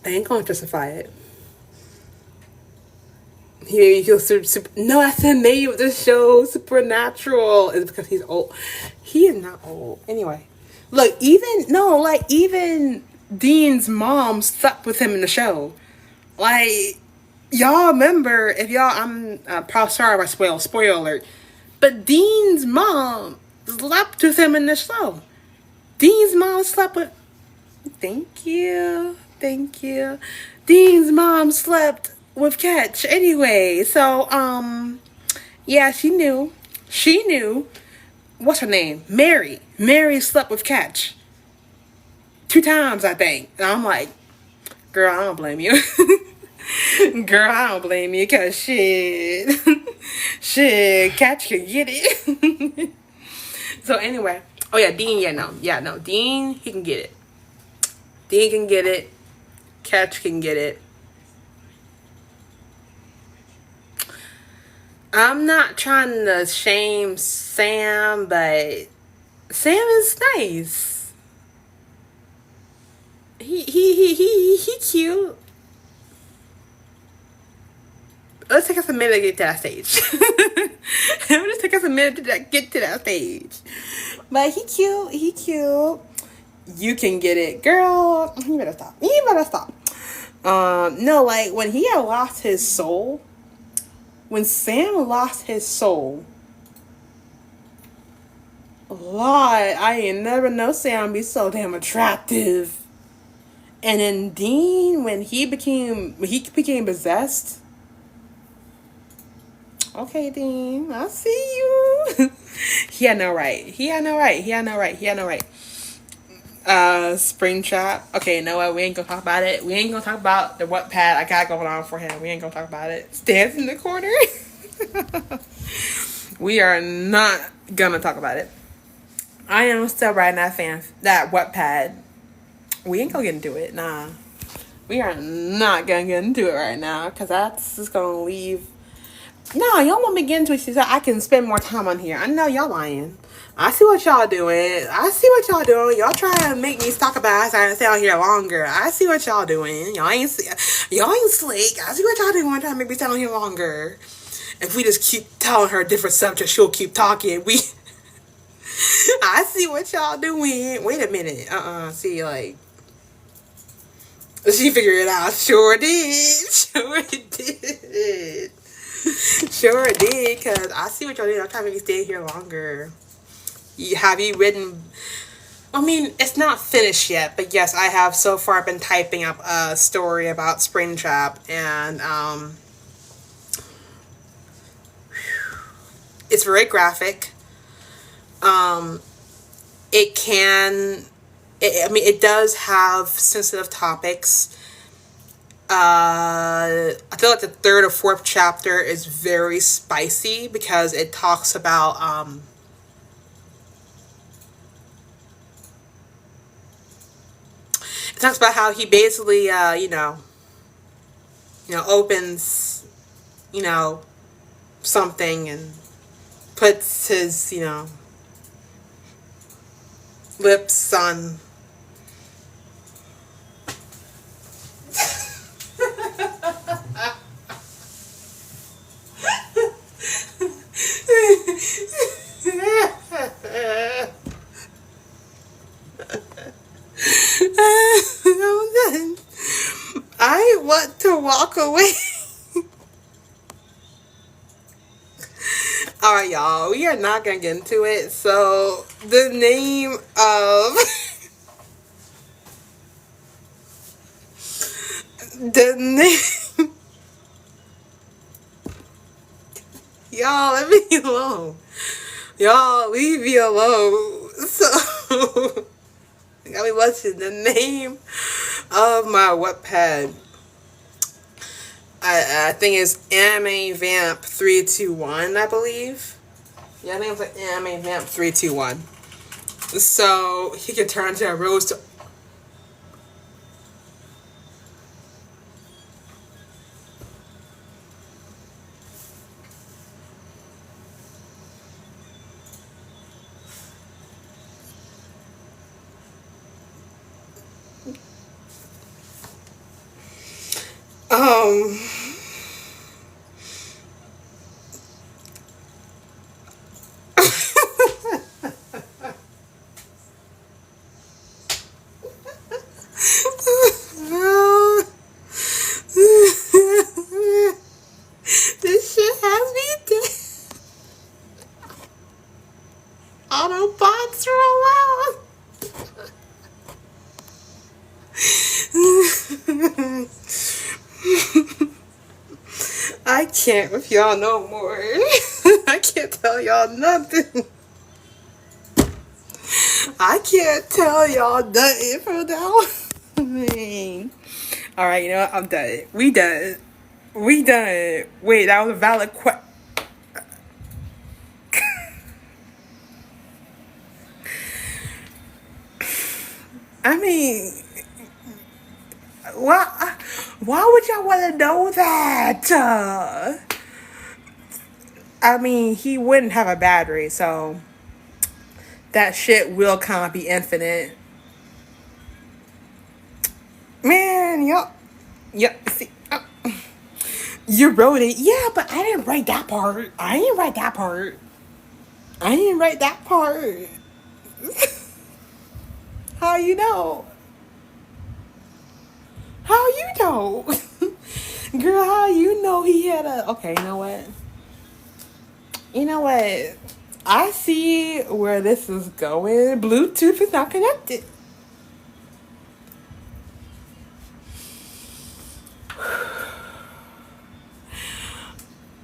I ain't gonna justify it. He feels super. No, I said name of the show Supernatural is because he's old. He is not old. Anyway, look, even Dean's mom slept with him in the show. Like, y'all remember, if y'all, I'm probably sorry if I spoiler alert, but Dean's mom slept with him in the show. Dean's mom slept with. Thank you. Dean's mom slept with Ketch anyway. So, yeah, she knew. What's her name? Mary. Mary slept with Ketch 2 times, I think. And I'm like, girl, I don't blame you. Girl, I don't blame you, cause shit, Ketch could get it. So anyway, oh yeah, Dean, no, Dean, he can get it. Dean can get it. Ketch can get it. I'm not trying to shame Sam, but Sam is nice. He cute. Let's take us a minute to get to that stage. It'll just take us a minute to get to that stage. But he cute. He cute. You can get it, girl. You better stop. You better stop. No, like when he had lost his soul. When Sam lost his soul. Lord, I ain't never know Sam be so damn attractive. And then Dean, when he became possessed. Okay, Dean, I see you. He had no right. Springtrap. Okay, you know what? We ain't gonna talk about it. We ain't gonna talk about the what pad I got going on for him. We ain't gonna talk about it. Stands in the corner. We are not gonna talk about it. I am still riding that what pad. We ain't gonna get into it. Nah. We are not gonna get into it right now. Cause that's just gonna leave. No, y'all want me to get into it so I can spend more time on here. I know y'all lying. I see what y'all doing. Y'all trying to make me talk about it and stay on here longer. I see what y'all doing. Y'all ain't slick. I see what y'all doing trying to make me stay on here longer. If we just keep telling her different subjects, she'll keep talking. I see what y'all doing. Wait a minute. See, like, she figured it out. Sure did. Sure did, because I see what y'all doing. I'm trying to make you stay here longer. Have you written... I mean, it's not finished yet, but yes, I have so far been typing up a story about Springtrap, and it's very graphic. It does have sensitive topics. I feel like the third or fourth chapter is very spicy because it talks about how he basically opens something and puts his lips on I want to walk away. Alright, y'all, we are not gonna get into it. So the name of y'all, let me alone. Y'all, leave me alone. So I got me watching the name of my Wattpad. I think it's Anime Vamp 321, I believe. Yeah, I think it's like Anime Vamp 321. So he can turn to a rose to this shit has me dead. Autobots roll out. I can't with y'all no more. I can't tell y'all nothing. I can't tell y'all nothing from now. Alright, you know what? I'm done. We done. Wait, that was a valid question. I mean, why would y'all want to know that? I mean, he wouldn't have a battery, so that shit will kind of be infinite. Man, yep. See, you wrote it. Yeah, but I didn't write that part. I didn't write that part. I didn't write that part. How you know? How you know? Girl, how you know he had a... Okay, you know what? You know what? I see where this is going. Bluetooth is not connected.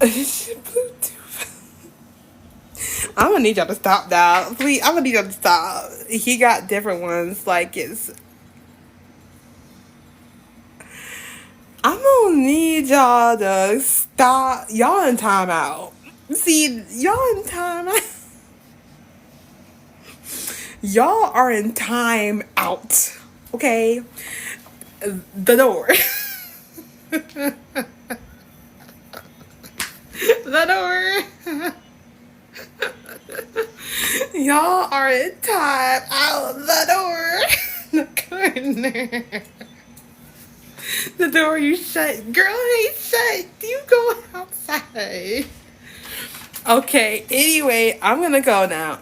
Bluetooth. I'm gonna need y'all to stop now. Please, I'm gonna need y'all to stop. He got different ones. Like, it's... I'm gonna need y'all to stop. Y'all in timeout. See, y'all in timeout. Y'all are in time out. Okay? The door. The door. Y'all are in time out. The door. The corner. The door you shut. Girl, ain't shut. You go outside. Okay, anyway, I'm gonna go now.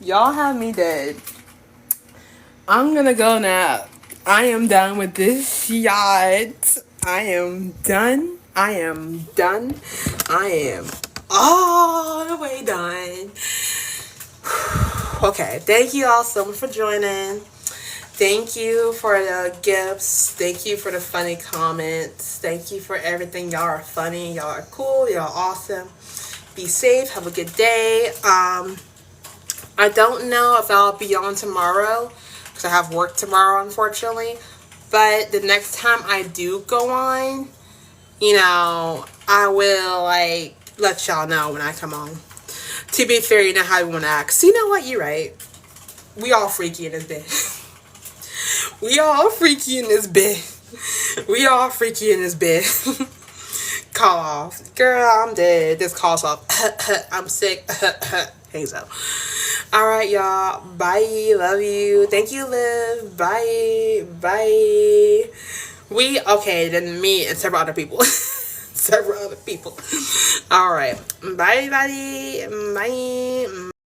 Y'all have me dead. I'm gonna go now. I am done with this yacht. I am done. I am done. I am all the way done. Okay, thank you all so much for joining. Thank you for the gifts. Thank you for the funny comments. Thank you for everything. Y'all are funny. Y'all are cool. Y'all are awesome. Be safe. Have a good day. I don't know if I'll be on tomorrow because I have work tomorrow, unfortunately. But the next time I do go on, I will let y'all know when I come on. To be fair, you know how we want to act. So you know what? You're right. We all freaky in this bed. We all freaky in this bed. We all freaky in this bed. Call off. Girl, I'm dead. This calls off. I'm sick. Hangs up. Alright, y'all. Bye. Love you. Thank you, Liv. Bye. Bye. Then me and several other people. Several other people. Alright. Bye, buddy. Bye.